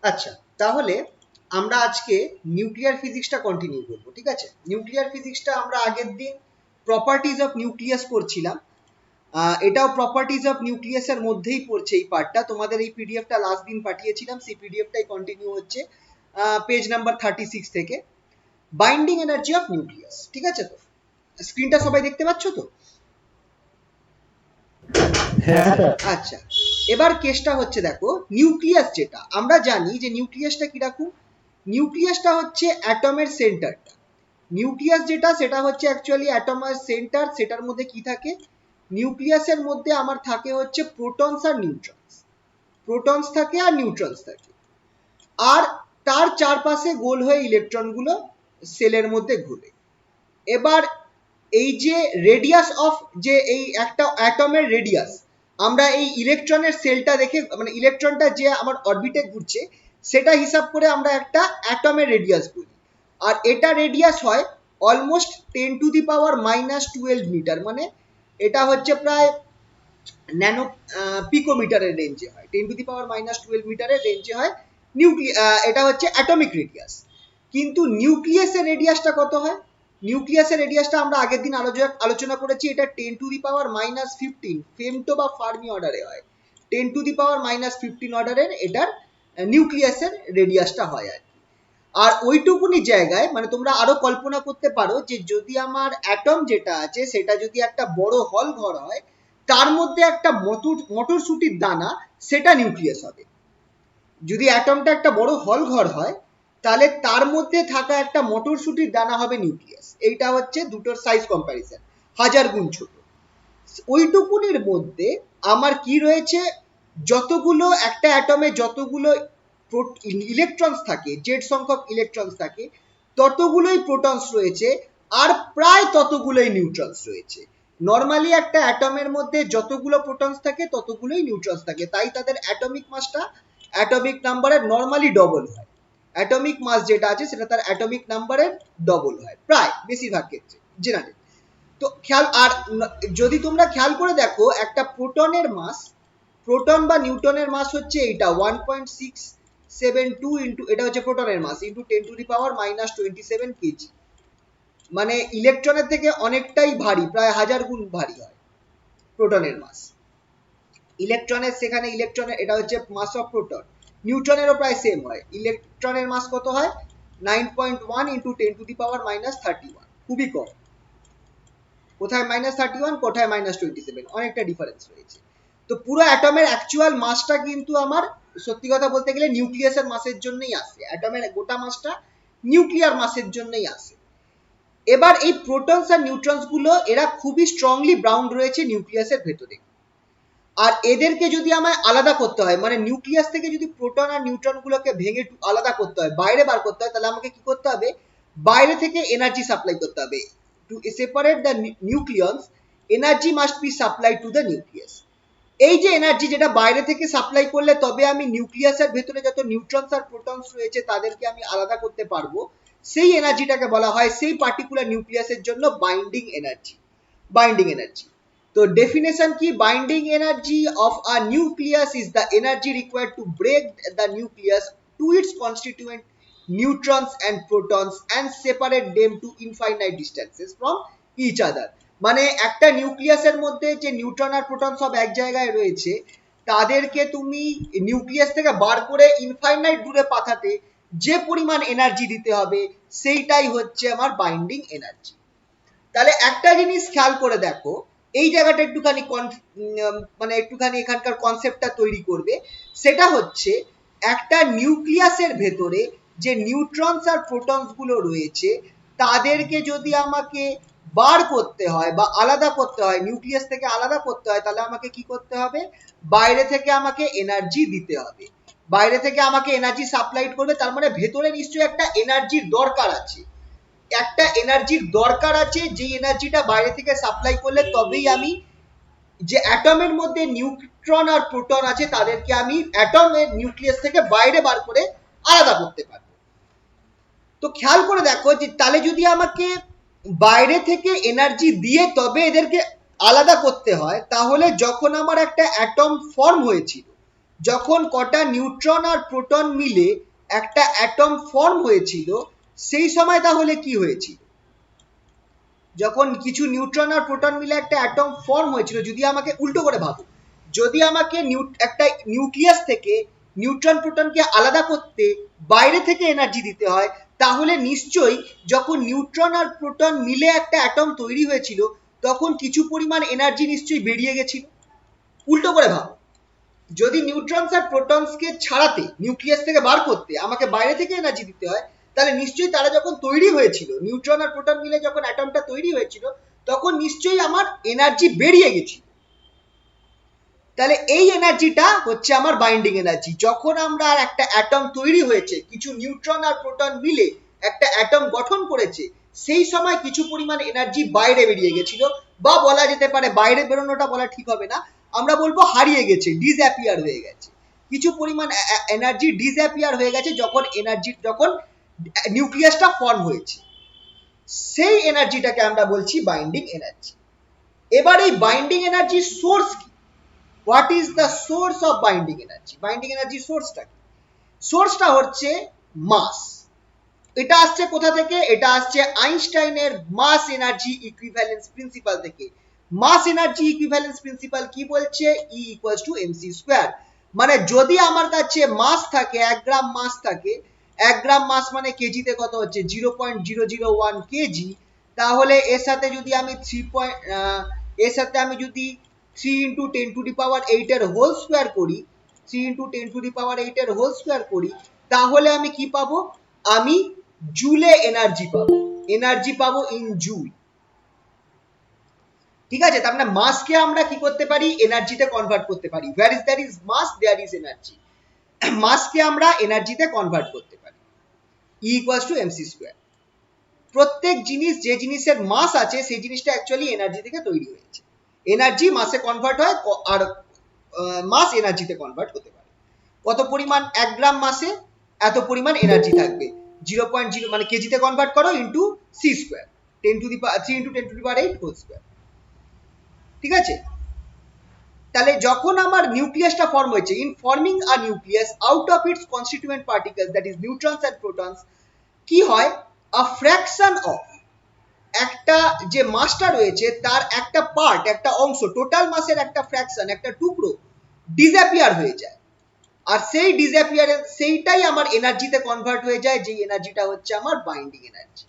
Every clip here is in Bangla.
আচ্ছা, তাহলে আমরা আজকে নিউক্লিয়ার ফিজিক্সটা কন্টিনিউ করবো, ঠিক আছে? নিউক্লিয়ার ফিজিক্সটা আমরা আগের দিন প্রপার্টিজ অফ নিউক্লিয়াস করছিলাম। এটাও প্রপার্টিজ অফ নিউক্লিয়াসের মধ্যেই পড়ছে এই পার্টটা। তোমাদের এই পিডিএফটা লাস্ট দিন পাঠিয়েছিলাম, সেই পিডিএফটাই কন্টিনিউ হচ্ছে পেজ নাম্বার 36 থেকে। বাইন্ডিং এনার্জি অফ নিউক্লিয়াস, ঠিক আছে? তো স্ক্রিনটা সবাই দেখতে পাচ্ছ তো? হ্যাঁ স্যার। আচ্ছা, এবার কেসটা হচ্ছে, দেখো নিউক্লিয়াস যেটা আমরা জানি যে নিউক্লিয়াসটা কিরকম। নিউক্লিয়াসটা হচ্ছে অ্যাটমের সেন্টারটা। নিউক্লিয়াস যেটা সেটা হচ্ছে অ্যাকচুয়ালি অ্যাটমের সেন্টার। সেটার মধ্যে কি থাকে? নিউক্লিয়াসের মধ্যে আমার থাকে হচ্ছে প্রোটনস আর নিউট্রনস। প্রোটনস থাকে আর নিউট্রনস থাকে। আর তার চারপাশে গোল হয়ে ইলেকট্রনগুলো সেলের মধ্যে ঘুরে। এবার এই যে রেডিয়াস অফ, যে এই একটা অ্যাটমের রেডিয়াস, আমরা এই ইলেকট্রনের সেলটা দেখে, মানে ইলেকট্রনটা যে আমার অরবিটে ঘুরছে সেটা হিসাব করে আমরা একটা অ্যাটমের রেডিয়াস বলি। আর এটা রেডিয়াস হয় অলমোস্ট 10⁻⁻12 মিটার, মানে এটা হচ্ছে প্রায় ন্যানো পিকোমিটারের রেঞ্জে হয়, 10⁻⁻12 মিটারের রেঞ্জে হয়। এটা হচ্ছে অ্যাটমিক রেডিয়াস। কিন্তু নিউক্লিয়াসের রেডিয়াসটা কত হয়? নিউক্লিয়াসের রেডিয়াসটা আমরা আগের দিন আলোচনা করেছি, এটা 10⁻⁻15 ফেমটো বা ফার্মি অর্ডারে হয়। 10⁻⁻15 অর্ডারের এটার নিউক্লিয়াসের রেডিয়াসটা হয় আর কি। আর ওইটুকুনি জায়গায়, মানে তোমরা আরো কল্পনা করতে পারো যে যদি আমার অ্যাটম যেটা আছে সেটা যদি একটা বড় হল ঘর হয়, তার মধ্যে একটা মটরশুটির দানা, সেটা নিউক্লিয়াস হবে। যদি অ্যাটমটা একটা বড় হল ঘর হয়, তাহলে তার মধ্যে থাকা একটা মটরশুটির দানা হবে নিউক্লিয়াস। এইটা হচ্ছে দুটোর সাইজ কম্প্যারিজন, 1000 গুণ ছোট। ওইটুকুনির মধ্যে আমার কি রয়েছে, যতগুলো একটা অ্যাটমে যতগুলো ইলেকট্রনস থাকে, জেড সংখ্যক ইলেকট্রনস থাকে, ততগুলোই প্রোটনস রয়েছে, আর প্রায় ততগুলোই নিউট্রনস রয়েছে। নর্মালি একটা অ্যাটমের মধ্যে যতগুলো প্রোটনস থাকে ততগুলোই নিউট্রনস থাকে, তাই তাদের অ্যাটমিক মাসটা অ্যাটমিক নাম্বারের নর্মালি ডবল হয়। অ্যাটমিক মাস যেটা আছে সেটা তার অ্যাটমিক নাম্বারের ডবল হয় প্রায়, বেশিরভাগ ক্ষেত্রে জেনারেল। তো খেয়াল, আর যদি তোমরা খেয়াল করে দেখো, একটা প্রোটনের মাস, প্রোটন বা নিউটনের মাস হচ্ছে এইটা 1.672 ইন্টু, এটা হচ্ছে প্রোটনের মাস, ইন্টু 10⁻⁻27 কেজি। মানে ইলেকট্রনের থেকে অনেকটাই ভারী, প্রায় 1000 গুণ ভারী হয় প্রোটনের মাস। ইলেকট্রনের, সেখানে ইলেকট্রনের, এটা হচ্ছে মাস অফ প্রোটন। নিউট্রনেরও প্রায় সেম হয়। ইলেকট্রনের মাস কত হয়? 9.1 ইন্টু 10⁻31, খুবই কম। কোথায় -31, কোথায় -27, অনেকটা ডিফারেন্স রয়েছে। তো পুরো অ্যাটমের অ্যাকচুয়াল মাসটা কিন্তু আমার, সত্যি কথা বলতে গেলে, নিউক্লিয়াসের মাসের জন্যই আসে। অ্যাটমের গোটা মাসটা নিউক্লিয়ার মাসের জন্যই আসে। এবার এই প্রোটনস আর নিউট্রনস গুলো এরা খুবই স্ট্রংলি বাউন্ড রয়েছে নিউক্লিয়াসের ভেতরে। আর এদেরকে যদি আমায় আলাদা করতে হয়, মানে নিউক্লিয়াস থেকে যদি প্রোটন আর নিউট্রন গুলোকে ভেঙে আলাদা করতে হয়, বাইরে বার করতে হয়, তাহলে আমাকে কি করতে হবে? বাইরে থেকে এনার্জি সাপ্লাই করতে হবে। To separate the nucleons, energy must be supply to the nucleus. এই যে এনার্জি, যেটা বাইরে থেকে সাপ্লাই করলে তবে আমি নিউক্লিয়াসের ভেতরে যত নিউট্রনস আর প্রোটনস রয়েছে তাদেরকে আমি আলাদা করতে পারবো, সেই এনার্জিটাকে বলা হয় সেই পার্টিকুলার নিউক্লিয়াসের জন্য বাইন্ডিং এনার্জি। বাইন্ডিং এনার্জি, তো ডেফিনেশন কি? Binding energy of a nucleus is the energy required to break the nucleus to its constituent neutrons and protons and separate them to infinite distances from each other. মানে একটা নিউক্লিয়াসের মধ্যে যে নিউট্রন আর প্রোটন সব এক জায়গায় রয়েছে, তাদেরকে তুমি নিউক্লিয়াস থেকে বার করে ইনফাইনাইট দূরে পাঠাতে যে পরিমাণ এনার্জি দিতে হবে, সেইটাই হচ্ছে আমার বাইন্ডিং এনার্জি। তাহলে একটা জিনিস খেয়াল করে দেখো, এই জায়গাটা একটুখানি মানে একটুখানি এখানকার কনসেপ্টটা তৈরি করবে। সেটা হচ্ছে, একটা নিউক্লিয়াসের ভেতরে যে নিউট্রনস আর প্রোটনস গুলো রয়েছে, তাদেরকে যদি আমাকে বার করতে হয় বা আলাদা করতে হয়, নিউক্লিয়াস থেকে আলাদা করতে হয়, তাহলে আমাকে কি করতে হবে? বাইরে থেকে আমাকে এনার্জি দিতে হবে। বাইরে থেকে আমাকে এনার্জি সাপ্লাই করবে, তার মানে ভেতরে নিশ্চয়ই একটা এনার্জির দরকার আছে। একটা এনার্জির দরকার আছে, যে এনার্জিটা বাইরে থেকে সাপ্লাই করলে তবেই আমি যে অ্যাটমের মধ্যে নিউট্রন আর প্রোটন আছে তাদেরকে আমি অ্যাটমের নিউক্লিয়াস থেকে বাইরে বার করে আলাদা করতে পারবো। তো খেয়াল করে দেখো যে তাহলে যদি আমাকে বাইরে থেকে এনার্জি দিয়ে তবে এদেরকে আলাদা করতে হয়, তাহলে যখন আমার একটা অ্যাটম ফর্ম হয়েছিল, যখন কটা নিউট্রন আর প্রোটন মিলে একটা অ্যাটম ফর্ম হয়েছিল সেই সময় তাহলে কি হয়েছিল? যখন কিছু নিউট্রন আর প্রোটন মিলে একটা অ্যাটম ফর্ম হয়েছিল, যদি আমাকে উল্টো করে ভাবো, যদি আমাকে একটা নিউক্লিয়াস থেকে নিউট্রন প্রোটনকে আলাদা করতে বাইরে থেকে এনার্জি দিতে হয়, তাহলে নিশ্চয়ই যখন নিউট্রন আর প্রোটন মিলে একটা অ্যাটম তৈরি হয়েছিল তখন কিছু পরিমাণ এনার্জি নিশ্চয়ই বেরিয়ে গেছিল। উল্টো করে ভাবো, যদি নিউট্রনস আর প্রোটনসকে ছাড়াতে, নিউক্লিয়াস থেকে বার করতে আমাকে বাইরে থেকে এনার্জি দিতে হয়, তাহলে নিশ্চয়ই তারা যখন তৈরি হয়েছিল, নিউট্রন আর প্রোটন মিলে যখন অ্যাটমটা তৈরি হয়েছিল তখন নিশ্চয়ই আমার এনার্জি বেরিয়ে গেছিল। তাহলে এই এনার্জিটা হচ্ছে আমার বাইন্ডিং এনার্জি। যখন আমরা একটা অ্যাটম তৈরি হয়েছে, কিছু নিউট্রন আর প্রোটন মিলে একটা অ্যাটম গঠন করেছে, সেই সময় কিছু পরিমাণ এনার্জি বাইরে বেরিয়ে গেছিল, বা বলা যেতে পারে বাইরে বেরোনোটা বলা ঠিক হবে না, আমরা বলবো হারিয়ে গেছে, ডিসঅ্যাপিয়ার হয়ে গেছে। কিছু পরিমাণ এনার্জি ডিসঅ্যাপিয়ার হয়ে গেছে যখন নিউক্লিয়াসটা ফর্ম হয়েছে, সেই এনার্জিটাকে আমরা বলছি বাইন্ডিং এনার্জি। এবার এই বাইন্ডিং এনার্জির সোর্স কি? What is the source of binding energy? Binding energy সোর্সটা কি? সোর্সটা হচ্ছে মাস। এটা আসছে কোথা থেকে? এটা আসছে আইনস্টাইনের মাস এনার্জি ইকুইভ্যালেন্স প্রিন্সিপাল থেকে। মাস এনার্জি ইকুইভ্যালেন্স প্রিন্সিপাল কি বলছে? E equals to mc square. মানে যদি আমার কাছে মাস থাকে, 1 গ্রাম মাস থাকে, 1 গ্রাম মাস মানে কেজিতে কত হচ্ছে? 0.001 কেজি। তাহলে এর সাথে যদি আমি 3 ইন্টু 10 টু দি পাওয়ার 8 এর হোল স্কয়ার করি, 3 ইন্টু 10 টু দি পাওয়ার 8 এর হোল স্কয়ার করি, তাহলে আমি কি পাবো? আমি জুলে এনার্জি পাবো। এনার্জি পাবো ইন জুল। ঠিক আছে, তার মানে মাসকে আমরা কি করতে পারি? এনার্জিতে কনভার্ট করতে পারি। where is there is mass there is energy। মাসকে আমরা এনার্জিতে কনভার্ট করতে পারি। E equals to mc square. প্রত্যেক জিনিস, যে জিনিসের মাস আছে সেই জিনিসটা অ্যাকচুয়ালি এনার্জি থেকে তৈরি হয়েছে। এনার্জি মাসে কনভার্ট হয়, আর মাস এনার্জিতে কনভার্ট হতে পারে। কত পরিমাণ? 1 গ্রাম মাসে এত পরিমাণ এনার্জি থাকবে। 0.0 মানে কেজিতে কনভার্ট করো into C square, 3 into 10 to the power 8 whole square. ঠিক আছে, তাহলে যখন আমার নিউক্লিয়াসটা ফর্ম হয়েছে, in forming a nucleus out of its constituent particles that is neutrons and protons, কি হয়? আ ফ্র্যাকশন অফ একটা যে মাসটা রয়েছে তার একটা পার্ট, একটা অংশ, টোটাল মাসের একটা ফ্র্যাকশন, একটা টুকরো ডিসঅ্যাপিয়ার হয়ে যায়। আর সেই ডিসঅ্যাপিয়ারেন্স, সেইটাই আমার এনার্জিতে কনভার্ট হয়ে যায়, যে এনার্জিটা হচ্ছে আমার বাইন্ডিং এনার্জি।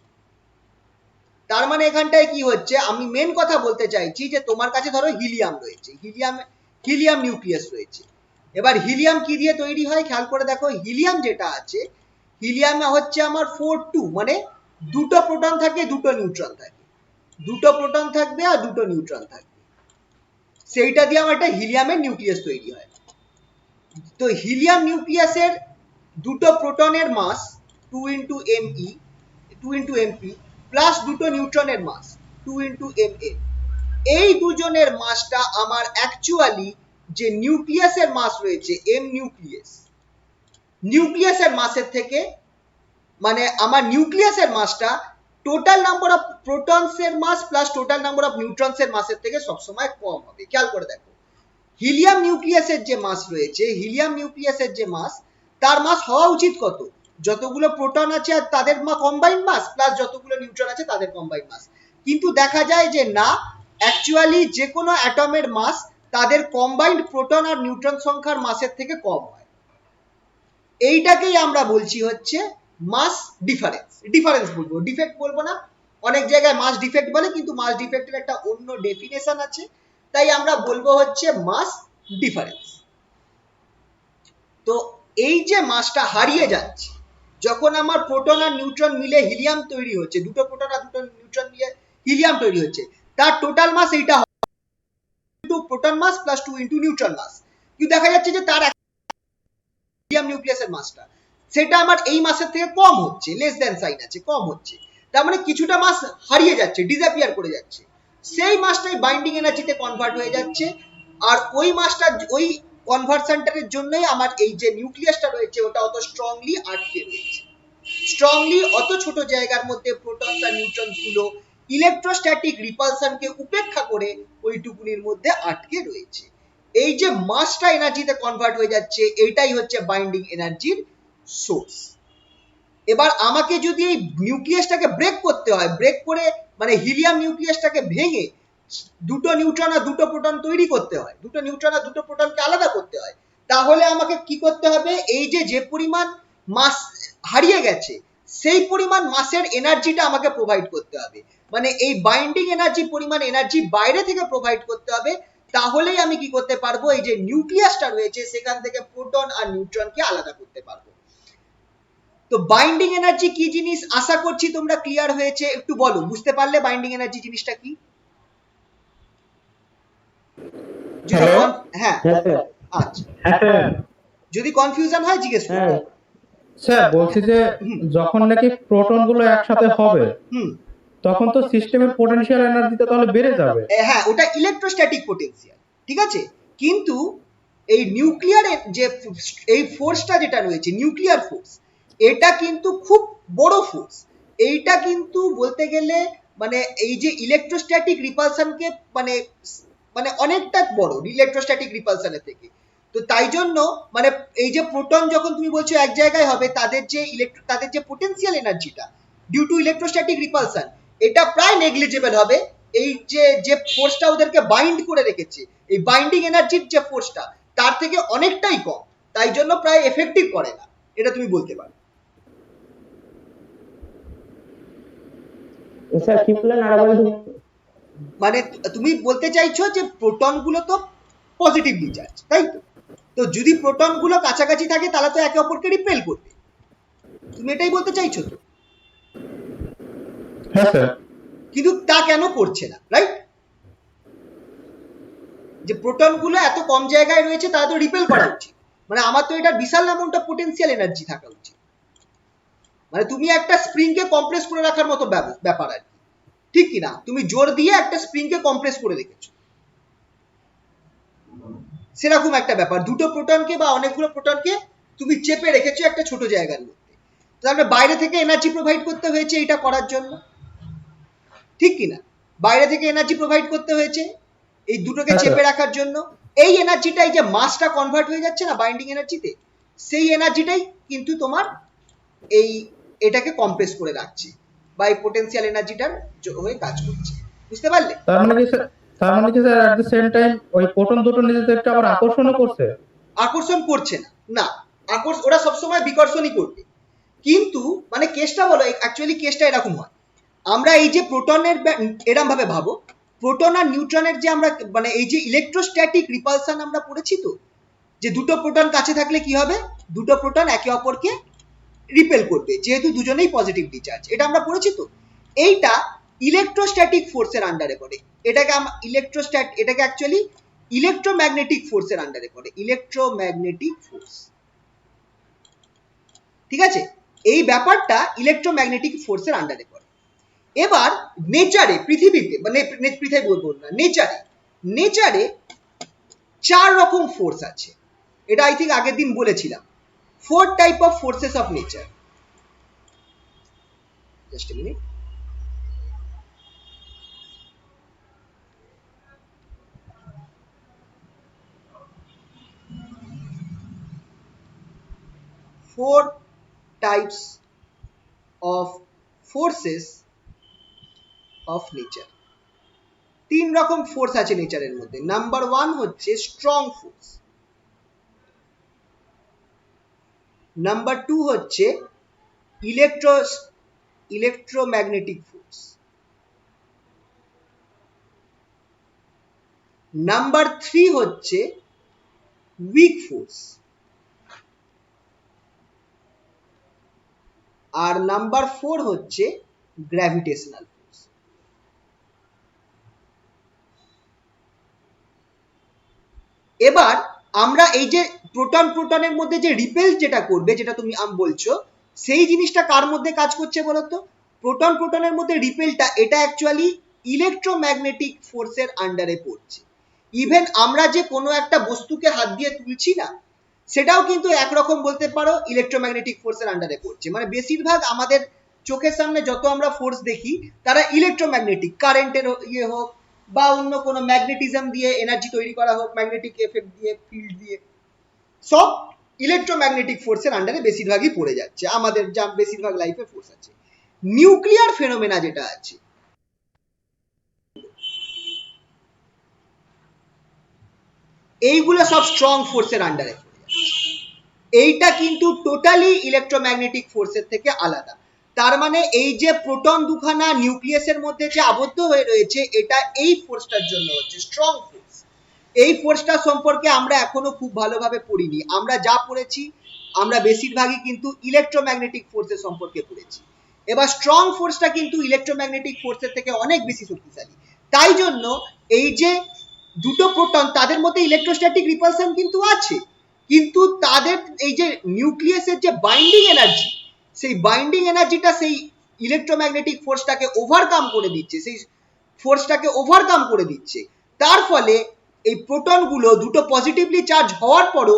তার মানে এখানটায় কি হচ্ছে? আমি মেন কথা বলতে চাইছি যে তোমার কাছে ধরো হিলিয়াম রয়েছে, হিলিয়াম নিউক্লিয়াস রয়েছে। এবার হিলিয়াম কি দিয়ে তৈরি হয়? খেয়াল করে দেখো, হিলিয়াম যেটা আছে, হিলিয়ামে হচ্ছে আমার 4 2, মানে দুটো প্রোটন থাকে, দুটো নিউট্রন থাকে, দুটো প্রোটন থাকবে আর দুটো নিউট্রন থাকবে, সেইটা দিয়ে আমার একটা হিলিয়ামের নিউক্লিয়াস তৈরি হয়। তো হিলিয়াম নিউক্লিয়াসের দুটো প্রোটনের মাস 2 into me, 2 into mp, plus দুটো নিউট্রনের মাস 2 ইন্টু ma। এই দুজনের মাসটা আমার অ্যাকচুয়ালি যে নিউক্লিয়াসের মাস রয়েছে, এম নিউক্লিয়াসের মাসের থেকে, মানে আমার নিউক্লিয়াসের মাসটা টোটাল নাম্বার অফ প্রোটনসের mass plus total number of নিউট্রনসের মাসের থেকে সবসময় কম হবে। খেয়াল করে দেখো, হিলিয়াম নিউক্লিয়াসের যে মাস রয়েছে, হিলিয়াম নিউক্লিয়াসের যে মাস, তার মাস হওয়া উচিত কত? যতগুলো প্রোটন আছে আর তাদের কম্বাইন্ড মাস প্লাস যতগুলো নিউট্রন আছে তাদের কম্বাইন্ড মাস। কিন্তু দেখা যায় যে না, অ্যাকচুয়ালি যে কোনো অ্যাটমের মাস তাদের কম্বাইন্ড প্রোটন আর নিউট্রন সংখ্যার মাসের থেকে কম হয়। এইটাকেই আমরা বলছি হচ্ছে মাস ডিফারেন্স। ডিফারেন্স বলবো, ডিফেক্ট বলবো না। অনেক জায়গায় মাস ডিফেক্ট বলে, কিন্তু মাস ডিফেক্টের একটা অন্য ডেফিনেশন আছে, তাই আমরা বলবো হচ্ছে মাস ডিফারেন্স। তো এই যে মাসটা হারিয়ে যাচ্ছে, যখন আমার প্রোটন আর নিউট্রন মিলে হিলিয়াম তৈরি হচ্ছে, দুটো প্রোটন আর দুটো নিউট্রন মিলে হিলিয়াম তৈরি হচ্ছে, তার টোটাল মাস এইটা ইন্টু প্রোটন মাস প্লাস 2 ইন্টু নিউট্রন মাস। কিন্তু দেখা যাচ্ছে যে তার হিলিয়াম নিউক্লিয়াসের মাসটা, সেটা আমার এই মাসের থেকে কম হচ্ছে, লেস দ্যান সাইন আছে, কম হচ্ছে। তার মানে কিছুটা মাস হারিয়ে যাচ্ছে, ডিসঅ্যাপিয়ার করে যাচ্ছে। সেই মাসটাই বাইন্ডিং এনার্জিতে কনভার্ট হয়ে যাচ্ছে, আর ওই মাসটা, ওই কনভার্সনটার জন্যই আমার এই যে নিউক্লিয়াসটা রয়েছে ওটা অত স্ট্রংলি আটকে রয়েছে। স্ট্রংলি অত ছোট জায়গার মধ্যে প্রোটনস আর নিউট্রনস গুলো ইলেকট্রোস্ট্যাটিক রিপালশনকে উপেক্ষা করে ওইটুকুনির মধ্যে আটকে রয়েছে। এই যে মাসটা এনার্জিতে কনভার্ট হয়ে যাচ্ছে, এটাই হচ্ছে বাইন্ডিং এনার্জির সোর্স। এবার আমাকে যদি এই নিউক্লিয়াসটাকে ব্রেক করতে হয়, ব্রেক করে মানে হিলিয়াম নিউক্লিয়াসটাকে ভেঙে দুটো নিউট্রন আর দুটো প্রোটন তৈরি করতে হয়, দুটো নিউট্রন আর দুটো প্রোটনকে আলাদা করতে হয়, তাহলে আমাকে কি করতে হবে, এই যে পরিমাণ মাস হারিয়ে গেছে সেই পরিমাণ মাসের এনার্জিটা আমাকে প্রোভাইড করতে হবে। মানে এই বাইন্ডিং এনার্জি পরিমাণ এনার্জি বাইরে থেকে প্রোভাইড করতে হবে, তাহলেই আমি কি করতে পারবো, এই যে নিউক্লিয়াসটা রয়েছে সেখান থেকে প্রোটন আর নিউট্রনকে আলাদা করতে পারবো। তো বাইন্ডিং এনার্জি কি জিনিস আশা করছি তোমরা ক্লিয়ার হয়েছে। একটু বলো, বুঝতে পারলে বাইন্ডিং এনার্জি জিনিসটা কি? হ্যাঁ, আচ্ছা, যদি কনফিউশন হয় জিজ্ঞেস করো। স্যার বলছি যে যখন নাকি প্রোটন গুলো একসাথে হবে তখন তো সিস্টেমের পটেনশিয়াল এনার্জিটা তাহলে বেড়ে যাবে। হ্যাঁ, ওটা ইলেকট্রোস্ট্যাটিক পটেনশিয়াল, ঠিক আছে। কিন্তু এই নিউক্লিয়ারের যে এই ফোর্সটা যেটা রয়েছে নিউক্লিয়ার ফোর্স, এটা কিন্তু খুব বড় ফোর্স। এইটা কিন্তু বলতে গেলে মানে এই যে ইলেকট্রোস্ট্যাটিক রিপালশনকে মানে মানে অনেকটা বড় ইলেকট্রোস্ট্যাটিক রিপালশনের থেকে। তো তাই জন্য মানে এই যে প্রোটন যখন তুমি বলছো এক জায়গায় হবে, তাদের যে পোটেনশিয়াল এনার্জিটা ডিউ টু ইলেকট্রোস্ট্যাটিক রিপালশন, এটা প্রায় নেগলিজেবল হবে। এই যে ফোর্সটা ওদেরকে বাইন্ড করে রেখেছে, এই বাইন্ডিং এনার্জির যে ফোর্সটা তার থেকে অনেকটাই কম, তাই জন্য প্রায় এফেক্টিভ করে না, এটা তুমি বলতে পারো। মানে তুমি বলতে চাইছো যে প্রোটন গুলো তো পজিটিভলি চার্জ, তাই তো? তো যদি প্রোটন গুলো কাছাকাছি থাকে তাহলে তো একে অপরকে রিপেল করবে, তুমি এটাই বলতে চাইছো তো? হ্যাঁ স্যার। কিন্তু তা কেন করছে না, রাইট? যে প্রোটন গুলো এত কম জায়গায় রয়েছে, তারা তো রিপেল করা উচিত। মানে আমার তো এটা বিশাল অ্যামাউন্ট অফ পোটেনশিয়াল এনার্জি থাকা উচিত। মানে তুমি একটা স্প্রিং কে কম্প্রেস করে রাখার মতো ব্যাপার আর কি, ঠিক কি না? তুমি জোর দিয়ে একটা স্প্রিং কে কম্প্রেস করে রেখেছো, সেরকম একটা ব্যাপার। দুটো প্রোটনকে বা অনেকগুলো প্রোটনকে তুমি চেপে রেখেছো একটা ছোট জায়গার মধ্যে, তাহলে বাইরে থেকে এনার্জি প্রোভাইড করতে হয়েছে এটা করার জন্য, ঠিক কি না? বাইরে থেকে এনার্জি প্রোভাইড করতে হয়েছে এই দুটোকে চেপে রাখার জন্য। এই এনার্জিটা, এই যে মাসটা কনভার্ট হয়ে যাচ্ছে না বাইন্ডিং এনার্জিতে, সেই এনার্জিটাই কিন্তু তোমার এই এটাকে কম্প্রেস করে রাখছে বা এই পোটেনশিয়াল এনার্জিটার হয়ে কাজ করছে, বুঝতে পারলে? তার মানে কি sir at the same time ওই প্রোটন দুটো নিজেদের একটু আবার আকর্ষণও করছে? আকর্ষণ করছে না, না, ওরা সবসময় বিকর্ষণই করবে। কিন্তু মানে কেসটা বলো, অ্যাকচুয়ালি কেসটা এরকম হয়, আমরা এই যে প্রোটনের এরম ভাবে ভাবো, প্রোটন আর নিউট্রনের যে আমরা মানে এই যে ইলেকট্রোস্ট্যাটিক রিপালশন আমরা পড়েছি তো, যে দুটো প্রোটন কাছে থাকলে কি হবে, দুটো প্রোটন একে অপরকে রিপেল করবে যেহেতু দুজনেই পজিটিভলি চার্জ, এটা আমরা পড়েছি তো। এইটা ইলেকট্রোস্ট্যাটিক ফোর্সের আন্ডারে পড়ে, এটাকে এটাকে অ্যাকচুয়ালি ইলেকট্রোম্যাগনেটিক ফোর্সের আন্ডারে পড়ে, ইলেকট্রোম্যাগনেটিক ফোর্স, ঠিক আছে। এই ব্যাপারটা ইলেকট্রোম্যাগনেটিক ফোর্সের আন্ডারে পড়ে। এবার নেচারে, পৃথিবীতে মানে পৃথিবী বলবো না, নেচারে 4 রকম ফোর্স আছে। এটা আই থিঙ্ক আগের দিন বলেছিলাম, 4 type of forces of nature. Just a minute. Four types of forces of nature. 3 রকম ফোর্স আছে নেচারের মধ্যে। নাম্বার 1 হচ্ছে স্ট্রং ফোর্স, নাম্বার 2 হচ্ছে ইলেকট্রোম্যাগনেটিক ফোর্স, নাম্বার 3 হচ্ছে উইক ফোর্স, আর নাম্বার 4 হচ্ছে গ্র্যাভিটেশনাল ফোর্স। এবার আমরা এই যে প্রোটনের মধ্যে যে রিপেল যেটা করবে, যেটা তুমি বলছো, সেই জিনিসটা কার মধ্যে কাজ করছে বলতো? প্রোটনের মধ্যে রিপেলটা, এটা অ্যাকচুয়ালি ইলেকট্রোম্যাগনেটিক ফোর্সের আন্ডারে পড়ছে। ইভেন আমরা যে কোনো একটা বস্তুকে হাত দিয়ে তুলছি না, সেটাও কিন্তু একরকম বলতে পারো ইলেকট্রোম্যাগনেটিক ফোর্সের আন্ডারে পড়ছে। মানে বেশিরভাগ আমাদের চোখের সামনে যত আমরা ফোর্স দেখি তারা ইলেকট্রোম্যাগনেটিক, কারেন্টের ইয়ে হোক বা অন্য কোনো ম্যাগনেটিজম দিয়ে এনার্জি তৈরি করা হোক, ম্যাগনেটিক এফেক্ট দিয়ে, ফিল্ড দিয়ে, সব ইলেকট্রোম্যাগনেটিক ফোর্সের আন্ডারে বেশিরভাগই পড়ে যাচ্ছে আমাদের যা বেশিরভাগ লাইফে ফোর্স আছে। নিউক্লিয়ার ফেনোমেনা যেটা আছে, এইগুলো সব স্ট্রং ফোর্সের আন্ডারে পড়ে যাচ্ছে। এইটা কিন্তু টোটালি ইলেকট্রোম্যাগনেটিক ফোর্সের থেকে আলাদা। তার মানে এই যে প্রোটন দুখানা নিউক্লিয়াসের মধ্যে যে আবদ্ধ হয়ে রয়েছে, এটা এই ফোর্সটার জন্য হচ্ছে স্ট্রং ফোর্স। এই ফোর্সটা সম্পর্কে আমরা এখনো খুব ভালোভাবে পড়িনি। আমরা যা পড়েছি, আমরা বেশিরভাগই কিন্তু ইলেকট্রোম্যাগনেটিক ফোর্সের সম্পর্কে পড়েছি। এবার স্ট্রং ফোর্সটা কিন্তু ইলেকট্রোম্যাগনেটিক ফোর্সের থেকে অনেক বেশি শক্তিশালী। তাই জন্য এই যে দুটো প্রোটন, তাদের মধ্যে ইলেকট্রোস্ট্যাটিক রিপালশন কিন্তু আছে, কিন্তু তাদের এই যে নিউক্লিয়াসের যে বাইন্ডিং এনার্জি, সেই বাইন্ডিং এনার্জিটা সেই ইলেকট্রোম্যাগনেটিক ফোর্সটাকে ওভারকাম করে দিচ্ছে, সেই ফোর্সটাকে ওভারকাম করে দিচ্ছে। তার ফলে এই প্রোটনগুলো দুটো পজিটিভলি চার্জ হওয়ার পরও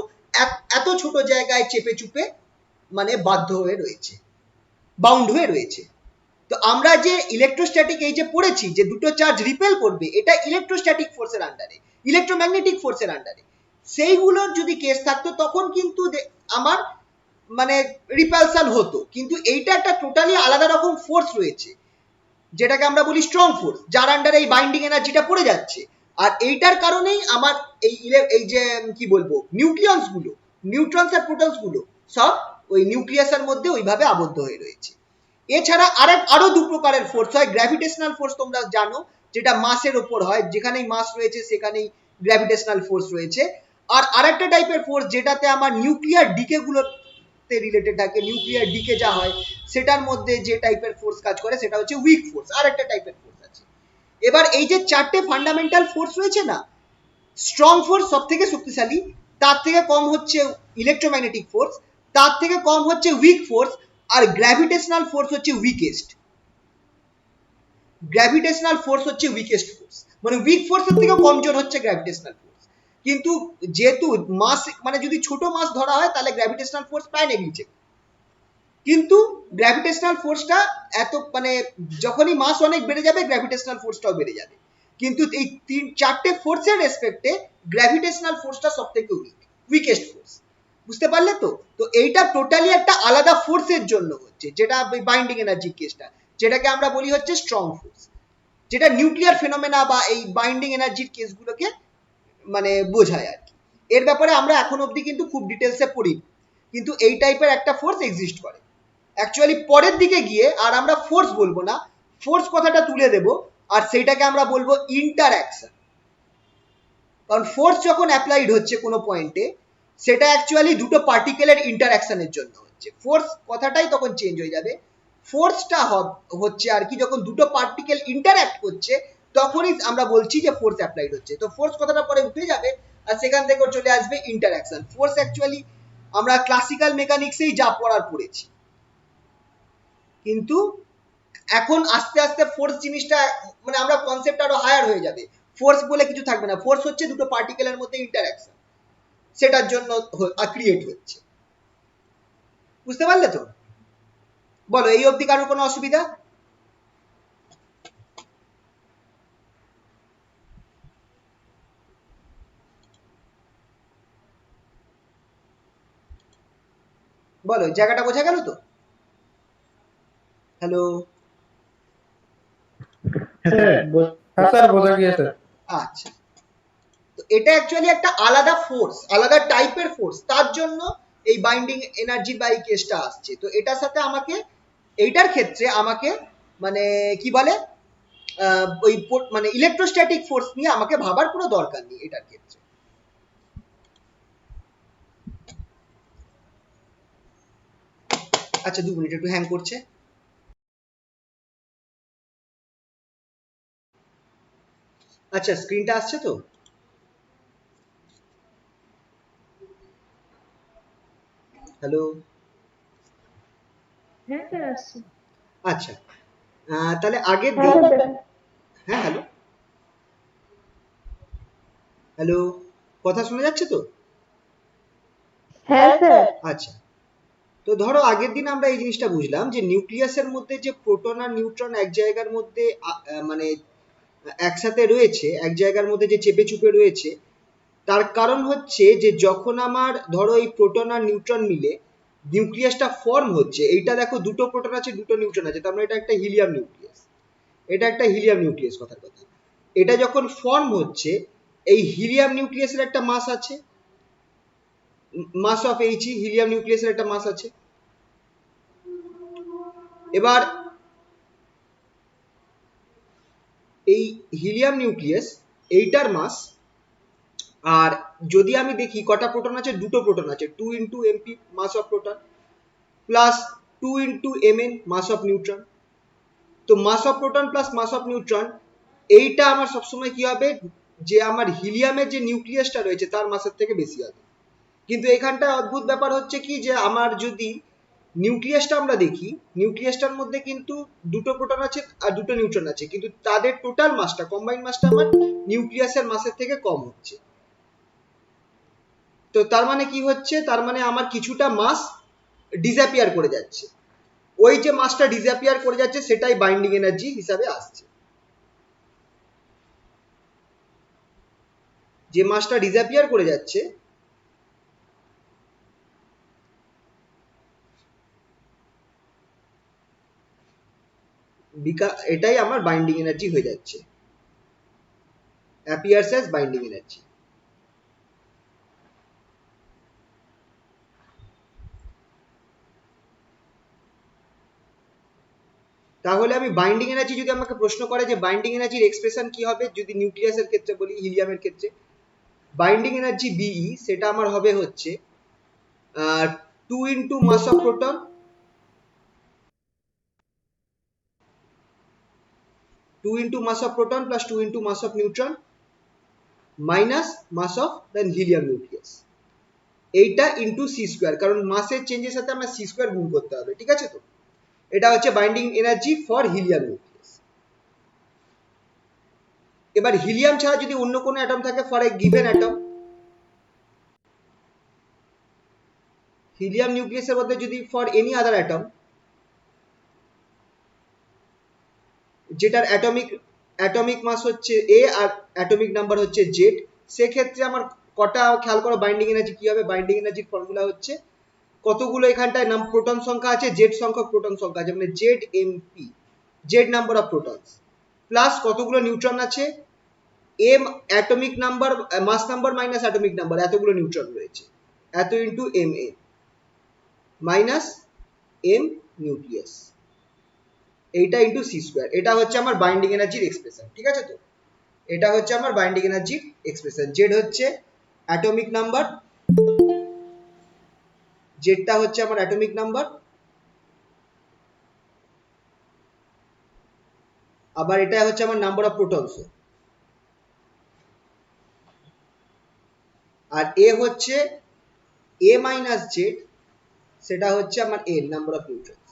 এত ছোট জায়গায় চেপে চুপে মানে বাধ্য হয়ে রয়েছে, বাউন্ড হয়ে রয়েছে। তো আমরা যে ইলেকট্রোস্ট্যাটিক এই যে পড়েছি যে দুটো চার্জ রিপেল করবে, এটা ইলেকট্রোস্ট্যাটিক ফোর্সের আন্ডারে, ইলেকট্রোম্যাগনেটিক ফোর্সের আন্ডারে। সেইগুলোর যদি কেস থাকতো তখন কিন্তু আমার মানে রিপালশন হতো, কিন্তু এইটা একটা টোটালি আলাদা রকম ফোর্স রয়েছে, যেটাকে আমরা বলি স্ট্রং ফোর্স, যার আন্ডারে এই বাইন্ডিং এনার্জিটা পড়ে যাচ্ছে। আর এইটার কারণেই আমার এই যে কি বলবো নিউক্লিয়ন্স গুলো, নিউট্রনস আর প্রোটনস গুলো সব ওই নিউক্লিয়াসের মধ্যে ওইভাবে আবদ্ধ হয়ে রয়েছে। এছাড়া আরো দু প্রকারের ফোর্স হয়। গ্র্যাভিটেশনাল ফোর্স তোমরা জানো, যেটা মাসের উপর হয়, যেখানেই মাস রয়েছে সেখানেই গ্র্যাভিটেশনাল ফোর্স রয়েছে। আর আরেকটা টাইপের ফোর্স যেটাতে আমার নিউক্লিয়ার ডিকে গুলোতে রিলেটেড থাকে, নিউক্লিয়ার ডিকে যা হয় সেটার মধ্যে যে টাইপের ফোর্স কাজ করে সেটা হচ্ছে উইক ফোর্স, আরেকটা টাইপের ফোর্স আছে। এবার এই যে চারটে ফান্ডামেন্টাল ফোর্স রয়েছে না, স্ট্রং ফোর্স সব থেকে শক্তিশালী, তার থেকে কম হচ্ছে ইলেকট্রোম্যাগনেটিক ফোর্স, তার থেকে কম হচ্ছে উইক ফোর্স, আর গ্র্যাভিটেশনাল ফোর্স হচ্ছে উইকেস্ট। গ্র্যাভিটেশনাল ফোর্স হচ্ছে উইকেস্ট ফোর্স, মানে উইক ফোর্সের থেকে কমজোর হচ্ছে গ্র্যাভিটেশনাল ফোর্স। কিন্তু যেহেতু মাস মানে যদি ছোট মাস ধরা হয় তাহলে গ্র্যাভিটেশনাল ফোর্স প্রায় নেগলিজেবল, কিন্তু গ্র্যাভিটেশনাল ফোর্সটা এত মানে যখনই মাস অনেক বেড়ে যাবে গ্র্যাভিটেশনাল ফোর্সটাও বেড়ে যাবে। কিন্তু এই চারটে ফোর্সের রেসপেক্টে গ্র্যাভিটেশনাল ফোর্সটা সব থেকে উইকেস্ট ফোর্স। বুঝতে পারলে তো? তো এইটা টোটালি একটা আলাদা ফোর্সের জন্য হচ্ছে, যেটা বাইন্ডিং এনার্জি কেসটা, যেটাকে আমরা বলি হচ্ছে স্ট্রং ফোর্স, যেটা নিউক্লিয়ার ফেনোমেনা বা এই বাইন্ডিং এনার্জির কেসগুলোকে মানে বোঝায় আর কি। এর ব্যাপারে আমরা এখন অবধি কিন্তু খুব ডিটেলসে পড়ি, কিন্তু এই টাইপের একটা ফোর্স এক্সিস্ট করে। অ্যাকচুয়ালি পরের দিকে গিয়ে আর আমরা ফোর্স বলবো না, ফোর্স কথাটা তুলে দেব, আর সেইটাকে আমরা বলবো ইন্টারঅ্যাকশন। কারণ ফোর্স যখন অ্যাপ্লাইড হচ্ছে কোনো পয়েন্টে, সেটা অ্যাকচুয়ালি দুটো পার্টিকেলের ইন্টারঅ্যাকশনের জন্য হচ্ছে। ফোর্স কথাটাই তখন চেঞ্জ হয়ে যাবে। ফোর্সটা হচ্ছে আর কি যখন দুটো পার্টিকেল ইন্টারঅ্যাক্ট করছে, তখনই আমরা বলছি যে ফোর্স অ্যাপ্লাইড হচ্ছে। তো ফোর্স কথাটা পরে উঠে যাবে, আর সেখান থেকে চলে আসবে ইন্টারঅ্যাকশন। ফোর্স অ্যাকচুয়ালি আমরা ক্লাসিক্যাল মেকানিক্সেই যা পড়ার পড়েছি, কিন্তু এখন আস্তে আস্তে ফোর্স জিনিসটা মানে আমরা কনসেপ্ট আরো হায়ার হয়ে যাবে। ফোর্স বলে কিছু থাকবে না, ফোর্স হচ্ছে দুটো পার্টিকেলের মধ্যে ইন্টারঅ্যাকশন, সেটার জন্য ক্রিয়েট হচ্ছে। বুঝতে পারলে তো? বলো এই অবধি কারোর কোনো অসুবিধা? বলো, জায়গাটা বোঝা গেল তো? হ্যালো? হ্যাঁ স্যার, বোঝা গিয়েছে। আচ্ছা, তো এটা অ্যাকচুয়ালি একটা আলাদা ফোর্স, আলাদা টাইপের ফোর্স, তার জন্য এই বাইন্ডিং এনার্জি বা এই কেসটা আসছে। তো এটার সাথে আমাকে, এইটার ক্ষেত্রে আমাকে মানে কি বলে ওই মানে ইলেকট্রোস্ট্যাটিক ফোর্স নিয়ে আমাকে ভাবার কোনো দরকার নেই এটার ক্ষেত্রে। আচ্ছা 2 মিনিট একটু হ্যাং করছে। আচ্ছা স্ক্রিনটা আসছে তো? হ্যালো? হ্যাঁ স্যার আসছে। আচ্ছা তাহলে আগের দিন, হ্যাঁ হ্যালো হ্যালো, কথা শোনা যাচ্ছে তো? হ্যাঁ স্যার। আচ্ছা, তো ধরো আগের দিন আমরা এই জিনিসটা বুঝলাম যে নিউক্লিয়াসের মধ্যে যে প্রোটন আর নিউট্রন এক জায়গার মধ্যে মানে একসাথে রয়েছে, এক জায়গার মধ্যে যে চেপে চুপে রয়েছে, তার কারণ হচ্ছে যে যখন আমার ধরো এই প্রোটন আর নিউট্রন মিলে নিউক্লিয়াসটা ফর্ম হচ্ছে, এইটা দেখো দুটো প্রোটন আছে দুটো নিউট্রন আছে, তার মানে এটা একটা হিলিয়াম নিউক্লিয়াস, এটা একটা হিলিয়াম নিউক্লিয়াস কথার কথা। এটা যখন ফর্ম হচ্ছে, এই হিলিয়াম নিউক্লিয়াসের একটা মাস আছে, মাস অফ এইচ, হিলিয়াম নিউক্লিয়াসের একটা মাস আছে। এবার এই হিলিয়াম নিউক্লিয়াস এইটার মাস, আর যদি আমি দেখি কটা প্রোটন আছে, দুটো প্রোটন আছে, 2 into MP mass of proton plus 2 into MN mass of neutron. তো mass of proton plus mass of neutron, এইটা আমার সবসময় কি হবে, যে আমার হিলিয়ামের যে নিউক্লিয়াসটা রয়েছে তার মাসের থেকে বেশি হবে। কিন্তু এখানটায় অদ্ভুত ব্যাপার হচ্ছে কি, যে আমার যদি নিউক্লিয়াসটা আমরা দেখি, নিউক্লিয়াসটার মধ্যে কিন্তু দুটো প্রোটন আছে আর দুটো নিউট্রন আছে, কিন্তু তাদের টোটাল মাসটা, কম্বাইন্ড মাসটা আমার নিউক্লিয়াসের মাসের থেকে কম হচ্ছে। তো তার মানে কি হচ্ছে, তার মানে আমার কিছুটা মাস ডিসঅ্যাপিয়ার করে যাচ্ছে, ওই যে মাসটা ডিসঅ্যাপিয়ার করে যাচ্ছে সেটাই বাইন্ডিং এনার্জি হিসাবে আসছে। যে মাসটা ডিসঅ্যাপিয়ার করে যাচ্ছে এটাই আমার বাইন্ডিং এনার্জি হয়ে যাচ্ছে, অ্যাপিয়ার্স অ্যাজ বাইন্ডিং এনার্জি। তাহলে আমি বাইন্ডিং এনার্জি, যদি আমাকে প্রশ্ন করে যে বাইন্ডিং এনার্জির এক্সপ্রেশন কি হবে, যদি নিউক্লিয়াসের ক্ষেত্রে বলি, হিলিয়ামের ক্ষেত্রে বাইন্ডিং এনার্জি বিই, সেটা আমার হবে হচ্ছে 2 into mass of proton 2 into mass of proton plus 2 into mass of neutron minus mass of then helium nucleus, এইটা ইন্টু সি স্কোয়ার, কারণ মাসের চেঞ্জের সাথে আমার সি স্কোয়ার গুণ করতে হবে, ঠিক আছে? তো এটা হচ্ছে binding energy for helium nucleus. এবার হিলিয়াম ছাড়া যদি অন্য কোনো অ্যাটম থাকে for a given atom, helium নিউক্লিয়াসের মধ্যে যদি ফর এনি আদার অ্যাটম যেটার অ্যাটমিক মাস হচ্ছে এ আর অ্যাটমিক নাম্বার হচ্ছে জেড, সেক্ষেত্রে আমার কটা, খেয়াল করো বাইন্ডিং এনার্জি কি হবে, বাইন্ডিং এনার্জির ফর্মুলা হচ্ছে কতগুলো এখানটায় প্রোটন সংখ্যা আছে, জেড সংখ্যক প্রোটন সংখ্যা আছে, মানে Z MP, Z number of protons, plus কতগুলো নিউট্রন আছে, M atomic number, mass number minus atomic number, এতগুলো নিউট্রন রয়েছে, এত into M A minus M nucleus, এইটা ইন্টু সি স্কোয়ার। এটা হচ্ছে আমার বাইন্ডিং এনার্জির এক্সপ্রেশন, ঠিক আছে? তো এটা হচ্ছে আমার বাইন্ডিং এনার্জির এক্সপ্রেশন। জেড হচ্ছে অ্যাটমিক নাম্বার, জেডটা হচ্ছে আমার অ্যাটমিক নাম্বার, আবার এটা হচ্ছে আমার নাম্বার অফ প্রোটনস, আর এ হচ্ছে এ মাইনাস জেড, সেটা হচ্ছে আমার এ নাম্বার অফ নিউট্রনস,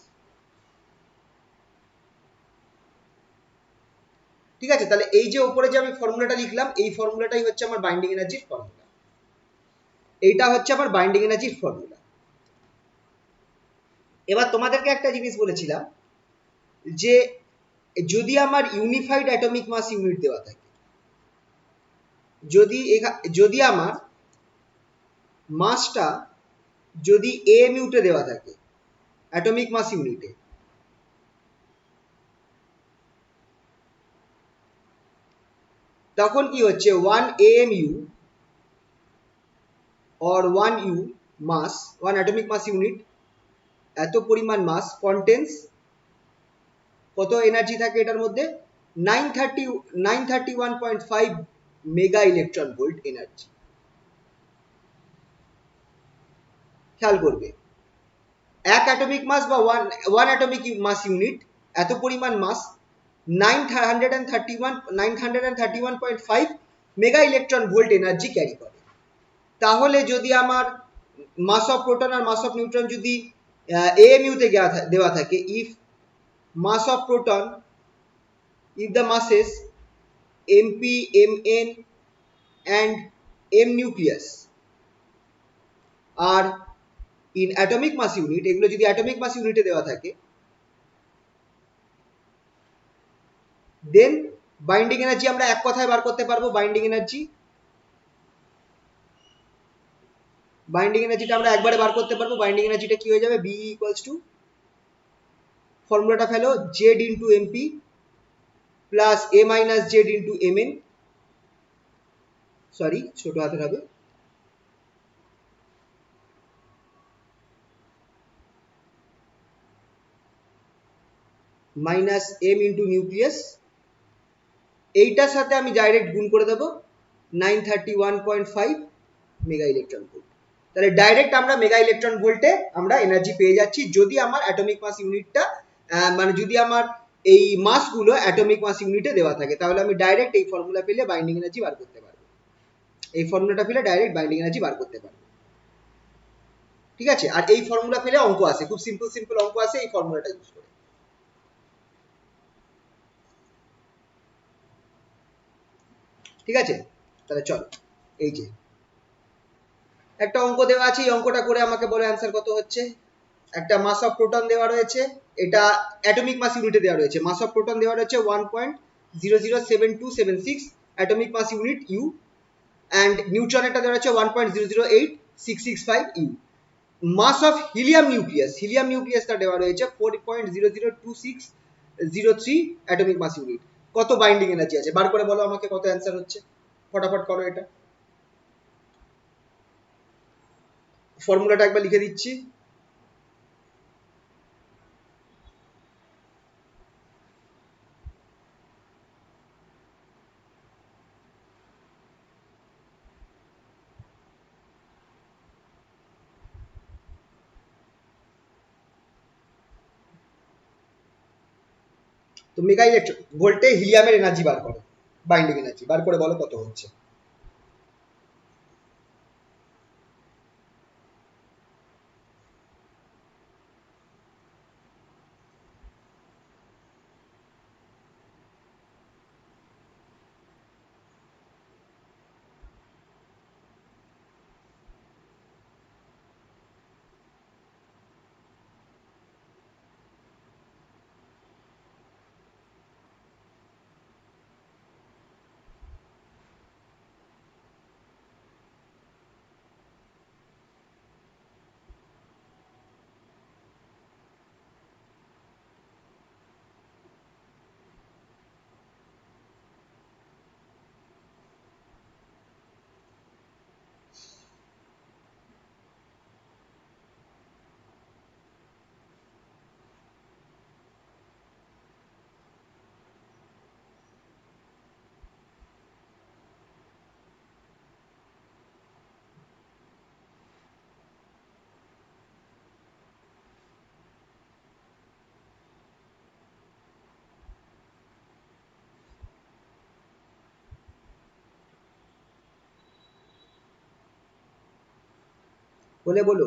ঠিক আছে? তাহলে এই যে উপরে যে আমি ফর্মুলাটা লিখলাম, এই ফর্মুলাটাই হচ্ছে আমার বাইন্ডিং এনার্জির ফর্মুলা, এইটা হচ্ছে আমার বাইন্ডিং এনার্জির ফর্মুলা। এবার তোমাদেরকে একটা জিনিস বলেছিলাম যে যদি আমার ইউনিফাইড অ্যাটমিক মাস ইউনিট দেওয়া থাকে, যদি আমার মাসটা যদি এএমইউতে দেওয়া থাকে অ্যাটমিক মাস ইউনিটে, তখন কি হচ্ছে 1 AMU or 1 U mass, 1 atomic mass unit, এত পরিমাণ মাস কন্টেন্স কত এনার্জি থাকে এটার মধ্যে, 931.5 মেগা ইলেকট্রন ভোল্ট এনার্জি। খেয়াল করবে, এক অ্যাটমিক মাস বা ওয়ান অ্যাটমিক মাস ইউনিট এত পরিমাণ mass 931.5 mega electron volt energy carry করে। তাহলে যদি আমার মাস অফ প্রোটন আর মাস অফ নিউট্রন যদি AMU তে দেওয়া থাকে, if mass of proton, if the masses MP, Mn and M nucleus are in atomic mass unit, এগুলো যদি অ্যাটমিক মাস ইউনিটে দেওয়া থাকে, then বাইন্ডিং এনার্জি আমরা এক কথায় বার করতে পারবো। বাইন্ডিং এনার্জিটা আমরা একবারে বার করতে পারবো। বাইন্ডিং এনার্জিটা কি হয়ে যাবে, বি ইকুয়ালস টু, ফর্মুলাটা ফেলো, Z into MP plus A minus Z into MN, sorry ছোট হাতের হবে, মাইনাস এম ইন্টু নিউক্লিয়াস। এইটার সাথে আমি ডাইরেক্ট গুণ করে দেবো 931.5 মেগা ইলেকট্রন ভোল্ট। তাহলে ডাইরেক্ট আমরা মেগা ইলেকট্রন ভোল্টে আমরা এনার্জি পেয়ে যাচ্ছি, যদি আমার অ্যাটমিক মাস ইউনিটটা মানে যদি আমার এই মাসগুলো অ্যাটমিক মাস ইউনিটে দেওয়া থাকে, তাহলে আমি ডাইরেক্ট এই ফর্মুলা পেলে বাইন্ডিং এনার্জি বার করতে পারবো। এই ফর্মুলাটা পেলে ডাইরেক্ট বাইন্ডিং এনার্জি বার করতে পারবো, ঠিক আছে। আর এই ফর্মুলা পেলে অঙ্ক আসে, খুব সিম্পল অঙ্ক আসে এই ফর্মুলাটা ইউজ করে, ঠিক আছে। তাহলে চলো, এই যে একটা অঙ্ক দেওয়া আছে, এই অঙ্কটা করে আমাকে বলে অ্যান্সার কত হচ্ছে। একটা মাস অফ প্রোটন দেওয়া রয়েছে, এটা অ্যাটমিক মাস ইউনিটে দেওয়া রয়েছে। মাস অফ প্রোটন দেওয়া রয়েছে 1.007276 atomic mass unit U, and নিউট্রনেরটা দেওয়া রয়েছে 1.008665 ইউ। মাস অফ হিলিয়াম নিউক্লিয়াসটা দেওয়া রয়েছে 4.002603 অ্যাটমিক মাস ইউনিট। কত বাইন্ডিং এনার্জি আছে বার করে বলো আমাকে, কত অ্যান্সার হচ্ছে, ফটাফট করো এটা। ফর্মুলাটা একবার লিখে দিচ্ছি, তো মেগা ইলেকট্রন ভোল্টে হিলিয়ামের এনার্জি বার করো, বাইন্ডিং এনার্জি বার করে বলো কত হচ্ছে। বলে বলো,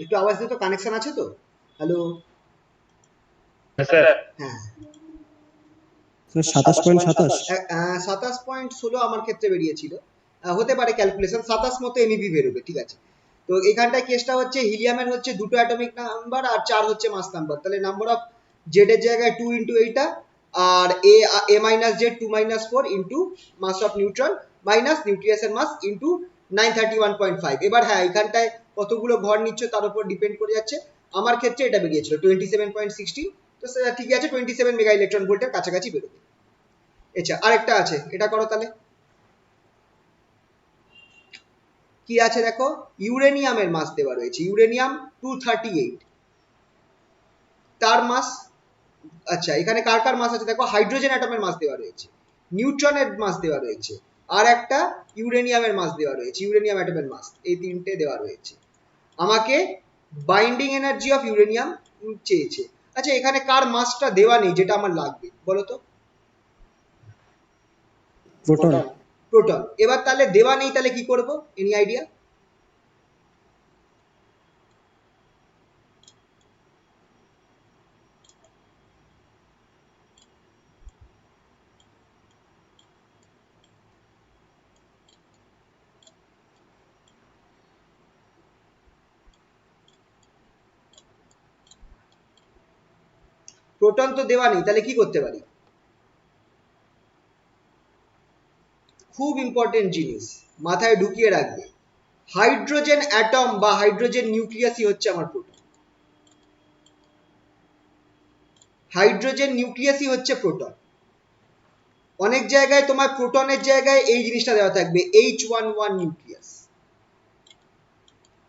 একটু আওয়াজ দিয়ে, তো কানেকশন আছে তো, হ্যালো, স্যার হ্যাঁ 27.27 27.16 আমার ক্ষেত্রে বেরিয়েছিল, হতে পারে ক্যালকুলেশন 27 মতো এমইভি বেরোবে, ঠিক আছে। তো এখানটায় কেসটা হচ্ছে হিলিয়ামের হচ্ছে দুটো অ্যাটমিক নাম্বার আর 4 হচ্ছে মাস নাম্বার, তাহলে নাম্বার অফ জেড এর জায়গায় 2 ইন্টু এইটা, আর A minus Z 2-4 into mass of neutron minus নিউক্লিয়াসের মাস ইন্টু 931.5। এবার হ্যাঁ, এখানটায় কতগুলো ঘর নিচ্ছ তার উপর ডিপেন্ড করে যাচ্ছে। আমার ক্ষেত্রে এটা বেরিয়েছিল 27.16, তো ঠিক আছে 27 মেগা ইলেকট্রন ভোল্টের কাছাকাছি বেরোবে। আচ্ছা, আরেকটা আছে, এটা করো তাহলে। কি আছে দেখো, ইউরেনিয়ামের মাস দেওয়া রয়েছে, ইউরেনিয়াম 238 তার মাস। আচ্ছা, এখানে কার কার মাস আছে দেখো, হাইড্রোজেন অ্যাটমের মাস দেওয়া রয়েছে, নিউট্রনের মাস দেওয়া রয়েছে, আর একটা ইউরেনিয়ামের মাস দেওয়া রয়েছে, ইউরেনিয়াম অ্যাটমের মাস, এই তিনটে দেওয়া রয়েছে। আমাকে বাইন্ডিং এনার্জি অফ ইউরেনিয়াম চেয়েছে। আচ্ছা, এখানে কার মাসটা দেওয়া নেই যেটা আমার লাগবে বলো তো, প্রোটন প্রোটন। এবার তাহলে দেওয়া নেই, তাহলে কি করব, এনি আইডিয়া? প্রোটন তো দেওয়া নেই, তাহলে কি করতে পারি? খুব ইম্পর্টেন্ট জিনিস মাথায় ঢুকিয়ে রাখবে, হাইড্রোজেন অ্যাটম বা হাইড্রোজেন নিউক্লিয়াসই হচ্ছে আমার প্রোটন। হাইড্রোজেন নিউক্লিয়াসই হচ্ছে প্রোটন। অনেক জায়গায় তোমার প্রোটনের জায়গায় এই জিনিসটা দেওয়া থাকবে H11 নিউক্লিয়াস।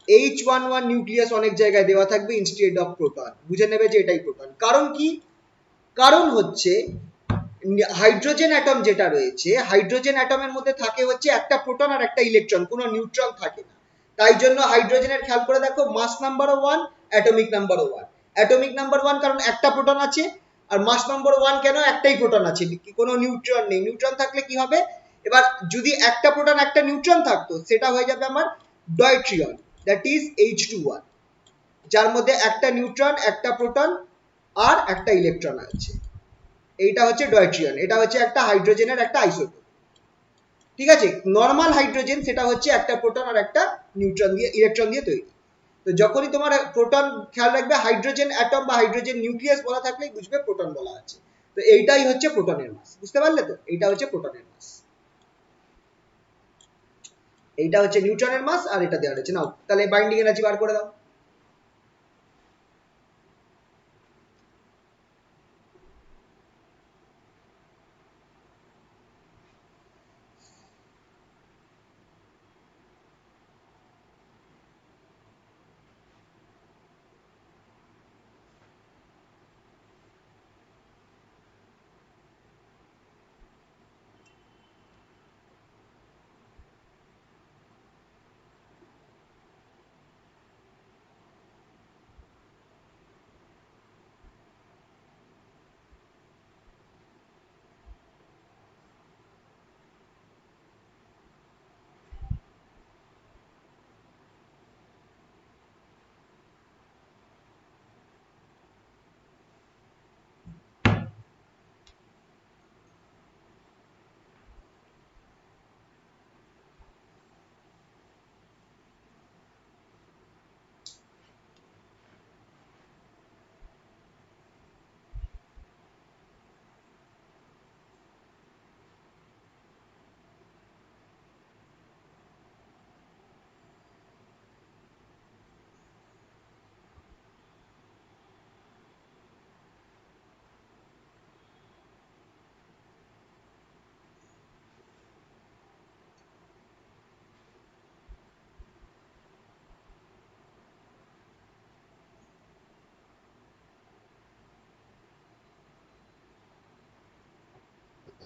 H11 নিউক্লিয়াস অনেক জায়গায় দেওয়া থাকবে ইনস্টেড অফ প্রোটন, বুঝে নেবে যে এটাই প্রোটন। কারণ কি? কারণ হচ্ছে হাইড্রোজেন অ্যাটম যেটা রয়েছে, হাইড্রোজেন অ্যাটমের মধ্যে থাকে হচ্ছে একটা প্রোটন আর একটা ইলেকট্রন, কোনো নিউট্রন থাকে না। তাই জন্য হাইড্রোজেনের খেয়াল করে দেখো মাস নাম্বারও 1, অ্যাটমিক নাম্বারও 1। অ্যাটমিক নাম্বার 1 কারণ একটা প্রোটন আছে, আর মাস নাম্বার 1 কেন? একটাই প্রোটন আছে, কোনো নিউট্রন নেই। নিউট্রন থাকলে কি হবে? এবার যদি একটা প্রোটন একটা নিউট্রন থাকতো, সেটা হয়ে যাবে আমার ডয়ট্রিয়ন, দ্যাট ইজ H21, যার মধ্যে একটা নিউট্রন, একটা প্রোটন আর একটা ইলেকট্রন আছে। এইটা হচ্ছে ডয়ট্রিয়ন, এটা হচ্ছে একটা হাইড্রোজেনের একটা আইসোটোপ। ঠিক আছে? নর্মাল হাইড্রোজেন সেটা হচ্ছে একটা প্রোটন আর একটা নিউট্রন দিয়ে, ইলেকট্রন দিয়ে তৈরি। তো যখনই তোমার প্রোটন, খেয়াল রাখবে হাইড্রোজেন অ্যাটম বা হাইড্রোজেন নিউক্লিয়াস বলা থাকলেই বুঝবে প্রোটন বলা আছে। তো এইটাই হচ্ছে প্রোটনের মাস, বুঝতে পারলে তো? এইটা হচ্ছে প্রোটনের মাস, এইটা হচ্ছে নিউট্রনের মাস, আর এটা দেওয়া রয়েছে। নাও তাহলে বাইন্ডিং এনার্জি বার করে দাও।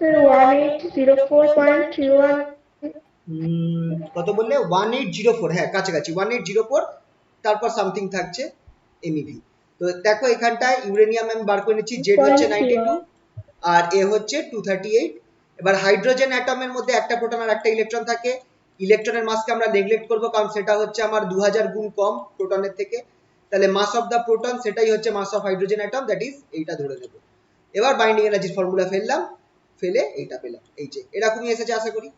Sir, 1804.31. কত বললে? 1804, হ্যাঁ কাছাকাছি 1804, তারপর সামথিং থাকছে এমইভি। তো দেখো এখানটায় ইউরেনিয়াম আমি বার করে নিচ্ছি, জেড হচ্ছে 92 আর এ হচ্ছে 238। এবার হাইড্রোজেন অ্যাটমের মধ্যে একটা প্রোটন আর একটা ইলেকট্রন থাকে। ইলেকট্রনের মাসকে আমরা নেগলেক্ট করব, কারণ সেটা হচ্ছে আমার 2000 গুণ কম প্রোটনের থেকে। তাহলে মাস অফ দ্য প্রোটন সেটাই হচ্ছে mass of hydrogen atom, that is এইটা ধরে নেব। এবার বাইন্ডিং এনার্জির ফর্মুলা ফেললাম, ফেলে এইটা পেলাম, এই যে এরকমই এসেছে আশা করি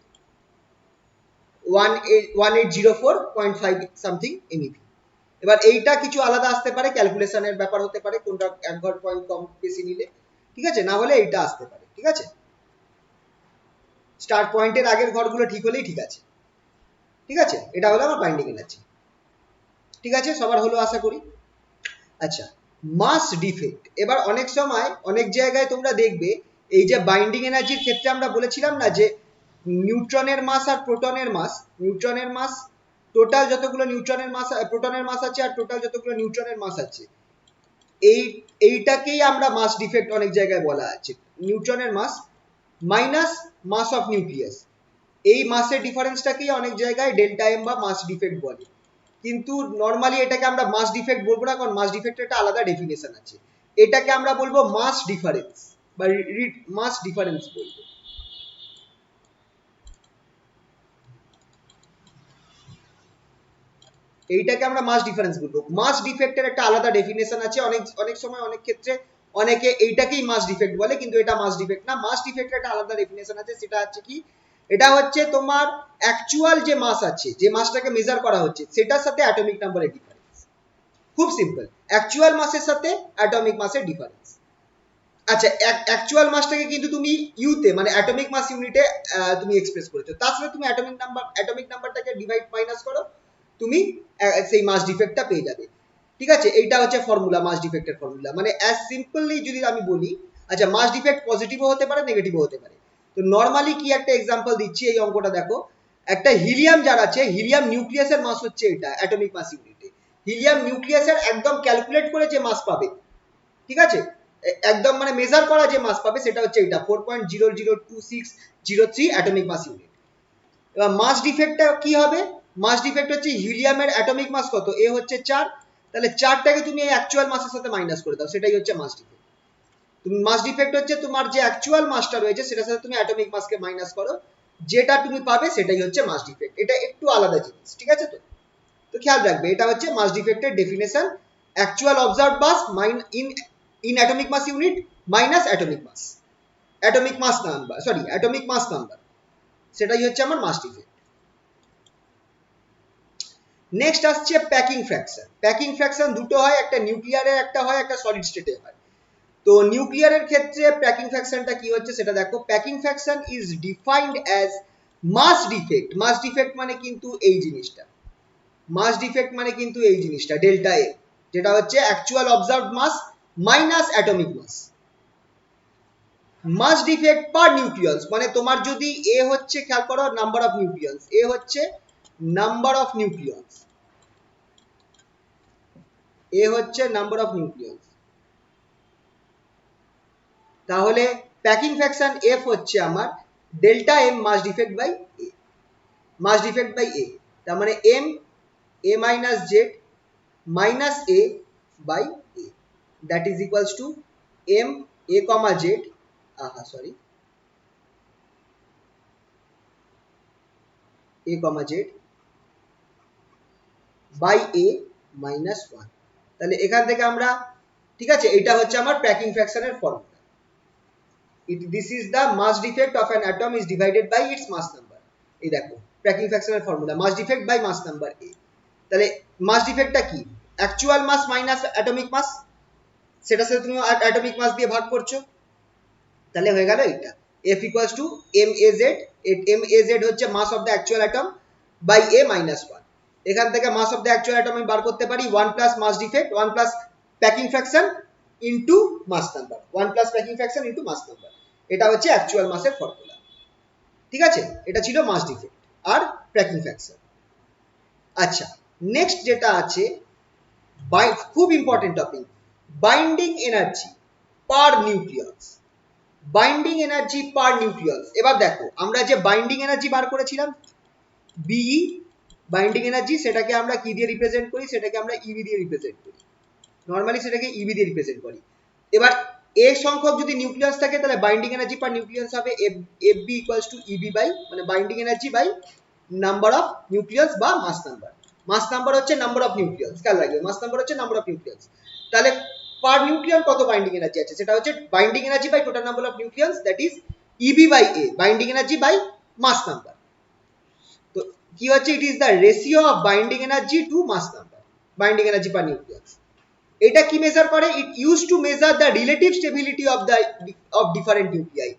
1804.5 সামথিং এমইভি। এবার এইটা কিছু আলাদা আসতে পারে, ক্যালকুলেশনের ব্যাপার হতে পারে, কোনটা এক ঘর পয়েন্ট কম বেশি নিলে, ঠিক আছে? না হলে এইটা আসতে পারে, ঠিক আছে? স্টার্ট পয়েন্টের আগের ঘরগুলো ঠিক হলেই ঠিক আছে, ঠিক আছে? এটা হলো আমার বাইন্ডিং এনার্জি, ঠিক আছে? সবার হলো আশা করি। আচ্ছা, মাস ডিফেক্ট। এবার অনেক সময় অনেক জায়গায় তোমরা দেখবে এই যে বাইন্ডিং এনার্জির ক্ষেত্রে আমরা বলেছিলাম না যে নিউট্রনের মাস আর প্রোটনের মাস, নিউট্রনের মাস টোটাল যতগুলো নিউট্রনের মাস, প্রোটনের মাস আছে আর টোটাল যতগুলো নিউট্রনের মাস আছে, এইটাকেই আমরা মাস ডিফেক্ট অনেক জায়গায় বলা আছে। নিউট্রনের মাস মাইনাস মাস অফ নিউক্লিয়াস, এই মাসের ডিফারেন্সটাকেই অনেক জায়গায় ডেল্টা এম বা মাস ডিফেক্ট বলে। কিন্তু নর্মালি এটাকে আমরা মাস ডিফেক্ট বলবো না, কারণ মাস ডিফেক্টের একটা আলাদা ডেফিনেশন আছে। এটাকে আমরা বলবো মাস ডিফারেন্স বা মাস ডিফারেন্স বলবো। এইটাকে আমরা মাস ডিফারেন্স বলবো। মাস ডিফেক্টের একটা আলাদা ডেফিনেশন আছে, অনেক অনেক সময় অনেক ক্ষেত্রে অনেকে এইটাকেই মাস ডিফেক্ট বলে, কিন্তু এটা মাস ডিফেক্ট না। মাস ডিফেক্টের একটা আলাদা ডেফিনেশন আছে, সেটা হচ্ছে কি, এটা হচ্ছে তোমার অ্যাকচুয়াল যে মাস আছে, যে মাসটাকে মেজার করা হচ্ছে, সেটার সাথে অ্যাটমিক নাম্বারের ডিফারেন্স। খুব সিম্পল, অ্যাকচুয়াল মাসের সাথে অ্যাটমিক মাসের ডিফারেন্স। আচ্ছা অ্যাকচুয়াল মাসটাকে কিন্তু তুমি ইউতে মানে অ্যাটমিক মাস ইউনিটে তুমি এক্সপ্রেস করেছো, তাছাড়া তুমি অ্যাটমিক নাম্বারটাকে ডিভাইড মাইনাস করো, তুমি সেই মাস ডিফেক্টটা পেয়ে যাবে। ঠিক আছে, এইটা হচ্ছে ফর্মুলা, মাস ডিফেক্টের ফর্মুলা। মানে অ্যাজ সিম্পলি যদি আমি বলি, আচ্ছা মাস ডিফেক্ট পজিটিভও হতে পারে নেগেটিভও হতে পারে। তো নর্মালি কি একটা এক্সাম্পল দিচ্ছি, এই অঙ্কটা দেখো, একটা হিলিয়াম যার আছে, হিলিয়াম নিউক্লিয়াসের মাস হচ্ছে এটা অ্যাটমিক মাস ইউনিটে, হিলিয়াম নিউক্লিয়াসের একদম ক্যালকুলেট করে যে মাস পাবে, ঠিক আছে, একদম মানে মেজার করা যে মাস পাবে সেটা হচ্ছে এটা 4.002603 অ্যাটমিক মাস ইউনিট। এবার মাস ডিফেক্টটা কি হবে, মাস ডিফেক্ট হচ্ছে হিলিয়ামের অ্যাটমিক মাস কত, এ হচ্ছে 4, তাহলে 4টাকে তুমি এই অ্যাকচুয়াল মাসের সাথে মাইনাস করে দাও, সেটাই হচ্ছে মাস ডিফেক্ট। তুমি মাস ডিফেক্ট হচ্ছে তোমার যে অ্যাকচুয়াল মাসটা রয়েছে সেটার সাথে তুমি অ্যাটমিক মাসকে মাইনাস করো, যেটা তুমি পাবে সেটাই হচ্ছে মাস ডিফেক্ট। এটা একটু আলাদা জিনিস, ঠিক আছে। তো খেয়াল রাখবে, এটা হচ্ছে মাস ডিফেক্টের definition, actual observed mass in atomic mass unit minus atomic mass number, সেটাই হচ্ছে আমার মাস ডিফেক্ট। নেক্সট আসছে প্যাকিং ফ্র্যাকশন। প্যাকিং ফ্র্যাকশন দুটো হয়, একটা নিউক্লিয়ারের একটা হয়, একটা সলিড স্টেটে হয়। তো নিউক্লিয়ারের ক্ষেত্রে প্যাকিং ফ্র্যাকশনটা কি হচ্ছে সেটা দেখো, packing fraction is defined as mass defect. Mass defect মানে কিন্তু এই জিনিসটা, মাস ডিফেক্ট মানে কিন্তু এই জিনিসটা ডেল্টা এ, যেটা হচ্ছে অ্যাকচুয়াল অবজার্ভড মাস মাইনাস অ্যাটমিক মাস। মাস ডিফেক্ট পার নিউক্লিয়ন্স মানে তোমার যদি এ হচ্ছে, খেয়াল করো, নাম্বার অফ নিউক্লিয়ন্স, এ হচ্ছে নাম্বার অফ নিউক্লিয়ন্স, এ হচ্ছে নাম্বার অফ নিউক্লিয়ন্স, তাহলে প্যাকিং ফ্র্যাকশন এফ হচ্ছে আমার delta M mass defect by A, mass defect by A, তার মানে M A minus Z minus A by A, that is equals to M A comma Z, A comma Z by A minus 1। তাহলে এখান থেকে আমরা, ঠিক আছে, এটা হচ্ছে আমার প্যাকিং ফ্র্যাকশনের formula. This is the mass defect of an atom is divided by its mass number. এই দেখো প্যাকিং ফ্র্যাকশনের formula, mass defect by mass number A. তাহলে মাস ডিফেক্টটা কি, actual mass minus atomic mass, সেটার সাথে তুমি অ্যাটমিক মাস দিয়ে ভাগ করছো, তাহলে হয়ে গেল এটা F equals to MAZ, MAZ হচ্ছে mass of the actual atom by A minus 1। এখান থেকে mass of the actual atom আমি বার করতে পারি 1 plus mass defect, 1 plus packing fraction into mass number, 1 plus packing fraction into mass number, এটা হচ্ছে অ্যাকচুয়াল মাসের ফর্মুলা। ঠিক আছে, এটা ছিল মাস ডিফেক্ট আর প্যাকিং ফ্র্যাকশন। আচ্ছা নেক্সট যেটা আছে, খুব important topic, binding energy per nucleus. Binding energy per nucleus. এবার দেখো আমরা যে বাইন্ডিং এনার্জি বার করেছিলাম বিই, বাইন্ডিং এনার্জি, সেটাকে আমরা কি দিয়ে রিপ্রেজেন্ট করি, সেটাকে আমরা ইবি দিয়ে রিপ্রেজেন্ট করি, নরমালি সেটাকে ইবি দিয়ে রিপ্রেজেন্ট করি। এবার এ সংখ্যক যদি নিউক্লিয়াস থাকে তাহলে বাইন্ডিং এনার্জি পার নিউক্লিয়াস হবে FB equals to EB by, মানে binding energy by number of nucleus বা মাস নাম্বার। মাস নাম্বার হচ্ছে নাম্বার অফ নিউক্লিয়াস, খেয়াল রাখবে, মাস নাম্বার হচ্ছে নাম্বার অফ নিউক্লিয়াস। তাহলে পার নিউক্লিয়ন কত বাইন্ডিং এনার্জি আছে, সেটা হচ্ছে binding energy by total number of nucleons, that is EB by A, binding energy by mass number. তো কি হচ্ছে, it is the ratio of binding energy to mass number, binding energy per nucleons. এটা কি মেজার করে, it use to measure the relative stability of different nuclei.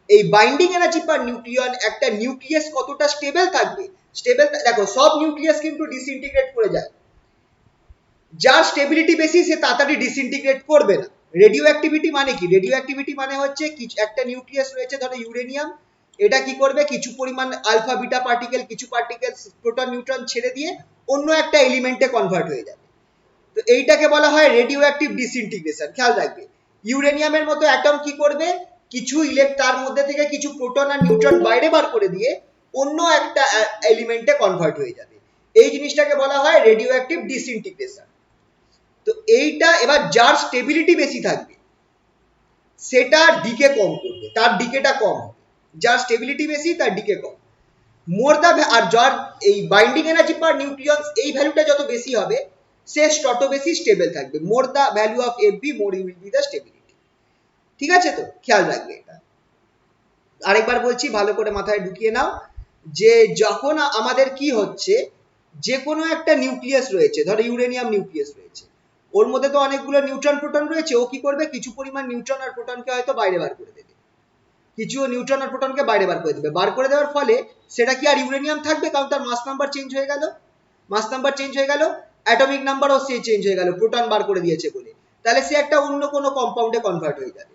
এই বাইন্ডিং এনার্জি পার নিউক্লিয়ন একটা নিউক্লিয়াস কতটা স্টেবল থাকবে, স্টেবল, দেখো সব নিউক্লিয়াস কিন্তু ডিসইন্টিগ্রেট করে যায়, যার স্টেবিলিটি বেশি সে তাড়াতাড়ি ডিসইন্টিগ্রেট করবে না। রেডিও অ্যাক্টিভিটি মানে কি, রেডিও অ্যাক্টিভিটি মানে হচ্ছে একটা নিউক্লিয়াস রয়েছে, ধরো ইউরেনিয়াম, এটা কি করবে, কিছু পরিমাণ আলফা বিটা পার্টিকেল, কিছু পার্টিকেল প্রোটন নিউট্রন ছেড়ে দিয়ে অন্য একটা এলিমেন্টে কনভার্ট হয়ে যাবে। তো এইটাকে বলা হয় রেডিও অ্যাক্টিভ ডিসইন্টিগ্রেশন। খেয়াল রাখবে, ইউরেনিয়ামের মতো অ্যাটম কি করবে, কিছু তার মধ্যে থেকে কিছু প্রোটন আর নিউট্রন বাইরে বার করে দিয়ে অন্য একটা এলিমেন্টে কনভার্ট হয়ে যাবে, এই জিনিসটাকে বলা হয় রেডিও অ্যাক্টিভ ডিসইন্টিগ্রেশন। তো এইটা এবার যার স্টেবিলিটি বেশি থাকবে সেটা ডিকে কম করবে, তার ডিকেটা কম হবে, যার স্টেবিলিটি বেশি তার ডিকে কম। মোর দা, আর যার এই বাইন্ডিং এনার্জি পার নিউক্লিয়ন্স এই ভ্যালুটা যত বেশি হবে সে তত বেশি স্টেবল থাকবে, more the value of FB more will be the stability. ঠিক আছে, তো খেয়াল রাখবে এটা। আরেকবার বলছি, ভালো করে মাথায় ঢুকিয়ে নাও, যে যখন আমাদের কি হচ্ছে, যে কোনো একটা নিউক্লিয়াস রয়েছে, ধরো ইউরেনিয়াম নিউক্লিয়াস রয়েছে, ওর মধ্যে তো অনেকগুলো নিউট্রন প্রোটন রয়েছে, ও কি করবে কিছু পরিমাণ নিউট্রন আর প্রোটনকে হয়তো বাইরে বার করে দেবে, কিছু নিউট্রন আর প্রোটনকে বাইরে বার করে দেবে। বার করে দেওয়ার ফলে সেটা কি আর ইউরেনিয়াম থাকবে, কারণ তার মাস নাম্বার চেঞ্জ হয়ে গেল, মাস নাম্বার চেঞ্জ হয়ে গেল, অ্যাটমিক নাম্বারও সে চেঞ্জ হয়ে গেল প্রোটন বার করে দিয়েছে বলে। তাহলে সে একটা অন্য কোনো কম্পাউন্ডে কনভার্ট হয়ে যাবে,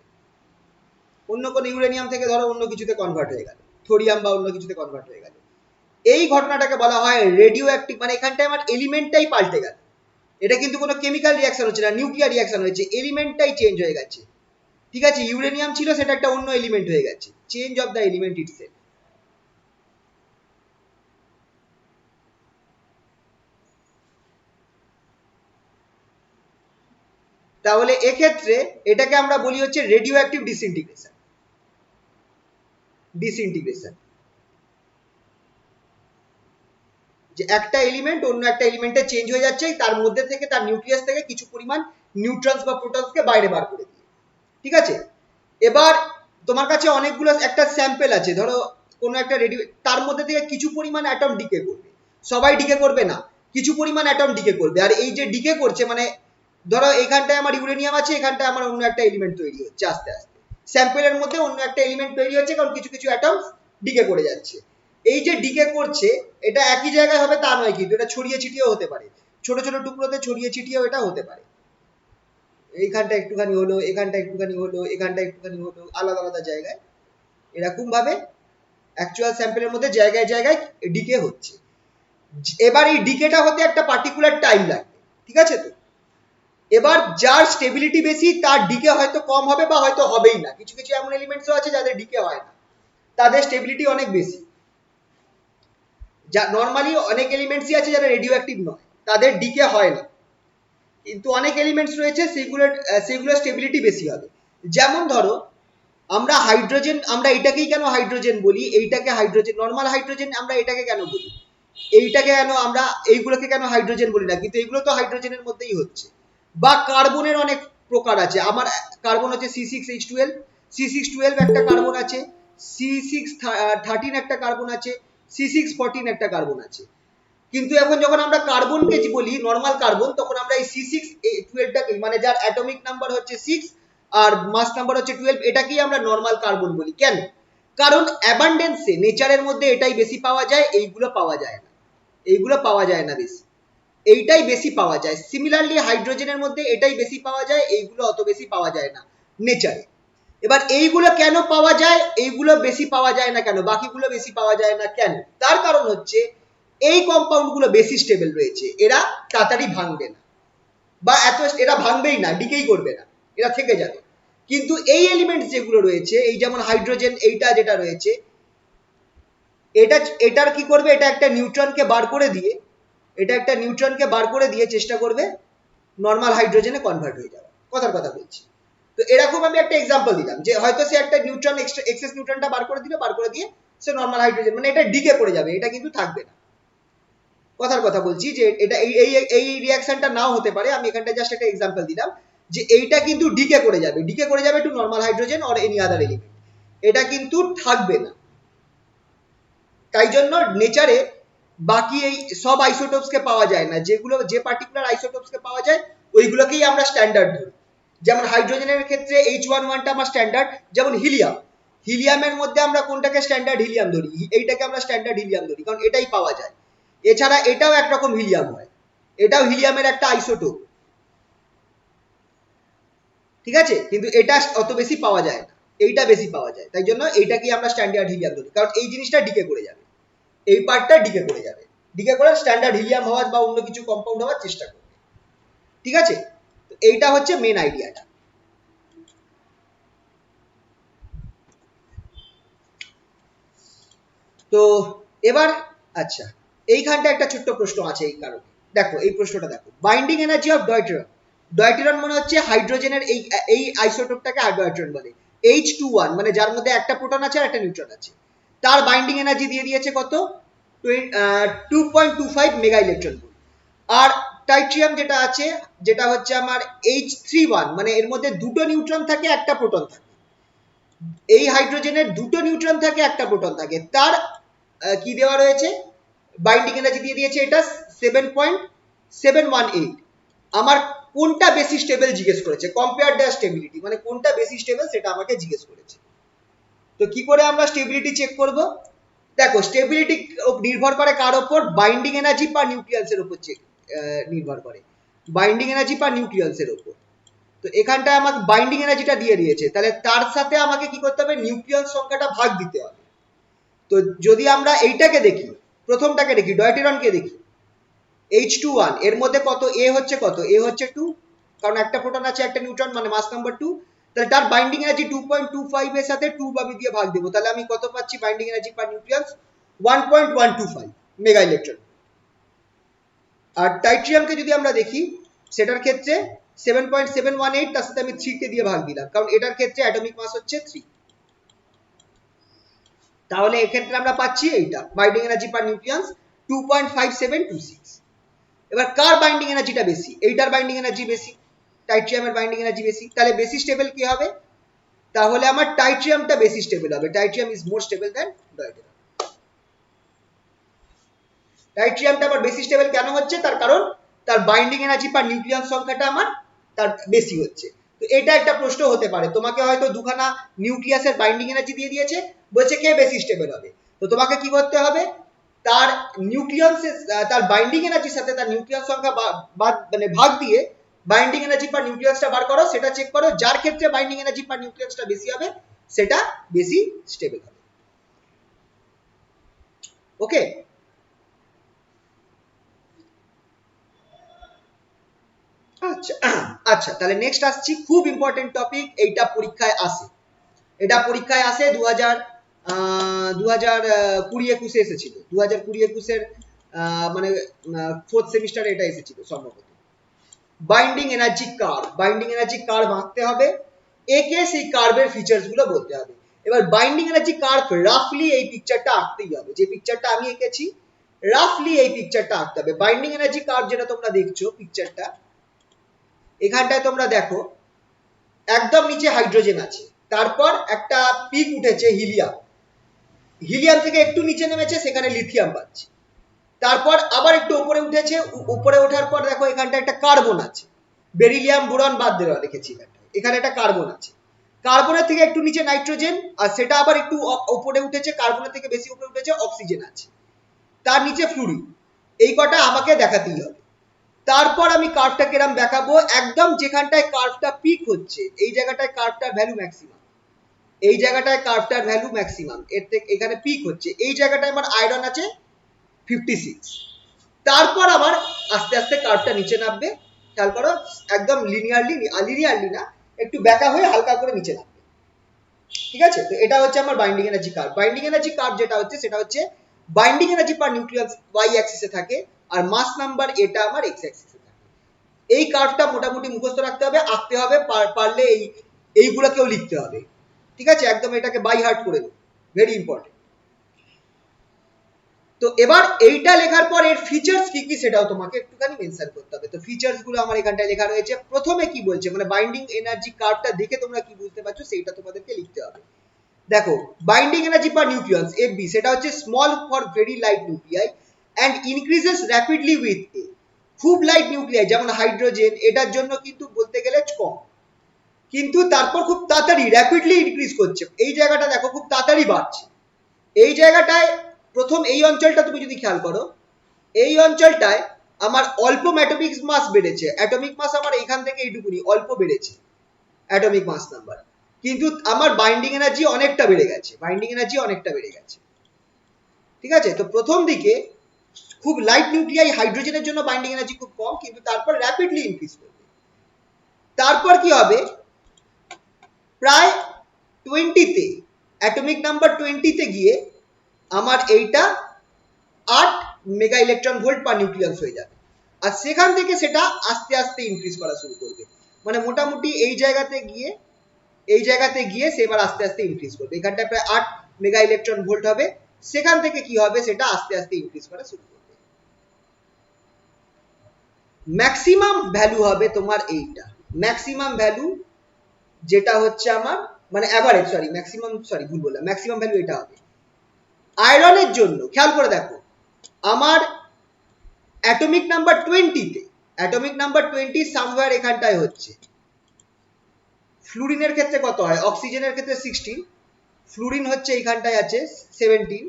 অন্য কোনো ইউরেনিয়াম থেকে ধরো অন্য কিছুতে কনভার্ট হয়ে গেল, থোরিয়াম বা অন্য কিছুতে কনভার্ট হয়ে গেল। এই ঘটনাটাকে বলা হয় রেডিও অ্যাক্টিভ, মানে এখানটায় আমার এলিমেন্টটাই পাল্টে গেল। এটা কিন্তু কোনো কেমিক্যাল রিয়াকশন হচ্ছে না, নিউক্লিয়ার রিয়াকশন হয়েছে, এলিমেন্টটাই চেঞ্জ হয়ে গেছে। ঠিক আছে, ইউরেনিয়াম ছিল সেটা একটা অন্য এলিমেন্ট হয়ে গেছে, change of the element itself. তাহলে এক্ষেত্রে এটাকে আমরা বলি হচ্ছে রেডিও অ্যাক্টিভ ডিসইন্টিগ্রেশন। ডিসইন্টিগ্রেশন, যে একটা এলিমেন্ট অন্য একটা এলিমেন্টে চেঞ্জ হয়ে যাচ্ছে, তার মধ্যে থেকে তার নিউক্লিয়াস থেকে কিছু পরিমাণ নিউট্রনস বা প্রোটনসকে বাইরে বার করে দিয়ে। ঠিক আছে, এবার তোমার কাছে অনেকগুলো একটা স্যাম্পল আছে, ধরো কোনো একটা রেডিও, তার মধ্যে থেকে কিছু পরিমাণ অ্যাটম ডিকে করবে, সবাই ডিকে করবে না, কিছু পরিমাণ অ্যাটম ডিকে করবে। আর এই যে ডিকে করছে মানে ধরো এখানটায় আমার ইউরেনিয়াম আছে, এখানটায় আমার অন্য একটা এলিমেন্ট তৈরি হচ্ছে, আস্তে আস্তে স্যাম্পলের মধ্যে অন্য একটা এলিমেন্ট তৈরি হচ্ছে, কারণ কিছু কিছু অ্যাটম ডিকে করে যাচ্ছে। এই যে ডিকে করছে এটা একই জায়গায় হবে তা নয়, কিন্তু এটা ছড়িয়ে ছিটিয়েও হতে পারে, ছোট ছোট টুকরোতে ছড়িয়ে ছিটিয়েও এটা হতে পারে। এইখানটা একটুখানি হলো, এখানটা একটুখানি হলো, এখানটা একটুখানি হলো, আলাদা আলাদা জায়গায় এরকম ভাবে অ্যাকচুয়াল স্যাম্পলের মধ্যে জায়গায় জায়গায় ডিকে হচ্ছে। এবার এই ডিকেটা হতে একটা পার্টিকুলার টাইম লাগবে। ঠিক আছে, তো এবার যার স্টেবিলিটি বেশি তার ডিকে হয়তো কম হবে বা হয়তো হবেই না। কিছু কিছু এমন এলিমেন্টসও আছে যাদের ডিকে হয় না, তাদের স্টেবিলিটি অনেক বেশি। যা নর্মালি অনেক এলিমেন্টসই আছে যারা রেডিও অ্যাক্টিভ নয়, তাদের ডিকে হয় না, কিন্তু অনেক এলিমেন্টস রয়েছে সেগুলোর স্টেবিলিটি বেশি হবে। যেমন ধরো আমরা হাইড্রোজেন, আমরা এটাকেই কেন হাইড্রোজেন বলি, এইটাকে হাইড্রোজেন, নর্মাল হাইড্রোজেন আমরা এটাকে কেন বলি, এইটাকে কেন আমরা এইগুলোকে কেন হাইড্রোজেন বলি না, কিন্তু এইগুলো তো হাইড্রোজেনের মধ্যেই হচ্ছে। বা কার্বনের অনেক প্রকার আছে, আমার কার্বন হচ্ছে C6H12, C612 একটা কার্বন আছে, C613 একটা কার্বন আছে, C614 একটা কার্বন আছে। কিন্তু এখন যখন আমরা কার্বনকে বলি নর্মাল কার্বন, তখন আমরা এই C612টাকে, মানে যার অ্যাটমিক নাম্বার হচ্ছে 6 আর মাস নাম্বার হচ্ছে 12, এটাকেই আমরা নর্মাল কার্বন বলি। কেন? কারণ অ্যাবান্ডেন্সে নেচারের মধ্যে এটাই বেশি পাওয়া যায়, এইগুলো পাওয়া যায় না, এইগুলো পাওয়া যায় না বেশি, এইটাই বেশি পাওয়া যায়। সিমিলারলি হাইড্রোজেনের মধ্যে এটাই বেশি পাওয়া যায়, এইগুলো অত বেশি পাওয়া যায় না নেচারে। এবার এইগুলো কেন পাওয়া যায়, এইগুলো বেশি পাওয়া যায় না কেন, বাকিগুলো বেশি পাওয়া যায় না কেন? তার কারণ হচ্ছে এই কম্পাউন্ড গুলো বেশি স্টেবল রয়েছে, এরা তাড়াতাড়ি ভাঙবে না, বা এরা ভাঙবেই না, ডিকেই করবে না, এরা থেকে যাবে। কিন্তু এই এলিমেন্ট যেগুলো রয়েছে, এই যেমন হাইড্রোজেন, এইটা যেটা রয়েছে, এটার কি করবে, এটা একটা নিউট্রনকে বার করে দিয়ে, এটা একটা নিউট্রনকে বার করে দিয়ে চেষ্টা করবে নর্মাল হাইড্রোজেনে কনভার্ট হয়ে যাওয়া। কথার কথা বলছি। তো এরকম আমি একটা এক্সাম্পল দিলাম যে হয়তো সে একটা নিউট্রন এক্সেস নিউট্রনটা বার করে দিল, বার করে দিয়ে সে নর্মাল হাইড্রোজেন, মানে এটা ডিকে পড়ে যাবে, এটা কিন্তু থাকবে না। কথার কথা বলছি যে এটা এই রিঅ্যাকশনটা নাও হতে পারে, আমি এখানটা জাস্ট একটা এক্সাম্পল দিলাম যে এইটা কিন্তু ডিকে করে যাবে to normal hydrogen or any other element, এটা কিন্তু থাকবে না। তাই জন্য নেচারে বাকি এই সব আইসোটোপসকে পাওয়া যায় না, যেগুলো যে পার্টিকুলার আইসোটোপসকে পাওয়া যায় ওইগুলোকেই আমরা স্ট্যান্ডার্ড ধরি। যেমন হাইড্রোজেনের ক্ষেত্রে H11টা আমার স্ট্যান্ডার্ড, যেমন হিলিয়ামের মধ্যে আমরা কোনটাকে স্ট্যান্ডার্ড হিলিয়াম ধরি, এইটাকে আমরা স্ট্যান্ডার্ড হিলিয়াম ধরি, কারণ এটাই পাওয়া যায়। এছাড়া এটাও একরকম হিলিয়াম হয়, এটাও হিলিয়ামের একটা আইসোটোপ। ঠিক আছে, কিন্তু এটা অত বেশি পাওয়া যায় না, এইটা বেশি পাওয়া যায়, তাই জন্য এইটাকেই আমরা স্ট্যান্ডার্ড হিলিয়াম ধরি, কারণ এই জিনিসটা ডিকে করে যাবে, এই পার্টটা ডিকে করে যাবে, ডিকে করে স্ট্যান্ডার্ড হিলিয়াম হওয়ার বা অন্য কিছু কম্পাউন্ড হওয়ার চেষ্টা করবে। ঠিক আছে, এইটা হচ্ছে মেন আইডিয়াটা। তো এবার আচ্ছা, এইখানটা একটা ছোট্ট প্রশ্ন আছে, এই কারণে দেখো এই প্রশ্নটা দেখো, বাইন্ডিং এনার্জি অফ ডয়টেরন, ডয়টেরন মনে হচ্ছে হাইড্রোজেনের এই আইসোটোপটাকে ডয়টেরন বলে। H21 মানে যার মধ্যে একটা প্রোটন আছে আর একটা নিউট্রন আছে, তার বাইন্ডিং এনার্জি দিয়ে দিয়েছে কত, 2.25 মেগা ইলেকট্রন ভোল্ট। আর টাইট্রিয়াম যেটা আছে, যেটা হচ্ছে আমার H31, মানে এর মধ্যে দুটো নিউট্রন থাকে একটা প্রোটন থাকে, এই হাইড্রোজেনের দুটো নিউট্রন থাকে একটা প্রোটন থাকে, তার কি দেওয়া রয়েছে, বাইন্ডিং এনার্জি দিয়ে দিয়েছে এটা 7.718। আমার কোনটা বেশি স্টেবল জিজ্ঞেস করেছে, কম্পেয়ার দ্য স্টেবিলিটি, মানে কোনটা বেশি স্টেবল সেটা আমাকে জিজ্ঞেস করেছে। তো কি করে আমরা স্টেবিলিটি চেক করব? দেখো স্টেবিলিটি নির্ভর করে কার উপর, বাইন্ডিং এনার্জি পার নিউক্লিয়াসের উপর নির্ভর করে, বাইন্ডিং এনার্জি পার নিউক্লিয়াসের উপর। তো এখানটায় আমাকে বাইন্ডিং এনার্জিটা দিয়ে দিয়েছে, তাহলে তার সাথে আমাকে কি করতে হবে, নিউক্লিয়াস সংখ্যাটা ভাগ দিতে হবে। তো যদি আমরা এইটাকে দেখি, প্রথমটাকে দেখি, ডয়টেরনকে দেখি, H21 এর মধ্যে কত, এ হচ্ছে কত, এ হচ্ছে 2, কারণ একটা প্রোটন আছে একটা নিউট্রন, মানে মাস নাম্বার 2, তাহলে তার বাইন্ডিং এনার্জি 2.25 এর সাথে 2 ভাবে দিয়ে ভাগ দেবো, তাহলে আমি কত পাচ্ছি binding energy per nucleus, 1.125 mega electron. আর টাইট্রিয়ামকে যদি আমরা দেখি, সেটার ক্ষেত্রে 7.718, তার সাথে আমি 3 কে দিয়ে ভাগ দিলাম, কারণ এটার ক্ষেত্রে অ্যাটমিক মাস হচ্ছে 3। তাহলে এক্ষেত্রে আমরা পাচ্ছি এইটা বাইন্ডিং এনার্জি পার নিউক্লিয়াস 2.5726। এবার কার বাইন্ডিং এনার্জিটা বেশি, এইটার বাইন্ডিং এনার্জি বেশি, টাইট্রিয়ামের বাইন্ডিং এনার্জি বেশি, তাহলে বেশি স্টেবল কি হবে, তাহলে আমার টাইট্রিয়ামটা বেশি স্টেবল হবে, tritium is more stable than deuterium. টাইট্রিয়ামটা আবার বেশি স্টেবল কেন হচ্ছে, তার কারণ তার বাইন্ডিং এনার্জি পার নিউক্লিয়াস সংখ্যাটা আমার তার বেশি হচ্ছে। তো এটা একটা প্রশ্ন হতে পারে, তোমাকে হয়তো দুখানা নিউক্লিয়াসের বাইন্ডিং এনার্জি দিয়ে দিয়েছে, বলছে কে বেশি স্টেবল হবে, তো তোমাকে কি করতে হবে, তার নিউক্লিয়াসের তার বাইন্ডিং এনার্জির সাথে তার নিউক্লিয়াস সংখ্যা মানে ভাগ দিয়ে বাইন্ডিং এনার্জি পার নিউক্লিয়াসটা বার করো, সেটা চেক করো, যার ক্ষেত্রে বাইন্ডিং এনার্জি পার নিউক্লিয়াসটা বেশি হবে সেটা বেশি স্টেবল হবে। ওকে, আচ্ছা আচ্ছা, তাহলে নেক্সট আসছি, খুব ইম্পর্টেন্ট টপিক, এইটা পরীক্ষায় আসে, এটা পরীক্ষায় আসে 2020-21 এসেছিল, 2020-21 মানে 4th সেমিস্টারে এটা এসেছিল সম্ভবত। Binding energy curve, binding energy curve আঁকতে হবে, একে সেই কার্ভের ফিচার্স গুলো বলতে হবে। এবার বাইন্ডিং এনার্জি কার্ভ রাফলি এই পিকচারটা আঁকতেই হবে, যে পিকচারটা আমি এঁকেছি রাফলি এই পিকচারটা আঁকতে হবে। বাইন্ডিং এনার্জি কার্ভ যেটা তোমরা দেখছো পিকচারটা, এখানটায় তোমরা দেখো একদম নিচে হাইড্রোজেন আছে, তারপর একটা পিক উঠেছে হিলিয়াম, হিলিয়াম থেকে একটু নিচে নেমেছে, সেখানে লিথিয়াম পাচ্ছে, তারপর আবার একটু উপরে উঠেছে, উপরে ওঠার পর দেখো এখানটা একটা কার্বন আছে, বেরিলিয়াম বোরন বাদ দেওয়া রেখেছি, এখানে একটা কার্বন আছে, কার্বনের থেকে একটু নিচে নাইট্রোজেন, আর সেটা আবার একটু উপরে উঠেছে, কার্বনের থেকে বেশি উপরে উঠেছে অক্সিজেন আছে, তার নিচে ফ্লুরিন, এই কটা আমাকে দেখাতেই হবে। তারপর আমি কার্ভটা কেরাম দেখাবো, একদম যেখানটায় কার্ভটা পিক হচ্ছে এই জায়গাটায় কার্ভটার ভ্যালু ম্যাক্সিমাম, এই জায়গাটায় কার্ভটার ভ্যালু ম্যাক্সিমাম, এর থেকে এখানে পিক হচ্ছে, এই জায়গাটায় আমার আয়রন আছে 56, তারপর আবার আস্তে আস্তে কার্ভটা নিচে নামবে, খেয়াল করো একদম লিনিয়ারলি না, একটু ব্যাকা হয়ে হালকা করে নিচে নামবে, ঠিক আছে। তো এটা হচ্ছে আমার binding energy curve. Binding energy curve যেটা হচ্ছে সেটা হচ্ছে binding energy per nucleus Y অ্যাক্সিসে থাকে, আর মাস নাম্বার এটা আমার এক্স অ্যাক্সিসে থাকে। এই কার্ভটা মোটামুটি মুখস্থ রাখতে হবে, আঁকতে হবে, পারলে এইগুলোকেও লিখতে হবে, ঠিক আছে, একদম এটাকে বাই হার্ট করে দেবো, ভেরি ইম্পর্টেন্ট। তো এবার এইটা লেখার পর এর ফিচার্স কি কি সেটাও তোমাকে একটুখানি মেনশন করতে হবে। তো ফিচার্স গুলো আমার এখানটায় লেখা রয়েছে, প্রথমে কি বলছে, মানে বাইন্ডিং এনার্জি কার্ভটা দেখে তোমরা কি বুঝতে পারছো সেইটা তোমাদেরকে লিখতে হবে। দেখো binding energy per nucleus FB, সেটা হচ্ছে small for very light nuclei and increases rapidly with a. খুব লাইট নিউক্লিয়াই যেমন হাইড্রোজেন, এটার জন্য কিন্তু বলতে গেলে কম, কিন্তু তারপর খুব তাড়াতাড়ি র্যাপিডলি ইনক্রিজ করছে, এই জায়গাটা দেখো খুব তাড়াতাড়ি বাড়ছে, এই জায়গাটায় প্রথম এই অঞ্চলটা তুমি যদি খেয়াল করো, এই অঞ্চলটায় আমার অল্প অ্যাটমিক মাস বেড়েছে, অ্যাটমিক মাস আমার এখান থেকে এইটুকুনি অল্প বেড়েছে অ্যাটমিক মাস নাম্বার, কিন্তু আমার বাইন্ডিং এনার্জি অনেকটা বেড়ে গেছে, বাইন্ডিং এনার্জি অনেকটা বেড়ে গেছে, ঠিক আছে। তো প্রথম দিকে খুব লাইট নিউক্লিয়াই হাইড্রোজেনের জন্য বাইন্ডিং এনার্জি খুব কম, কিন্তু তারপর র্যাপিডলি ইনক্রিজ করবে, তারপর কি হবে প্রায় 20-তে অ্যাটমিক নাম্বার 20-তে গিয়ে আমার এইটা 8 মেগা ইলেকট্রন ভোল্ট পার নিউক্লিয়াস হয়ে যাবে, আর সেখান থেকে সেটা আস্তে আস্তে ইনক্রিজ করা শুরু করবে, মানে মোটামুটি এই জায়গাতে গিয়ে সে এবার আস্তে আস্তে ইনক্রিজ করবে, এখানটা প্রায় 8 মেগা ইলেকট্রন ভোল্ট হবে, সেখান থেকে কি হবে সেটা আস্তে আস্তে ইনক্রিজ করা শুরু করবে। ম্যাক্সিমাম ভ্যালু হবে তোমার এইটা, ম্যাক্সিমাম ভ্যালু যেটা হচ্ছে আমার মানে অ্যাভারেজ, ভুল বললাম, ম্যাক্সিমাম ভ্যালু এটা হবে আয়রনের জন্য। খেয়াল করে দেখো আমার অ্যাটমিক নাম্বার 20-তে অ্যাটমিক নাম্বার 20 সামওয়্যার এখানটায় হচ্ছে। ফ্লুরিনের ক্ষেত্রে কত হয়? অক্সিজেনের ক্ষেত্রে 16, ফ্লুরিন হচ্ছে এইখানটায় আছে 17,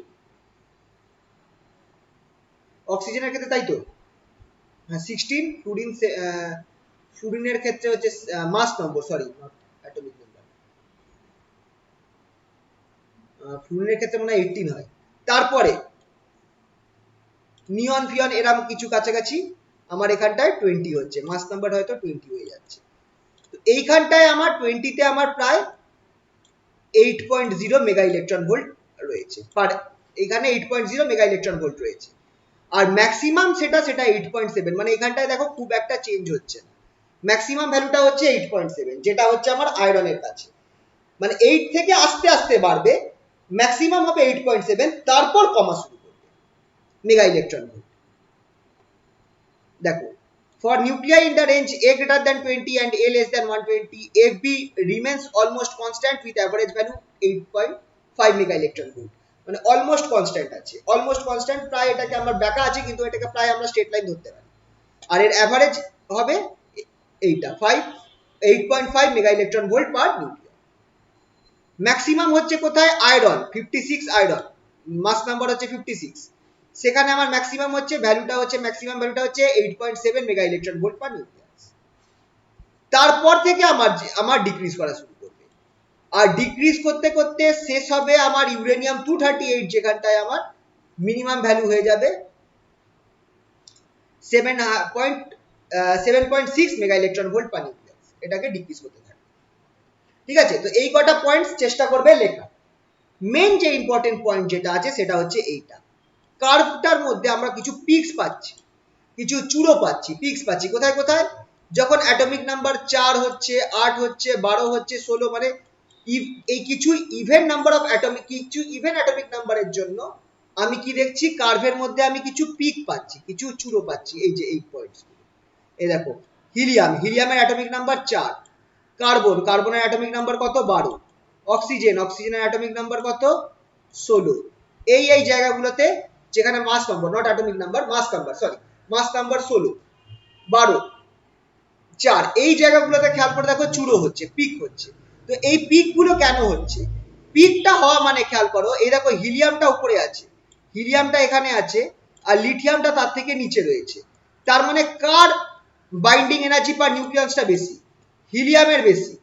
অক্সিজেনের ক্ষেত্রে তাই তো, হ্যাঁ 16, ফ্লুরিনের ক্ষেত্রে হচ্ছে মাস নম্বর, সরি নট অ্যাটমিক নাম্বার, ফ্লুরিনের ক্ষেত্রে মনে হয় 18 হয়। তারপরে নিয়ন ফিয়ন এরকম কিছু কাছাকাছি, আমার এখানটায় 20 হচ্ছে, মাস নাম্বার হয়তো 20 হয়ে যাচ্ছে। তো এইখানটায় আমার 20 তে আমার প্রায় 8.0 মেগা ইলেকট্রন ভোল্ট রয়েছে, এখানে 8.0 মেগা ইলেকট্রন ভোল্ট রয়েছে। আর ম্যাক্সিমাম সেটা 8.7, মানে এখানটায় দেখো খুব একটা চেঞ্জ হচ্ছে না, ম্যাক্সিমাম ভ্যালুটা হচ্ছে 8.7, যেটা হচ্ছে আমার আয়রনের কাছে, মানে 8 থেকে আস্তে আস্তে বাড়বে, ম্যাক্সিমাম হবে 8.7, তারপর কমা শুরু করবে মেগা ইলেকট্রন ভোল্ট। দেখো, for nuclei in the range A greater than 20 and A less than 120, FB remains almost constant with average value 8.5 mega electron volt, মানে অলমোস্ট কনস্ট্যান্ট আছে, অলমোস্ট কনস্ট্যান্ট, প্রায় এটাকে আমার ব্যাকা আছে কিন্তু এটাকে প্রায় আমরা স্ট্রেট লাইন ধরতে পারি। আর এর অ্যাভারেজ হবে এইটা 8.5 মেগা ইলেকট্রন ভোল্ট পার নিউক্লিয়ার। ম্যাক্সিমাম হচ্ছে কোথায়? আয়রন 56 আয়রন, মাস নাম্বার হচ্ছে 56, সেখানে আমার ম্যাক্সিমাম হচ্ছে ম্যাক্সিমাম ভ্যালুটা হচ্ছে 8.7 মেগা ইলেকট্রন ভোল্ট পার নিউক্লিয়াস। তারপর থেকে আমার ডিক্রিজ করা শুরু করবে, আর ডিক্রিজ করতে করতে শেষ হবে আমার ইউরেনিয়াম 238, যেখানটায় আমার মিনিমাম ভ্যালু হয়ে যাবে 7.6 মেগা ইলেকট্রন ভোল্ট পার নিউক্লিয়াস, এটাকে ডিক্রিজ করতে থাকে। ঠিক আছে, তো এই কটা পয়েন্টস চেষ্টা করবে লেখা। মেন যে ইম্পর্টেন্ট পয়েন্ট যেটা আছে সেটা হচ্ছে এইটা, কার্ভটার মধ্যে আমরা কিছু পিকস পাচ্ছি, কিছু চূড়ো পাচ্ছি, পিকস পাচ্ছি কোথায় কোথায়? যখন অ্যাটমিক নাম্বার 4 হচ্ছে, 8 হচ্ছে, 12 হচ্ছে, 16, মানে এই কিছু ইভেন নাম্বার অফ অ্যাটমিক নাম্বারের জন্য আমি কি দেখছি, কার্ভের মধ্যে আমি কিছু পিক পাচ্ছি, কিছু চূড়ো পাচ্ছি, এই যে এই পয়েন্টস। এই দেখো, হিলিয়ামের অ্যাটমিক নাম্বার 4, কার্বনের অ্যাটমিক নাম্বার কত? 12, অক্সিজেনের অ্যাটমিক নাম্বার কত? 16। এই জায়গাগুলোতে, যেখানে mass number, not atomic number, mass number 16, 12, 4, এই জায়গাগুলোতে খেয়াল করে দেখো চূড়ো হচ্ছে, পিক হচ্ছে। তো এই পিক গুলো কেন হচ্ছে? পিকটা হওয়া মানে খেয়াল করো, এই দেখো হিলিয়ামটা উপরে আছে, হিলিয়ামটা এখানে আছে, আর লিথিয়ামটা তার থেকে নিচে রয়েছে। তার মানে কার বাইন্ডিং এনার্জি পার নিউক্লিয়াসটা বেশি? হিলিয়ামের বেশি,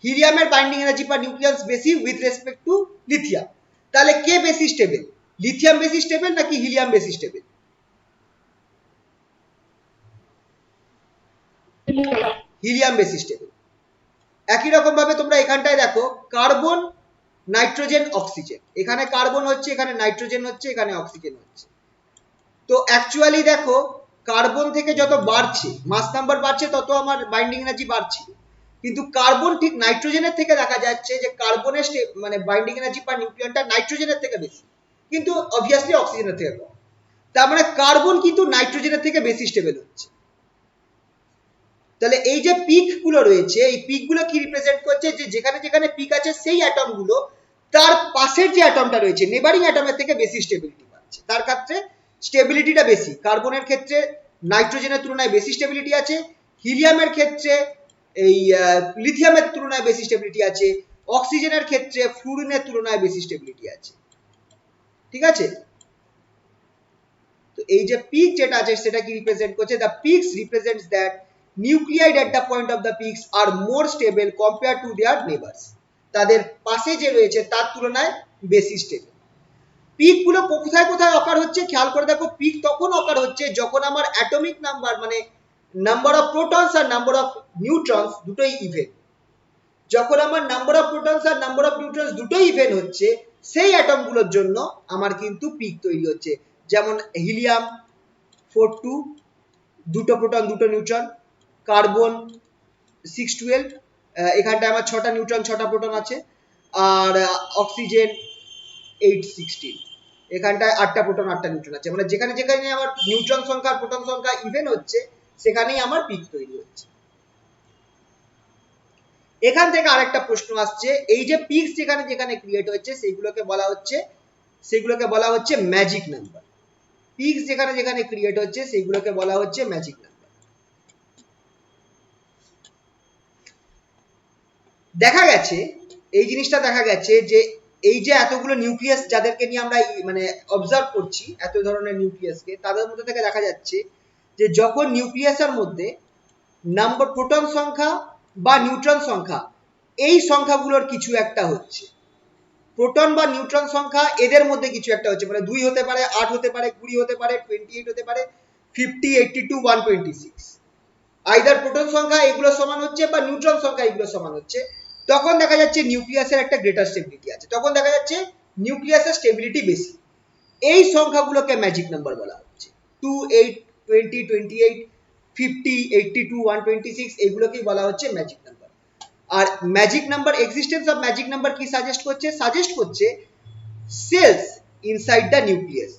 হিলিয়ামের বাইন্ডিং এনার্জি পার নিউক্লিয়াস বেশি উইথ রেসপেক্ট টু লিথিয়াম। তাহলে কে বেশি স্টেবল? লিথিয়াম বেশি স্টেবল নাকি হিলিয়াম বেশি স্টেবল? হিলিয়াম বেশি স্টেবল। একই রকম ভাবে তোমরা এখানটায় দেখো, কার্বন, নাইট্রোজেন, অক্সিজেন, এখানে কার্বন হচ্ছে, এখানে নাইট্রোজেন হচ্ছে, এখানে অক্সিজেন হচ্ছে। তো অ্যাকচুয়ালি দেখো, কার্বন থেকে যত বাড়ছে, মাস নাম্বার বাড়ছে, তত আমার বাইন্ডিং এনার্জি বাড়ছে, কিন্তু কার্বন ঠিক নাইট্রোজেনের থেকে দেখা যাচ্ছে যে কার্বনের মানে বাইন্ডিং এনার্জি পার নিউক্লিয়নটা নাইট্রোজেনের থেকে বেশি, কিন্তু অবভিয়াসলি অক্সিজেনের থেকে কম। তার মানে কার্বন কিন্তু নাইট্রোজেনের থেকে বেশি স্টেবল হচ্ছে। তাহলে এই যে পিক গুলো রয়েছে, এই পিক গুলো কি রিপ্রেজেন্ট করছে? যে যেখানে যেখানে পিক আছে সেই অ্যাটম গুলো তার পাশের যে অ্যাটমটা রয়েছে, নেবারিং অ্যাটমের থেকে বেশি স্টেবিলিটি পাচ্ছে, তার ক্ষেত্রে স্টেবিলিটিটা বেশি। কার্বনের ক্ষেত্রে নাইট্রোজেনের তুলনায় বেশি স্টেবিলিটি আছে, হিলিয়ামের ক্ষেত্রে এই লিথিয়ামের তুলনায় বেশি স্টেবিলিটি আছে, অক্সিজেনের ক্ষেত্রে ফ্লুরিনের তুলনায় বেশি স্টেবিলিটি আছে। ঠিক আছে, তো এই যে পিক যেটা আছে সেটা কি রিপ্রেজেন্ট করছে? The peaks represents that nuclide at the point of the peaks are more stable compare to their neighbours, তাদের পাশে যে রয়েছে তার তুলনায় বেশি স্টেবল। পিক গুলো কোথায় কোথায় অকার হচ্ছে খেয়াল করে দেখো, পিক তখন অকার হচ্ছে যখন আমার অ্যাটমিক নাম্বার, মানে নাম্বার অফ প্রোটনস আর নাম্বার অফ নিউট্রনস দুটোই ইভেন। যখন আমার নাম্বার অফ প্রোটনস আর নাম্বার অফ নিউট্রনস দুটোই ইভেন হচ্ছে, সেই অ্যাটম গুলোর জন্য আমার কিন্তু পিক তৈরি হচ্ছে। যেমন হিলিয়াম 4 2, দুটো প্রোটন দুটো নিউট্রন, কার্বন 6 12, এখানটায় আমার 6টা নিউট্রন 6টা প্রোটন আছে, আর অক্সিজেন 8 16, এখানটায় 8টা প্রোটন 8টা নিউট্রন আছে। মানে যেখানে যেখানে আমার নিউট্রন সংখ্যা আর প্রোটন সংখ্যা ইভেন হচ্ছে, সেখানেই আমার পিক তৈরি হচ্ছে। এখান থেকে আরেকটা প্রশ্ন আসছে, এই যে পিকস যেখানে যেখানে ক্রিয়েট হচ্ছে সেগুলোকে বলা হচ্ছে ম্যাজিক নাম্বার। পিকস যেখানে যেখানে ক্রিয়েট হচ্ছে সেগুলোকে বলা হচ্ছে ম্যাজিক নাম্বার। দেখা গেছে, এই জিনিসটা দেখা গেছে যে এই যে এতগুলো নিউক্লিয়াস যাদেরকে নিয়ে আমরা মানে অবজার্ভ করছি, এত ধরনের নিউক্লিয়াসকে, তাদের মধ্যে থেকে দেখা যাচ্ছে যে যখন নিউক্লিয়াসের মধ্যে নাম্বার প্রোটন সংখ্যা বা নিউট্রন সংখ্যা, এই সংখ্যাগুলোর কিছু একটা হচ্ছে, প্রোটন বা নিউট্রন সংখ্যা এদের মধ্যে কিছু একটা হচ্ছে, মানে 2 হতে পারে, 8 হতে পারে, 20 হতে পারে, 28 হতে পারে, 50, 82, 126, আইদার প্রোটন সংখ্যা এগুলো সমান হচ্ছে বা নিউট্রন সংখ্যা এগুলো সমান হচ্ছে, তখন দেখা যাচ্ছে নিউক্লিয়াসের একটা গ্রেটার স্টেবিলিটি আছে, তখন দেখা যাচ্ছে নিউক্লিয়াসের স্টেবিলিটি বেশি। এই সংখ্যাগুলোকে ম্যাজিক নাম্বার বলা হচ্ছে। 2, 8, 20, 28, 50, 82, 126 এগুলোকেই বলা হচ্ছে ম্যাজিক নাম্বার। আর magic number, existence of magic number কি সাজেস্ট করছে? সাজেস্ট করছে shells inside the nucleus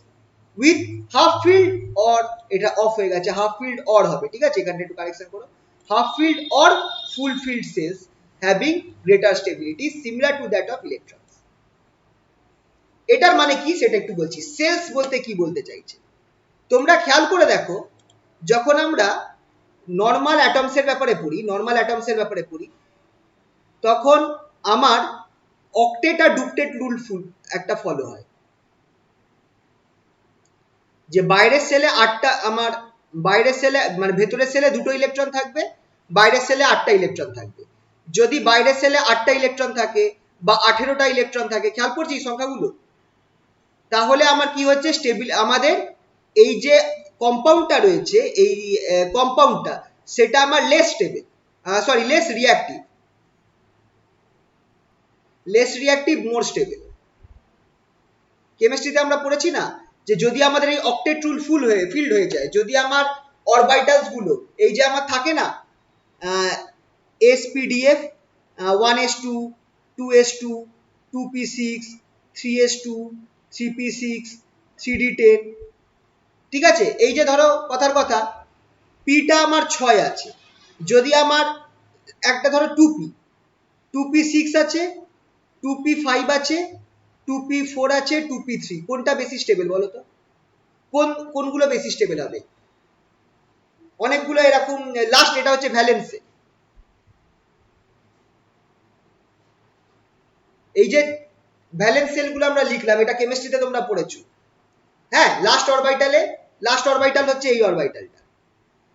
with half filled or, এটা অফ হয়ে গেছে, হাফ ফিল্ড অর হবে, ঠিক আছে, এখানে একটু কারেকশন করো, half filled or full filled shells having greater stability similar to that of electrons. এটার মানে কি সেটা একটু বলছি। সেলস বলতে কি বলতে চাইছে তোমরা খেয়াল করে দেখো, যখন আমরা নর্মাল অ্যাটমসের ব্যাপারে পড়ি, নর্মাল অ্যাটমসের ব্যাপারে পড়ি, তখন আমার অক্টেট আর ডুপ্টেট রুল একটা ফলো হয়, যে বাইরের সেলে 8টা, আমার বাইরের সেলে মানে ভেতরের সেলে 2টো ইলেকট্রন থাকবে, বাইরের সেলে 8টা ইলেকট্রন থাকবে। যদি বাইরের সেলে 8টা ইলেকট্রন থাকে বা 18টা ইলেকট্রন থাকে, খেয়াল করছি সংখ্যাগুলো, তাহলে আমার কি হচ্ছে, স্টেবিল, আমাদের এই যে কম্পাউন্ডটা রয়েছে, এই কম্পাউন্ডটা, সেটা আমার less stable, sorry less reactive, less reactive more stable. কেমিস্ট্রিতে আমরা পড়েছি না যে যদি আমাদের এই অক্টেট রুল ফিল্ড হয়ে যায়, যদি আমার অরবিটালস গুলো এই যে আমার থাকে না SPDF, 1s2, 2s2, 2p6, 3s2, 3p6, 3d10, ঠিক আছে, এই যে ধরো কথার কথা পিটা আমার 6 আছে, যদি আমার একটা ধরো 2p, 2p6 আছে, 2p5 আছে, 2p4 আছে, 2p3, কোনটা বেশি স্টেবল বলো তো? কোনগুলো বেশি স্টেবল হবে? অনেকগুলো এরকম, লাস্ট এটা হচ্ছে ভ্যালেন্সে, এই যে ভ্যালেন্স সেলগুলো আমরা লিখলাম, এটা কেমিস্ট্রিতে তোমরা পড়েছো, হ্যাঁ, লাস্ট অরবিটাল হচ্ছে এই অরবিটালটা,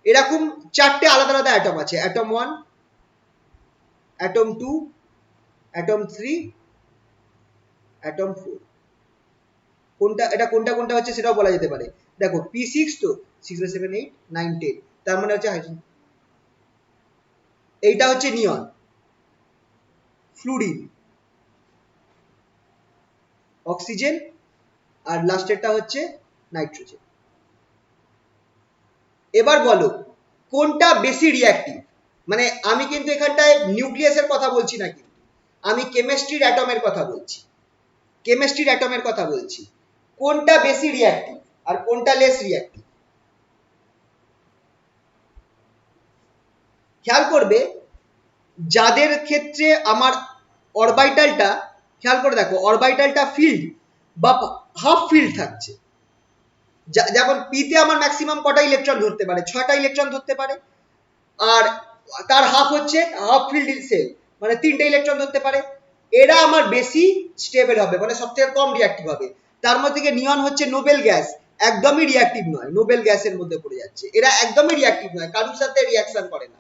এরকম 4টে আলাদা আলাদা অ্যাটম আছে, অ্যাটম 1, অ্যাটম 2, অ্যাটম 3, অ্যাটম 4, কোনটা এটা কোনটা কোনটা হচ্ছে সেটাও বলা যেতে পারে। দেখো p6 তো 6 7 8 9 10, তার মানে হচ্ছে এইটা হচ্ছে নিয়ন, ফ্লুরিন, অক্সিজেন, আর লাস্টেরটা হচ্ছে নাইট্রোজেন। এবার বলো কোনটা বেশি রিঅ্যাক্টিভ? মানে আমি কিন্তু এখানটায় নিউক্লিয়াসের কথা বলছি না, কিন্তু আমি কেমিস্ট্রির অ্যাটমের কথা বলছি, কেমিস্ট্রির অ্যাটমের কথা বলছি, কোনটা বেশি রিঅ্যাক্টিভ আর কোনটা লেস রিঅ্যাক্টিভ? খেয়াল করবে যাদের ক্ষেত্রে আমার অরবিটালটা, খেয়াল করে দেখো অরবিটালটা ফিল্ড বা হাফ ফিল্ড থাকছে, যেমন পিতে আমার ম্যাক্সিমাম কটা ইলেকট্রন ধরতে পারে, 6টা ইলেকট্রন ধরতে পারে, আর তার হাফ হচ্ছে হাফ ফিল্ড সেল, মানে 3টে ইলেকট্রন ধরতে পারে, এরা আমার বেশি স্টেবল হবে, মানে সব থেকে কম রিঅ্যাক্টিভ হবে। তার মধ্যে থেকে নিয়ন হচ্ছে নোবেল গ্যাস, একদমই রিঅ্যাক্টিভ নয়, নোবেল গ্যাসের মধ্যে পড়ে যাচ্ছে, এরা একদমই রিঅ্যাক্টিভ নয়, কারোর সাথে রিঅ্যাকশন করে না।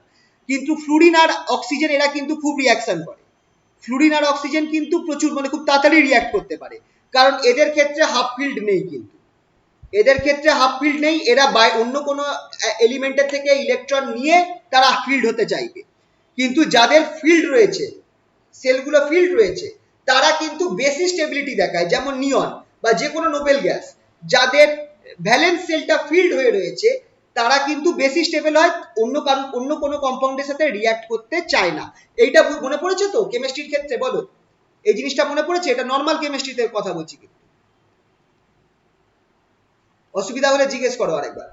কিন্তু ফ্লুরিন আর অক্সিজেন এরা কিন্তু খুব রিঅ্যাকশন করে, ফ্লুরিন আর অক্সিজেন কিন্তু প্রচুর, মানে খুব তাড়াতাড়ি রিঅ্যাক্ট করতে পারে, কারণ এদের ক্ষেত্রে হাফ ফিল্ড নেই, কিন্তু এদের ক্ষেত্রে হাফ ফিল্ড নেই, এরা অন্য কোনো এলিমেন্টের থেকে ইলেকট্রন নিয়ে তারা ফিল্ড হতে চাইবে। কিন্তু যাদের ফিল্ড রয়েছে, সেলগুলো ফিল্ড রয়েছে, তারা কিন্তু বেশি স্টেবিলিটি দেখায়, যেমন নিয়ন বা যে কোনো নোবেল গ্যাস, যাদের ভ্যালেন্স সেলটা ফিল্ড হয়ে রয়েছে, তারা কিন্তু বেশি স্টেবল হয়, অন্য কোনো কম্পাউন্ডের সাথে রিঅ্যাক্ট করতে চায় না। এইটা মনে পড়েছে তো কেমিস্ট্রির ক্ষেত্রে? বলো এই জিনিসটা মনে পড়েছে? এটা নর্মাল কেমিস্ট্রিতে কথা বলছি, কিন্তু অসুবিধা হলে জিজ্ঞেস করো আরেকবার।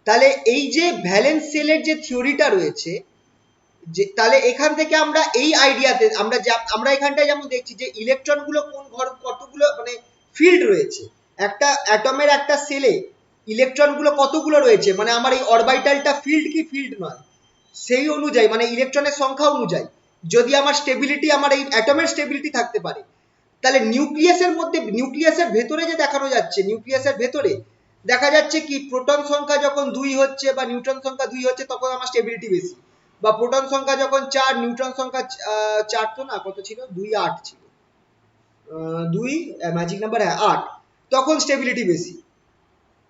তাহলে এই যে ভ্যালেন্স সেলের যে থিওরিটা রয়েছে, যে তাহলে এখান থেকে আমরা এই আইডিয়াতে আমরা এখানটায় যেমন দেখছি যে ইলেকট্রন গুলো কোন ঘর কতগুলো মানে ফিল্ড রয়েছে, একটা অ্যাটমের একটা সেলে ইলেকট্রন গুলো কতগুলো রয়েছে, মানে আমার এই অরবিটালটা ফিল্ড কি ফিল্ড নয়, সেই অনুযায়ী মানে ইলেকট্রনের সংখ্যা অনুযায়ী যদি আমার স্টেবিলিটি, আমার এই অ্যাটমের স্টেবিলিটি থাকতে পারে, তাহলে নিউক্লিয়াসের মধ্যে, নিউক্লিয়াসের ভেতরে যে দেখানো যাচ্ছে, নিউক্লিয়াসের ভেতরে দেখা যাচ্ছে কি প্রোটন সংখ্যা যখন 2 হচ্ছে বা নিউট্রন সংখ্যা 2 হচ্ছে তখন আমার স্টেবিলিটি বেশি, বা প্রোটন সংখ্যা যখন 4, নিউট্রন সংখ্যা 4 তো না, কত ছিল, 2 8 ছিল, 2 ম্যাজিক নাম্বার 8, তখন স্টেবিলিটি বেশি।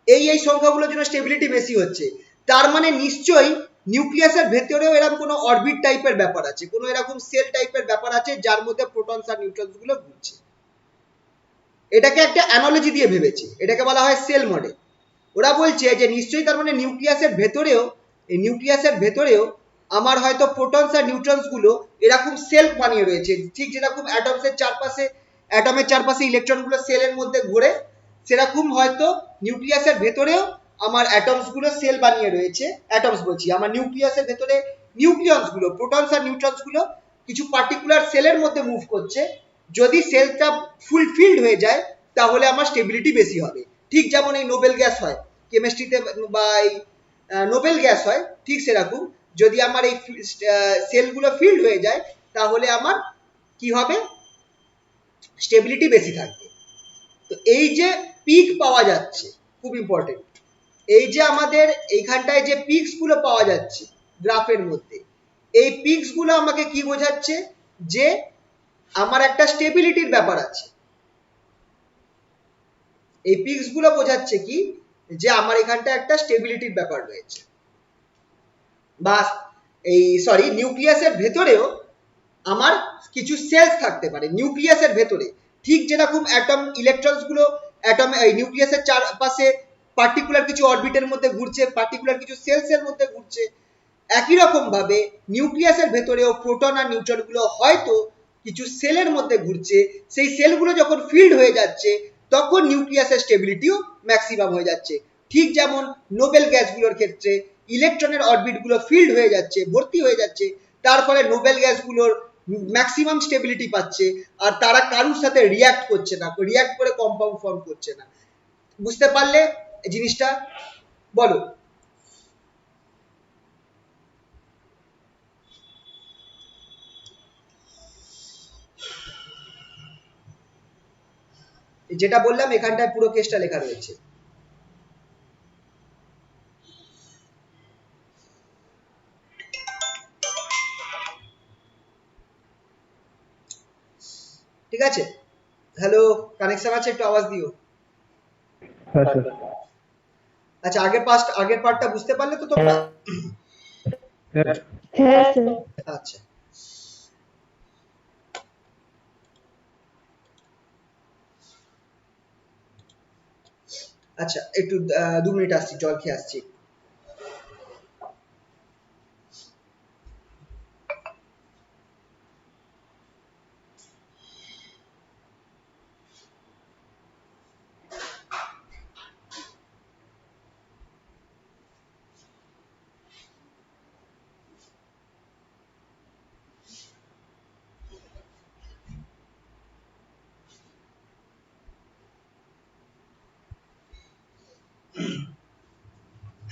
এই সংখ্যাগুলোর জন্য স্টেবিলিটি বেশি হচ্ছে, তার মানে নিশ্চয়ই নিউক্লিয়াসের ভেতরেও এরকম কোনো অরবিট টাইপের ব্যাপার আছে, কোনো এরকম সেল টাইপের ব্যাপার আছে যার মধ্যে প্রোটনস আর নিউট্রনস গুলো ঘুরছে। এটাকে একটা অ্যানালজি দিয়ে ভেবেছে, এটাকে বলা হয় সেল মডেল। ওরা বলছে যে নিশ্চয়ই তার মানে নিউক্লিয়াসের ভেতরেও আমার হয়তো প্রোটনস আর নিউট্রনস গুলো এরকম সেল বানিয়ে রয়েছে, ঠিক যেরকম অ্যাটমের চারপাশে ইলেকট্রন গুলো সেলের মধ্যে ঘোরে, সেরকম হয়তো নিউক্লিয়াসের ভেতরেও আমার অ্যাটমস গুলো সেল বানিয়ে রয়েছে, অ্যাটমস বলছি, আমার নিউক্লিয়াসের ভেতরে নিউক্লিয়নস গুলো, প্রোটনস আর নিউট্রনস গুলো কিছু পার্টিকুলার সেলের মধ্যে মুভ করছে, যদি সেলটা ফুলফিলড হয়ে যায় তাহলে আমার স্টেবিলিটি বেশি হবে। ঠিক যেমন এই নোবেল গ্যাস হয় কেমিস্ট্রিতে, বা এই নোবেল গ্যাস হয়, ঠিক সেরকম যদি আমার এই সেলগুলো ফিল্ড হয়ে যায় তাহলে আমার কি হবে, স্টেবিলিটি বেশি থাকবে। তো এই যে পিক পাওয়া যাচ্ছে, খুব ইম্পর্টেন্ট, এই যে আমাদের এইখানটায় যে পিকস গুলো পাওয়া যাচ্ছে গ্রাফের মধ্যে, এই পিকস গুলো আমাকে কি বোঝাচ্ছে, যে আমার একটা স্টেবিলিটির ব্যাপার আছে। এই পিকস গুলো বোঝাচ্ছে কি, যে আমার এখানটা একটা স্টেবিলিটির ব্যাপার রয়েছে। বা নিউক্লিয়াসের ভেতরেও আমার কিছু সেলস থাকতে পারে নিউক্লিয়াসের ভেতরে, ঠিক যেরকম অ্যাটম ইলেকট্রনস গুলো নিউক্লিয়াসের চারপাশে পার্টিকুলার কিছু অরবিটের মধ্যে ঘুরছে, পার্টিকুলার কিছু সেলস এর মধ্যে ঘুরছে, একই রকম ভাবে নিউক্লিয়াসের ভেতরেও প্রোটন আর নিউট্রন গুলো হয়তো কিছু সেলের মধ্যে ঘুরছে, সেই সেলগুলো যখন ফিল্ড হয়ে যাচ্ছে তখন নিউক্লিয়াসের স্টেবিলিটিও ম্যাক্সিমাম হয়ে যাচ্ছে। ঠিক যেমন নোবেল গ্যাসগুলোর ক্ষেত্রে ইলেকট্রনের অরবিট গুলো ফিল্ড হয়ে যাচ্ছে, ভর্তি হয়ে যাচ্ছে, তার ফলে নোবেল গ্যাসগুলোর ম্যাক্সিমাম স্টেবিলিটি পাচ্ছে, আর তারা কারুর সাথে রিয়াক্ট করছে না, রিয়াক্ট করে কম্পাউন্ড ফর্ম করছে না। বুঝতে পারলে জিনিসটা? বলো। যেটা বললাম এখানটায় পুরো কেসটা লেখা রয়েছে। ঠিক আছে, হ্যালো, কানেকশন আছে, একটু আওয়াজ দিও। হ্যাঁ স্যার। আচ্ছা, আগের পার্টটা বুঝতে পারলে তো তোমরা? হ্যাঁ স্যার। আচ্ছা, আচ্ছা, একটু 2 মিনিট আসছি, জল খেয়ে আসছি।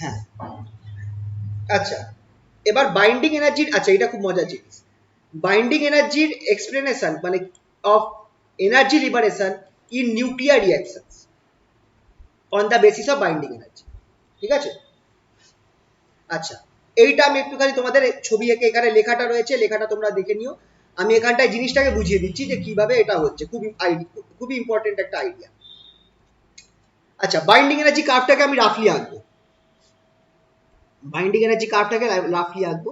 হ্যাঁ, আচ্ছা, এবার বাইন্ডিং এনার্জির, আচ্ছা এটা খুব মজার জিনিস, বাইন্ডিং এনার্জির এক্সপ্লেনেশন মানে of energy liberation in nuclear reactions on the basis of binding energy. ঠিক আছে, আচ্ছা, এইটা আমি একটুখানি তোমাদের ছবি এঁকে এখানে লেখাটা রয়েছে, লেখাটা তোমরা দেখে নিও। আমি এখানটায় জিনিসটাকে বুঝিয়ে দিচ্ছি যে কিভাবে এটা হচ্ছে, খুবই ইম্পর্টেন্ট একটা আইডিয়া। আচ্ছা, বাইন্ডিং এনার্জি কার্ভটাকে আমি রাফলি আঁকবো, বাইন্ডিং এনার্জি কার্ভটাকে রাফলি আঁকবো।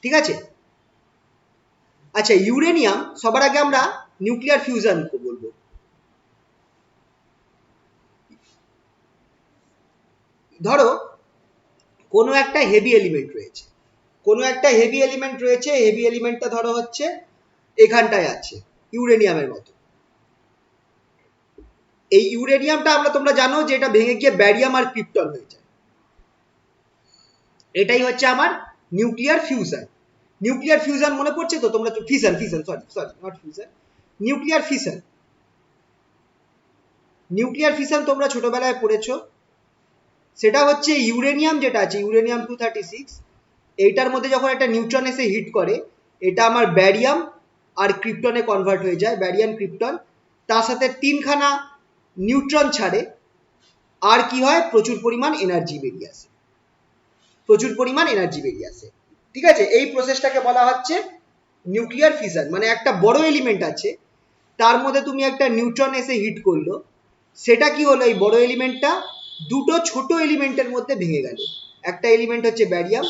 ঠিক আছে, আচ্ছা, ইউরেনিয়াম সবার আগে আমরা নিউক্লিয়ার ফিউশন বলবো। ধরো কোনো একটা হেভি এলিমেন্ট রয়েছে, হেভি এলিমেন্টটা ধরো হচ্ছে এখানটায় আছে ইউরেনিয়ামের মতো। এই ইউরেনিয়ামটা তোমরা জানো যে এটা ভেঙে গিয়ে ব্যারিয়াম আর ক্রিপ্টন হয়ে যায়। এটাই হচ্ছে আমার নিউক্লিয়ার ফিউশন। নিউক্লিয়ার ফিউশন মনে পড়ছে তো তোমরা? Fission, sorry not fusion, nuclear fission. Nuclear fission তোমরা ছোটবেলায় পড়েছো। সেটা হচ্ছে ইউরেনিয়াম যেটা আছে, ইউরেনিয়াম 236, এইটার মধ্যে যখন একটা নিউট্রন এসে হিট করে, এটা আমার ব্যারিয়াম আর ক্রিপ্টনে কনভার্ট হয়ে যায়, ব্যারিয়াম ক্রিপ্টন। তার সাথে 3খানা নিউট্রন ছাড়ে, আর কি হয়, প্রচুর পরিমাণ এনার্জি বেরিয়ে আসে, প্রচুর পরিমাণ এনার্জি বেরিয়ে আসে। ঠিক আছে, এই প্রসেসটাকে বলা হচ্ছে নিউক্লিয়ার ফিশন। মানে একটা বড় এলিমেন্ট আছে, তার মধ্যে তুমি একটা নিউট্রন এসে হিট করলো, সেটা কি হলো, এই বড় এলিমেন্টটা দুটো ছোট এলিমেন্টের মধ্যে ভেঙে গেল। একটা এলিমেন্ট হচ্ছে ব্যারিয়াম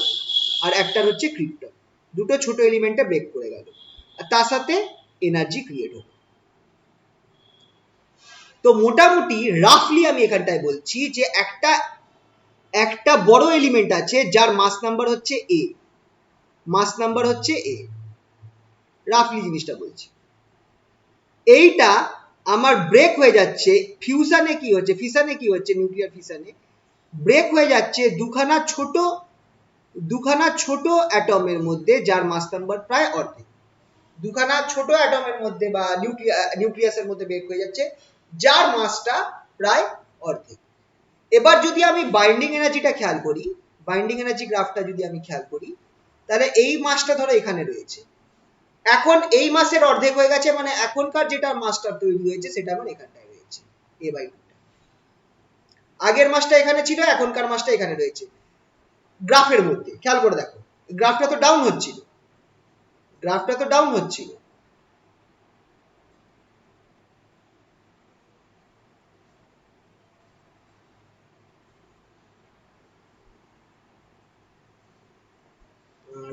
আর একটা হচ্ছে ক্রিপ্টন, দুটো ছোট এলিমেন্টে ব্রেক করে গেল, আর তার সাথে এনার্জি ক্রিয়েট হলো। তো মোটামুটি রাফলি আমি এখানটায় বলছি যে একটা বড় এলিমেন্ট আছে যার মাস নাম্বার হচ্ছে এ, মাস নাম্বার হচ্ছে এ, রাফলি জিনিসটা বলছি। এইটা আমার ব্রেক হয়ে যাচ্ছে ফিউশনে, কি হচ্ছে ফিশনে, কি হচ্ছে নিউক্লিয়ার ফিশনে ব্রেক হয়ে যাচ্ছে দুখানা ছোট অ্যাটমের মধ্যে, যার মাস নাম্বার প্রায় অর্ধেক। দুখানা ছোট অ্যাটমের মধ্যে বা নিউক্লিয়াসের মধ্যে ব্রেক হয়ে যাচ্ছে, যার মাসটা প্রায় অর্ধেক। এবার যদি আমি বাইন্ডিং এনার্জিটা খেয়াল করি, বাইন্ডিং এনার্জি গ্রাফটা যদি আমি খেয়াল করি, তাহলে এই মাসটা ধরো এখানে রয়েছে, এখন এই মাসের অর্ধেক হয়ে গেছে, মানে এখনকার যেটা মাসটা তৈরি হয়েছে সেটা আমার এখানটায় রয়েছে a/2। আগের মাসটা এখানে ছিল, এখনকার মাসটা এখানে রয়েছে। গ্রাফের মধ্যে খেয়াল করে দেখো, গ্রাফটা তো ডাউন হচ্ছিল, গ্রাফটা তো ডাউন হচ্ছিল।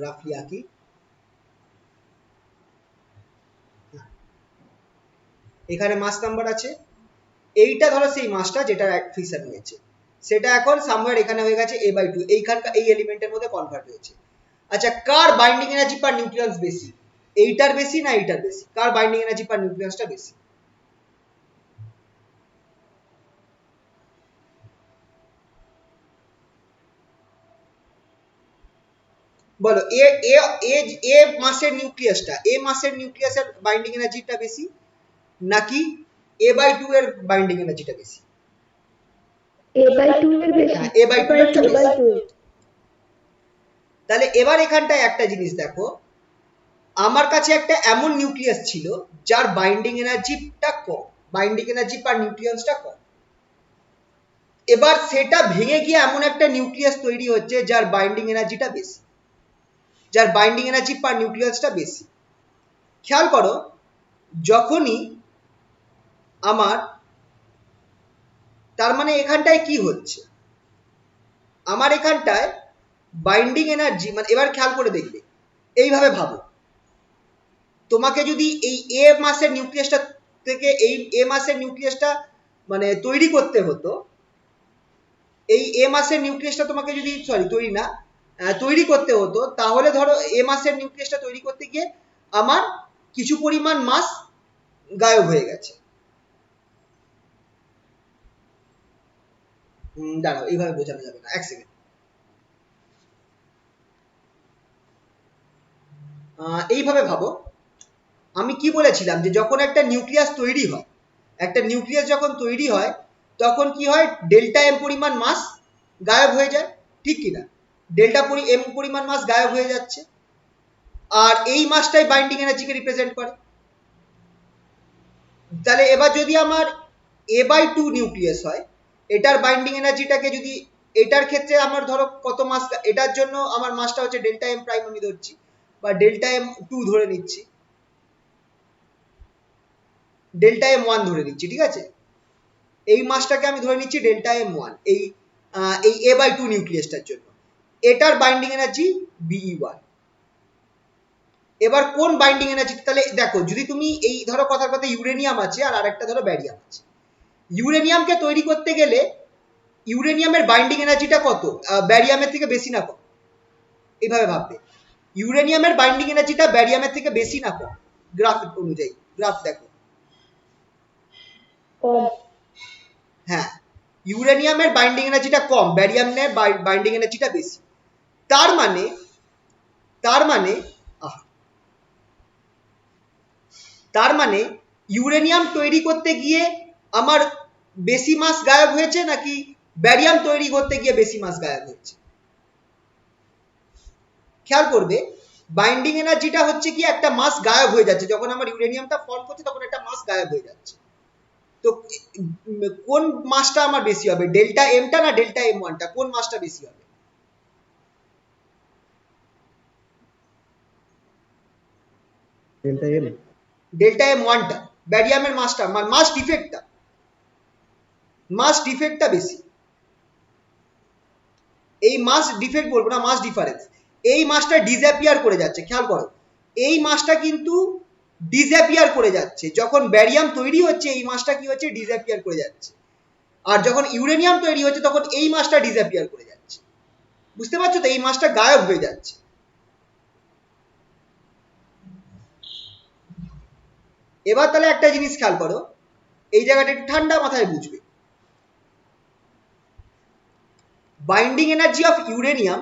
রাফলি আঁকি, এখানে মাস নাম্বার আছে, এইটা ধরো সেই মাসটা যেটা ফিশন হয়েছে, সেটা এখন সামওয়্যার এখানে হয়ে গেছে a/2, এইখানকার এই এলিমেন্টের মধ্যে কনভার্ট হয়েছে। আচ্ছা, কার বাইন্ডিং এনার্জি পার নিউক্লিয়াস বেশি, এইটার বেশি না এইটার বেশি? কার বাইন্ডিং এনার্জি পার নিউক্লিয়াসটা বেশি? বলো, এ এ এ এ মাসের নিউক্লিয়াসটা, এ মাসের নিউক্লিয়াসের বাইন্ডিং এনার্জিটা বেশি, নাকি a/2 এর বাইন্ডিং এনার্জিটা বেশি? a/2 এর বেশি। হ্যাঁ, a/2 এরটা বেশি। তাহলে এবার এখানটায় একটা জিনিস দেখো, আমার কাছে একটা এমন নিউক্লিয়াস ছিল যার বাইন্ডিং এনার্জিটা কম, বাইন্ডিং এনার্জি পার নিউক্লিয়াসটা কম। এবার সেটা ভেঙে গিয়ে এমন একটা নিউক্লিয়াস তৈরি হচ্ছে যার বাইন্ডিং এনার্জিটা বেশি, যার বাইন্ডিং এনার্জি পার নিউক্লিয়াসটা বেশি। খেয়াল করো, যখনই আমার, তার মানে এখানটায় কি হচ্ছে, আমার এখানটায় বাইন্ডিং এনার্জি, মানে এবার খেয়াল করে দেখবে, এইভাবে ভাবো, তোমাকে যদি এই এ মাসের নিউক্লিয়াসটা থেকে এই এ মাসের নিউক্লিয়াসটা মানে তৈরি করতে হতো, এই এ মাসের নিউক্লিয়াসটা তোমাকে যদি, সরি তৈরি না, তৈরি করতে হতো, তাহলে ধরো এ মাসের নিউক্লিয়াসটা তৈরি করতে গিয়ে আমার কিছু পরিমাণ মাস গায়েব হয়ে গেছে। দাঁড়াও, এইভাবে বোঝানো যাবে না, এক সেকেন্ড। এইভাবে ভাবো, আমি কি বলেছিলাম যে যখন একটা নিউক্লিয়াস তৈরি হয়, একটা নিউক্লিয়াস যখন তৈরি হয়, তখন কি হয়, ডেল্টা এম পরিমাণ মাস গায়েব হয়ে যায়, ঠিক কিনা? ডেল্টা এম পরিমাণ মাস গায়েব হয়ে যাচ্ছে, আর এই মাসটাই বাইন্ডিং এনার্জিকে রিপ্রেজেন্ট করে। তাহলে এবার যদি আমার a/2 নিউক্লিয়াস হয়, এটার বাইন্ডিং এনার্জিটাকে যদি, এটার ক্ষেত্রে আমার ধরো কত মাস, এটার জন্য আমার মাসটা হচ্ছে ডেল্টা এম প্রাইম আমি ধরছি, বা ডেল্টা এম 2 ধরে নিচ্ছি, ডেল্টা এম 1 ধরে নিচ্ছি, ঠিক আছে? এই মাসটাকে আমি ধরে নিচ্ছি ডেল্টা এম 1, এই a/2 নিউক্লিয়াসটার জন্য। এটার বাইন্ডিং এনার্জি Be1। এবার কোন বাইন্ডিং এনার্জি, তাহলে দেখো, যদি তুমি এই ধরো কথার কথা ইউরেনিয়াম আছে আর আরেকটা ধরো ব্যারিয়াম আছে, ইউরেনিয়ামকে তৈরি করতে গেলে ইউরেনিয়ামের বাইন্ডিং এনার্জিটা কত, ব্যারিয়ামের থেকে বেশি না কম? এইভাবে ভাববে, ইউরেনিয়ামের বাইন্ডিং এনার্জিটা ব্যারিয়ামের থেকে বেশি না কম? গ্রাফ অনুযায়ী, গ্রাফ দেখো, কম। ইউরেনিয়ামের বাইন্ডিং এনার্জিটা কম, ব্যারিয়ামের বাইন্ডিং এনার্জিটা বেশি। তার মানে তার মানে ইউরেনিয়াম তৈরি করতে গিয়ে আমার বেশি মাস গায়েব হয়েছে নাকি ব্যারিয়াম তৈরি করতে গিয়ে বেশি মাস গায়েব হয়েছে? খেয়াল করবে বাইন্ডিং এনার্জিটা হচ্ছে কি একটা মাস গায়েব হয়ে যাচ্ছে, যখন আমার ইউরেনিয়ামটা ফর্ম করছে তখন একটা মাস গায়েব হয়ে যাচ্ছে। তো কোন মাসটা আমার বেশি হবে, ডেল্টা এমটা না ডেল্টা এম ওয়ানটা, কোন মাসটা বেশি হবে? ডেল্টা এম ওয়ানটা, ব্যারিয়ামের মাসটা, মাস ডিফেক্টটা বেশি। এই মাস ডিফেক্ট বলবো না, মাস ডিফারেন্স। এই মাসটা ডিসঅ্যাপিয়ার করে যাচ্ছে, খেয়াল করো এই মাসটা কিন্তু ডিসঅ্যাপিয়ার করে যাচ্ছে, যখন ব্যারিয়াম তৈরি হচ্ছে এই মাসটা কি হচ্ছে, ডিসঅ্যাপিয়ার করে যাচ্ছে। আর যখন ইউরেনিয়াম তৈরি হচ্ছে তখন এই মাসটা ডিসঅ্যাপিয়ার করে যাচ্ছে। বুঝতে পারছো তো, এই মাসটা গায়েব হয়ে যাচ্ছে। এবার তাহলে একটা জিনিস খেয়াল করো, এই জায়গাটা একটু ঠান্ডা মাথায় বুঝবে। Binding energy of uranium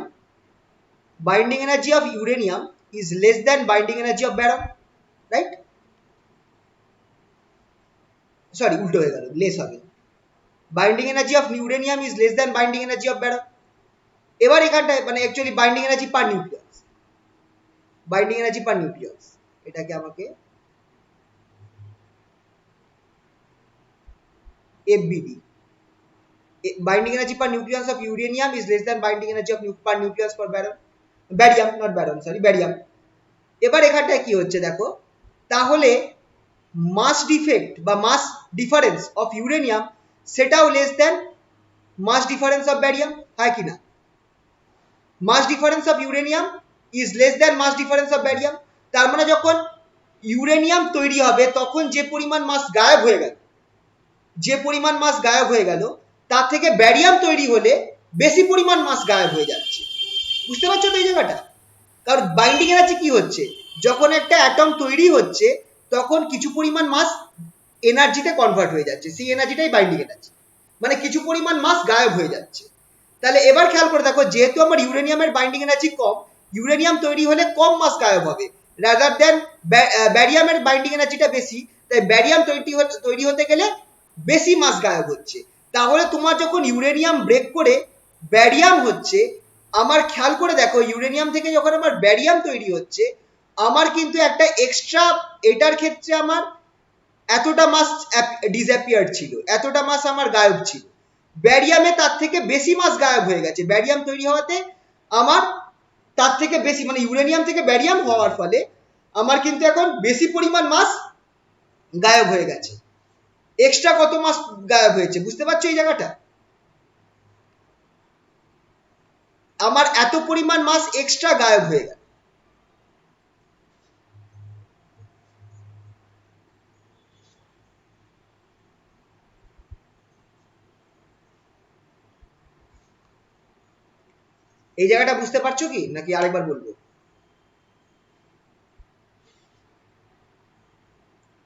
is less than binding energy of barium, right? Sorry, উল্টো হয়ে গেল, লেস হবে। Binding energy of uranium is less than binding energy of barium। এবার এখানটায় মানে actually binding energy per nucleus, এটাকে আমাকে FBD, binding energy per nucleus of uranium is less than binding energy of per nucleus for barium। এবার এখানটায় কি হচ্ছে দেখো, তাহলে মাস ডিফেক্ট বা মাস ডিফারেন্স অফ ইউরেনিয়াম সেটাও less than mass difference of barium, হয় কি না? Mass difference of uranium is less than mass difference of barium. তার মানে যখন ইউরেনিয়াম তৈরি হবে তখন যে পরিমাণ মাস গায়েব হয়ে গেল তার থেকে ব্যারিয়াম তৈরি হলে বেশি পরিমাণ মাস গায়েব হয়ে যাচ্ছে। বুঝতে পারছো তো এই জায়গাটা? কারণ বাইন্ডিং এনার্জি কি হচ্ছে, যখন একটা অ্যাটম তৈরি হচ্ছে তখন কিছু পরিমাণ মাস এনার্জিতে কনভার্ট হয়ে যাচ্ছে, সেই এনার্জিটাই বাইন্ডিং এনার্জি, মানে কিছু পরিমাণ মাস গায়েব হয়ে যাচ্ছে। তাহলে এবার খেয়াল করে দেখো, যেহেতু আমার ইউরেনিয়ামের বাইন্ডিং এনার্জি কম, ইউরেনিয়াম তৈরি হলে কম মাস গায়েব হবে, রাদার দেন ব্যারিয়ামের বাইন্ডিং এনার্জিটা বেশি, তাই ব্যারিয়াম তৈরি হতে গেলে বেশি মাস গায়েব হচ্ছে। তাহলে তোমার যখন ইউরেনিয়াম ব্রেক করে ব্যারিয়াম হচ্ছে, আমার খেয়াল করে দেখো ইউরেনিয়াম থেকে যখন আমার ব্যারিয়াম তৈরি হচ্ছে, আমার কিন্তু একটা এক্সট্রা, এটার ক্ষেত্রে আমার এতটা মাস ডিসঅ্যাপিয়ার ছিল, এতটা মাস আমার গায়েব ছিল। ব্যারিয়ামে তার থেকে বেশি মাস গায়েব হয়ে গেছে, ব্যারিয়াম তৈরি হওয়াতে আমার তার থেকে বেশি, মানে ইউরেনিয়াম থেকে ব্যারিয়াম হওয়ার ফলে আমার কিন্তু এখন বেশি পরিমাণ মাস গায়েব হয়ে গেছে। এক্সট্রা কত মাস গায়েব হয়েছে বুঝতে পারছো এই জায়গাটা? আমার এত পরিমাণ মাস এক্সট্রা গায়েব হয়ে গেল। এই জায়গাটা বুঝতে পারছো কি, নাকি আরেকবার বলবো?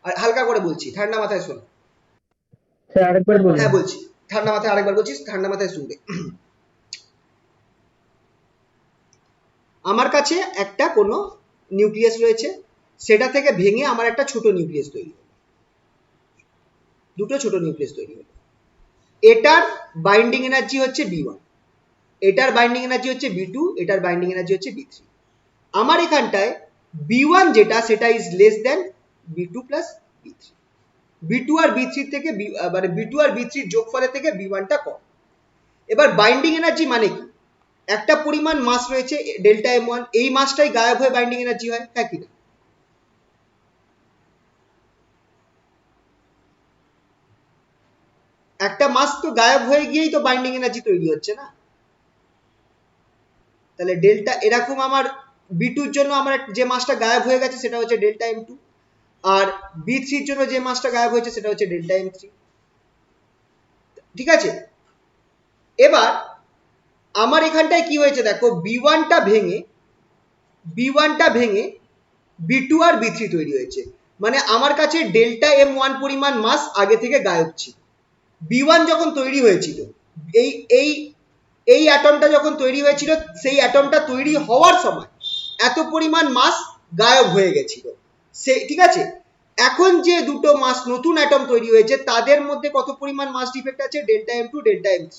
আর হালকা করে বলছি, ঠান্ডা মাথায় শোনো। আরেকবার বলুন। হ্যাঁ বলছি, ঠান্ডা মাথায় আরেকবার বলছি, ঠান্ডা মাথায় শুনবে। আমার কাছে একটা কোনো নিউক্লিয়াস রয়েছে, সেটা থেকে ভেঙে আমার একটা ছোট নিউক্লিয়াস তৈরি হলো, দুটো ছোট নিউক্লিয়াস তৈরি হলো। এটার বাইন্ডিং এনার্জি হচ্ছে B1, এটার বাইন্ডিং এনার্জি হচ্ছে B2, এটার বাইন্ডিং এনার্জি হচ্ছে B3। আমার এখানটায় B1 যেটা সেটা is less than B2 plus B3। B2 আর B3 থেকে মানে B2 আর B3 যোগফলের থেকে B1 টা কম। এবার বাইন্ডিং এনার্জি মানে কি, একটা পরিমাণ মাস রয়েছে ডেল্টা M1, এই মাসটাই গায়েব হয়ে বাইন্ডিং এনার্জি হয়, হ্যাঁ কি না? একটা মাস তো গায়েব হয়ে গিয়েই তো বাইন্ডিং এনার্জি তৈরি হচ্ছে না। তাহলে ডেল্টা এরকম আমার B2 এর জন্য আমার যে মাসটা গায়েব হয়ে গেছে সেটা হচ্ছে ডেল্টা M2, আর B3 এর জন্য যে মাসটা গায়েব হয়েছে সেটা হচ্ছে ডেল্টা M3। ঠিক আছে, এবার আমার এখানটায় কি হয়েছে দেখো, B1 টা ভেঙে B2 আর B3 তৈরি হয়েছে, মানে আমার কাছে ডেল্টা M1 পরিমাণ মাস আগে থেকে গায়েব ছিল, B1 যখন তৈরি হয়েছিল, এই এই এই অ্যাটমটা যখন তৈরি হয়েছিল, সেই অ্যাটমটা তৈরি হওয়ার সময় এত পরিমাণ মাস গায়েব হয়ে গেছিল, ঠিক আছে। এখন যে দুটো মাস নতুন অ্যাটম তৈরি হয়েছে তাদের মধ্যে কত পরিমাণ মাস ডিফেক্ট আছে, ডেল্টা M2 ডেল্টা M3।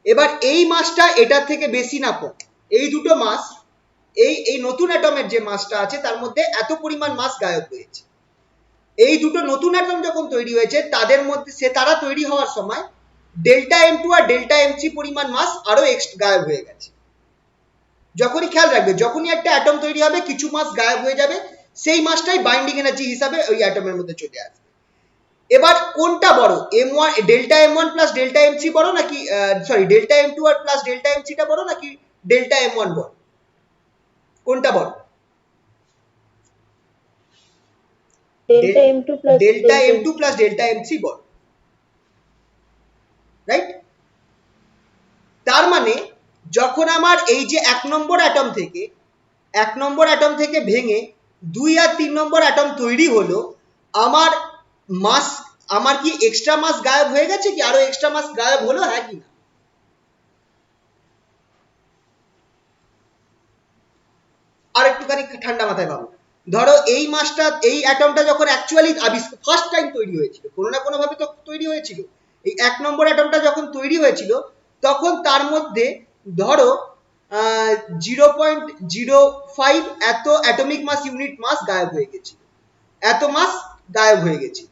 এবার এই মাসটা এটার থেকে বেশি না কম, এই দুটো মাস, এই নতুন অ্যাটমের যে মাসটা আছে তার মধ্যে এত পরিমাণ মাস গায়েব হয়েছে। এই দুটো নতুন অ্যাটম যখন তৈরি হয়েছে তাদের মধ্যে তারা তৈরি হওয়ার সময় ডেল্টা M2 আর ডেল্টা M3 পরিমাণ মাস আরো গায়েব হয়ে গেছে। যখনই খেয়াল রাখবে, যখনই একটা অ্যাটম তৈরি হবে কিছু মাস গায়েব হয়ে যাবে, সেই মাসটাই বাইন্ডিং এনার্জি হিসাবে ওই অ্যাটমের মধ্যে চলে আসবে। এবার কোনটা বড়, M1 delta M1 plus delta M3 বড় নাকি সরি ডেল্টা M2 আর প্লাস ডেল্টা M3 টা বড় নাকি ডেল্টা M1 বড়, কোনটা বড়? Delta M2 plus delta M2 plus delta M3 বড়, রাইট? তার মানে যখন আমার এই যে 1 নম্বর অ্যাটম থেকে ভেঙে 2 আর 3 নম্বর অ্যাটম তৈরি হলো, আমার কি এক্সট্রা মাস গায়েব হয়ে গেছে, কি আরো এক্সট্রা মাস গায়েব হলো, হ্যাঁ কি না? আর একটুখানি ঠান্ডা মাথায় ভাবো, ধরো এই অ্যাটমটা যখন অ্যাকচুয়ালি ফার্স্ট টাইম তৈরি হয়েছিল, কোনো না কোনো ভাবে তো তৈরি হয়েছিল, এই 1 নম্বর অ্যাটমটা যখন তৈরি হয়েছিল তখন তার মধ্যে ধরো 0.05 এত অ্যাটমিক মাস ইউনিট মাস গায়েব হয়ে গেছিল, এত মাস গায়েব হয়ে গেছিল।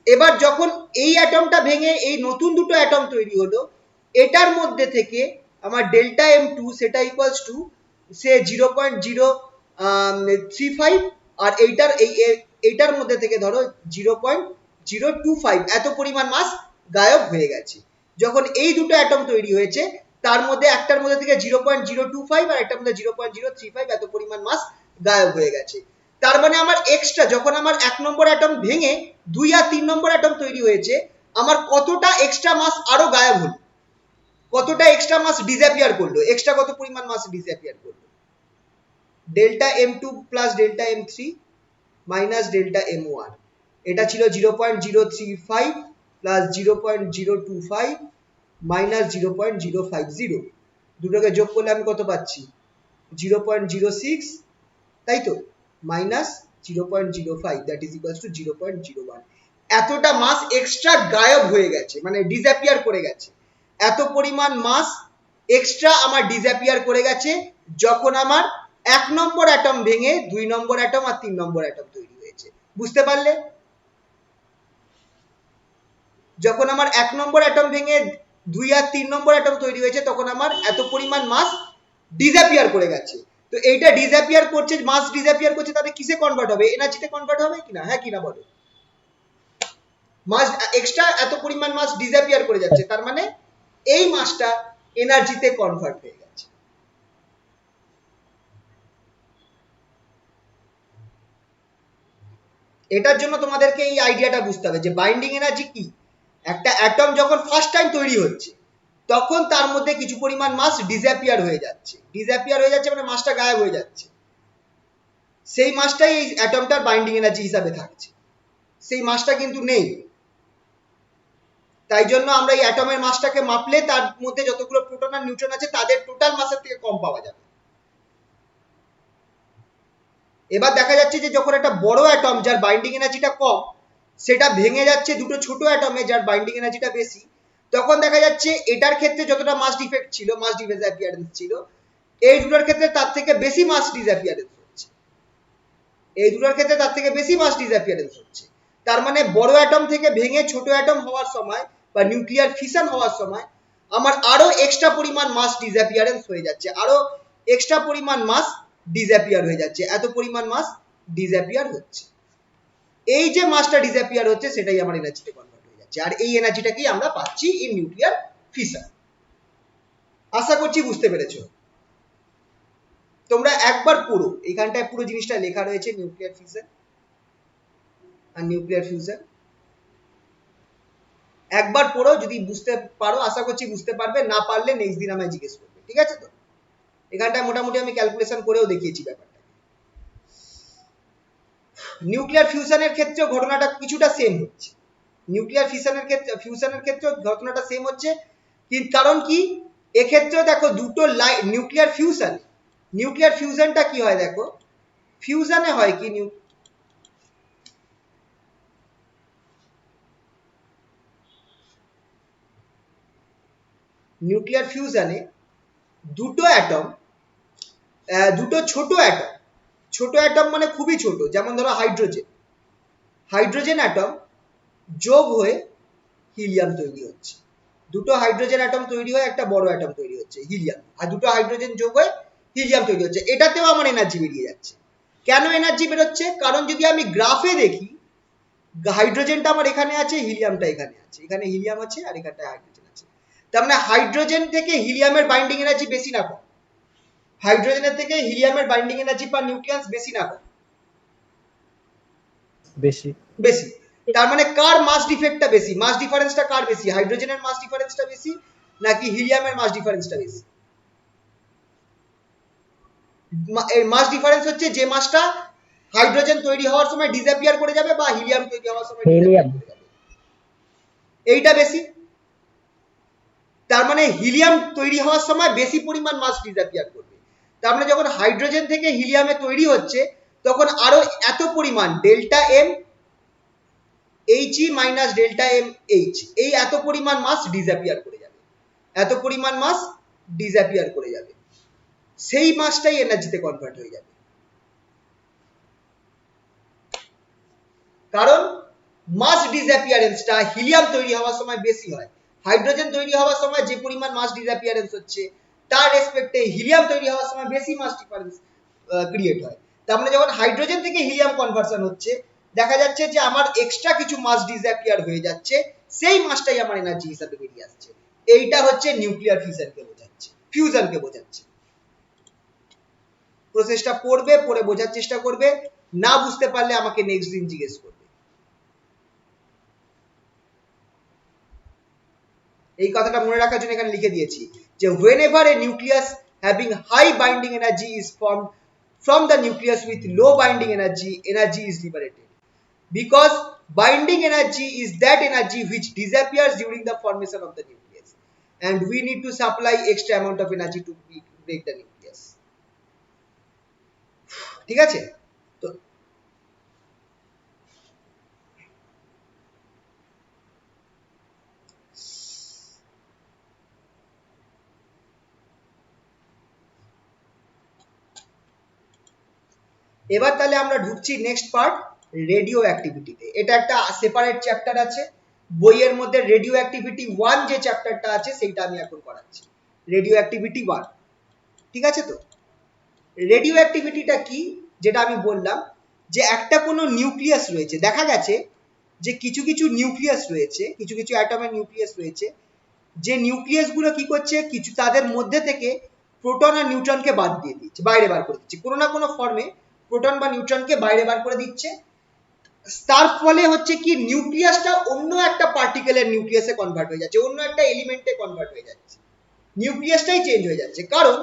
এবার যখন এই অ্যাটমটা ভেঙে এই নতুন দুটো অ্যাটম তৈরি হলো, এটার মধ্যে থেকে আমার ডেল্টা M2 সেটা ইকুয়ালস টু সে 0.035 আর এইটার মধ্যে থেকে ধরো 0.025 এত পরিমাণ মাস গায়েব হয়ে গেছে। যখন এই দুটো অ্যাটম তৈরি হয়েছে তার মধ্যে একটার মধ্যে থেকে 0.025 আর একটার মধ্যে 0.035 এত পরিমাণ মাস গায়েব হয়ে গেছে। তার মানে আমার এক্সট্রা, যখন আমার 1 নম্বর অ্যাটম ভেঙে 2 আর 3 নম্বর অ্যাটম তৈরি হয়েছে, আমার কতটা এক্সট্রা মাস আরো গায়েব হলো, কতটা এক্সট্রা মাস ডিসঅ্যাপিয়ার করলো, এক্সট্রা কত পরিমাণ মাস ডিসঅ্যাপিয়ার করলো? Delta M2 plus delta M3 minus delta M1, এটা ছিল 0.035 প্লাস 0.025 মাইনাস 0.050, দুটোকে যোগ করলে আমি কত পাচ্ছি 0.06, তাই তো, minus 0.05 that is equals two 0.01। এতটা মাস এক্সট্রা গায়েব হয়ে গেছে, মানে ডিসঅ্যাপিয়ার করে গেছে, এত পরিমাণ মাস এক্সট্রা আমার ডিসঅ্যাপিয়ার করে গেছে যখন আমার 1 নম্বর অ্যাটম ভেঙে 2 নম্বর অ্যাটম আর 3 নম্বর অ্যাটম তৈরি হয়েছে। বুঝতে পারলে? যখন আমার 1 নম্বর অ্যাটম ভেঙে 2 আর 3 নম্বর অ্যাটম তৈরি হয়েছে তখন আমার এত পরিমাণ মাস ডিসঅ্যাপিয়ার করে গেছে। তো এইটা ডিসঅ্যাপিয়ার করছে, মাস ডিসঅ্যাপিয়ার করছে, তাহলে কিসে কনভার্ট হবে? এনার্জিতে কনভার্ট হবে কিনা, হ্যাঁ কিনা বলো? মাস এক্সট্রা এত পরিমাণ মাস ডিসঅ্যাপিয়ার করে যাচ্ছে, তার মানে এই মাসটা এনার্জিতে কনভার্ট হয়ে গেছে। এটার জন্য তোমাদেরকে এই আইডিয়াটা বুঝতে হবে যে বাইন্ডিং এনার্জি কি। একটা অ্যাটম যখন ফার্স্ট টাইম তৈরি হচ্ছে তখন তার মধ্যে কিছু পরিমাণ মাস ডিসঅ্যাপিয়ার হয়ে যাচ্ছে, মানে মাসটা গায়েব হয়ে যাচ্ছে, সেই মাসটাই এই অ্যাটমটার বাইন্ডিং এনার্জি হিসাবে থাকছে, সেই মাসটা কিন্তু নেই। তাই জন্য আমরা এই অ্যাটমের মাসটাকে মাপলে তার মধ্যে যতগুলো প্রোটন আর নিউট্রন আছে তাদের টোটাল মাসের থেকে কম পাওয়া যাবে। এবার দেখা যাচ্ছে যে যখন একটা বড় অ্যাটম যার বাইন্ডিং এনার্জিটা কম সেটা ভেঙে যাচ্ছে দুটো ছোট অ্যাটমে যার বাইন্ডিং এনার্জিটা বেশি, তখন দেখা যাচ্ছে এটার ক্ষেত্রে যতটা মাস ডিফেক্ট ছিল, মাস ডিসঅ্যাপিয়ারেন্স ছিল, এই দুটোর ক্ষেত্রে তার থেকে বেশি মাস ডিসঅ্যাপিয়ারেন্স হচ্ছে, এই দুটোর ক্ষেত্রে তার থেকে বেশি মাস ডিসঅ্যাপিয়ারেন্স হচ্ছে। তার মানে বড় অ্যাটম থেকে ভেঙে ছোট অ্যাটম হওয়ার সময় বা নিউক্লিয়ার ফিশন হওয়ার সময় আমার আরো এক্সট্রা পরিমাণ মাস ডিসঅ্যাপিয়ারেন্স হয়ে যাচ্ছে, আরো এক্সট্রা পরিমাণ মাস ডিসঅ্যাপিয়ার হয়ে যাচ্ছে, এত পরিমাণ মাস ডিসঅ্যাপিয়ার হচ্ছে। এই যে মাসটা ডিসঅ্যাপিয়ার হচ্ছে সেটাই আমার এনার্জিতে কনভার্ট হয়ে যাচ্ছে, আর এই এনার্জিটাকেই আমরা পাচ্ছি ইন নিউক্লিয়ার ফিশন। আশা করছি বুঝতে পেরেছো। তোমরা একবার পড়ো, এখানটায় পুরো জিনিসটা লেখা রয়েছে, নিউক্লিয়ার ফিশন আর নিউক্লিয়ার ফিউশন। একবার পড়ো, যদি বুঝতে পারো আশা করছি বুঝতে পারবে, না পারলে নেক্সট দিন আমায় জিজ্ঞেস করবে, ঠিক আছে তো? এখানটায় মোটামুটি আমি ক্যালকুলেশন করেও দেখিয়েছি ব্যাপারটা। নিউক্লিয়ার ফিউশনের ক্ষেত্রেও ঘটনাটা কিছুটা সেম হচ্ছে, নিউক্লিয়ার ফিউশনের ক্ষেত্রে ঘটনাটা সেম হচ্ছে, কারণ কি এক্ষেত্রে দেখো দুটো নিউক্লিয়ার ফিউশনটা কি হয় দেখো, ফিউশনে হয় কি নিউক্লিয়ার ফিউশনে দুটো অ্যাটম, দুটো ছোট অ্যাটম মানে খুবই ছোট, যেমন ধরো হাইড্রোজেন অ্যাটম যোগ হয়ে হিলিয়াম তৈরি হচ্ছে, দুটো হাইড্রোজেন অ্যাটম তৈরি হয়ে একটা বড় অ্যাটম তৈরি হচ্ছে হিলিয়াম, আর দুটো হাইড্রোজেন যোগ হয়ে হিলিয়াম তৈরি হচ্ছে, এটাতেও আমার এনার্জি বেরিয়ে যাচ্ছে। কেন এনার্জি বেরোচ্ছে? কারণ যদি আমি গ্রাফে দেখি, হাইড্রোজেনটা আমার এখানে আছে, হিলিয়ামটা এখানে আছে, এখানে হিলিয়াম আছে আর এখানটায় হাইড্রোজেন আছে, তার মানে হাইড্রোজেন থেকে হিলিয়ামের বাইন্ডিং এনার্জি বেশি না কম? হাইড্রোজেনের থেকে হিলিয়ামের বাইন্ডিং এনার্জি পার নিউক্লিয়াস বেশি না কম? বেশি। বেশি। তার মানে কার মাস ডিফেক্টটা বেশি, মাস ডিফারেন্সটা কার বেশি, হাইড্রোজেনের মাস ডিফারেন্সটা বেশি নাকি হিলিয়ামের মাস ডিফারেন্সটা বেশি? এর মাস ডিফারেন্স হচ্ছে যে মাসটা হাইড্রোজেন তৈরি হওয়ার সময় ডিসঅ্যাপিয়ার করে যাবে বা হিলিয়াম তৈরি হওয়ার সময় ডিসঅ্যাপিয়ার করে যাবে, এইটা বেশি। তার মানে হিলিয়াম তৈরি হওয়ার সময় বেশি পরিমাণ মাস ডিসঅ্যাপিয়ার করবে, তার মানে যখন হাইড্রোজেন থেকে হিলিয়ামে তৈরি হচ্ছে তখন আরো এত পরিমাণ delta M He minus delta M H, এই এত পরিমাণ মাস ডিসঅ্যাপিয়ার করে যাবে, এত পরিমাণ মাস ডিসঅ্যাপিয়ার করে যাবে, সেই মাসটাই এনার্জিতে কনভার্ট হয়ে যাবে। কারণ মাস ডিসঅ্যাপিয়ারেন্সটা হিলিয়াম তৈরি হওয়ার সময় বেশি হয়, হাইড্রোজেন তৈরি হওয়ার সময় যে পরিমাণ মাস ডিসঅ্যাপিয়ারেন্স হচ্ছে তার রেসপেক্টে হিলিয়াম তৈরি হওয়ার সময় বেশি মাস ডিফারেন্স ক্রিয়েট হয়। তার মানে যখন হাইড্রোজেন থেকে হিলিয়াম কনভার্সন হচ্ছে দেখা যাচ্ছে যে আমার এক্সট্রা কিছু মাস ডিসঅ্যাপিয়ার হয়ে যাচ্ছে, সেই মাসটাই আমার এনার্জি হিসাবে বেরিয়ে আসছে। এইটা হচ্ছে নিউক্লিয়ার ফিউশনকে বোঝাচ্ছে। প্রসেসটা পড়বে, পড়ে বোঝার চেষ্টা করবে, না বুঝতে পারলে আমাকে নেক্সট দিন জিজ্ঞেস করবে। এই কথাটা মনে রাখার জন্য এখানে লিখে দিয়েছি যে whenever a nucleus having high binding energy is formed from the nucleus with low binding energy, energy is liberated because binding energy is that energy which disappears during the formation of the nucleus and we need to supply extra amount of energy to break the nucleus. ঠিক আছে? তো এবার তাহলে আমরা ঢুকছি নেক্সট পার্ট, রেডিও অ্যাক্টিভিটিতে। এটা একটা সেপারেট চ্যাপ্টার আছে বইয়ের মধ্যে, রেডিও অ্যাক্টিভিটি 1 যে চ্যাপ্টারটা আছে সেইটা আমি এখন করাচ্ছি, রেডিও অ্যাক্টিভিটি 1। ঠিক আছে? তো রেডিও অ্যাক্টিভিটিটা কি, যেটা আমি বললাম যে একটা কোনো নিউক্লিয়াস রয়েছে, দেখা গেছে যে কিছু কিছু নিউক্লিয়াস রয়েছে, কিছু কিছু অ্যাটমের নিউক্লিয়াস রয়েছে, যে নিউক্লিয়াসগুলো কি করছে, কিছু তাদের মধ্যে থেকে প্রোটন আর নিউট্রনকে বাদ দিয়ে দিচ্ছে, বাইরে বার করে দিচ্ছে, কোনো না কোনো ফর্মে প্রোটন বা নিউট্রনকে বাইরে বার করে দিচ্ছে। তার ফলে হচ্ছে কি নিউক্লিয়াসটা অন্য একটা পার্টিকেলের নিউক্লিয়াসে কনভার্ট হয়ে যাচ্ছে, অন্য একটা এলিমেন্টে কনভার্ট হয়ে যাচ্ছে, নিউক্লিয়াসটাই চেঞ্জ হয়ে যাচ্ছে। কারণ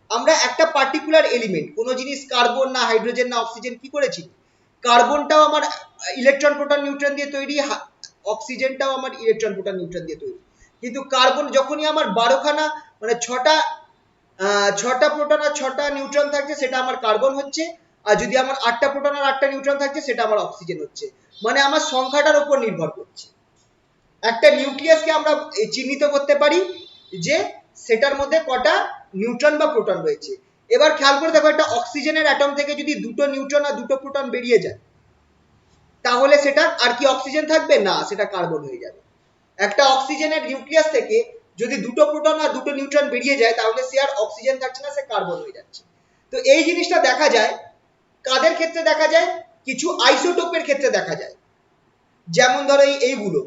আমরা একটা পার্টিকুলার এলিমেন্ট, কোনো জিনিস কার্বন না হাইড্রোজেন না অক্সিজেন, কি করেছি, কার্বনটাও আমার ইলেকট্রন প্রোটন নিউট্রন দিয়ে তৈরি, অক্সিজেনটাও আমার ইলেকট্রন প্রোটন নিউট্রন দিয়ে তৈরি, কিন্তু কার্বন যখনই আমার 12খানা মানে ছটা প্রোটন আর 6টা নিউট্রন থাকছে সেটা আমার কার্বন হচ্ছে, আর যদি আমার 8টা প্রোটন আর 8টা নিউট্রন থাকছে সেটা আমার অক্সিজেন হচ্ছে। মানে আমার সংখ্যাটার উপর নির্ভর করছে। একটা নিউক্লিয়াসকে আমরা চিহ্নিত করতে পারি যে সেটার মধ্যে কটা নিউট্রন বা প্রোটন রয়েছে। এবার খেয়াল করে দেখো, একটা অক্সিজেনের অ্যাটম থেকে যদি দুটো নিউট্রন আর দুটো প্রোটন বেরিয়ে যায় তাহলে সেটা আর কি অক্সিজেন থাকবে না, সেটা কার্বন হয়ে যাবে। একটা অক্সিজেনের নিউক্লিয়াস থেকে যদি দুটো প্রোটন আর দুটো নিউট্রন বেরিয়ে যায় তাহলে সে আর অক্সিজেন থাকছে না, সে কার্বন হয়ে যাচ্ছে। তো এই জিনিসটা দেখা যায় কাদের ক্ষেত্রে দেখা যায়, কিছু আইসোটোপের ক্ষেত্রে দেখা যায়, যেমন ধরো এইগুলো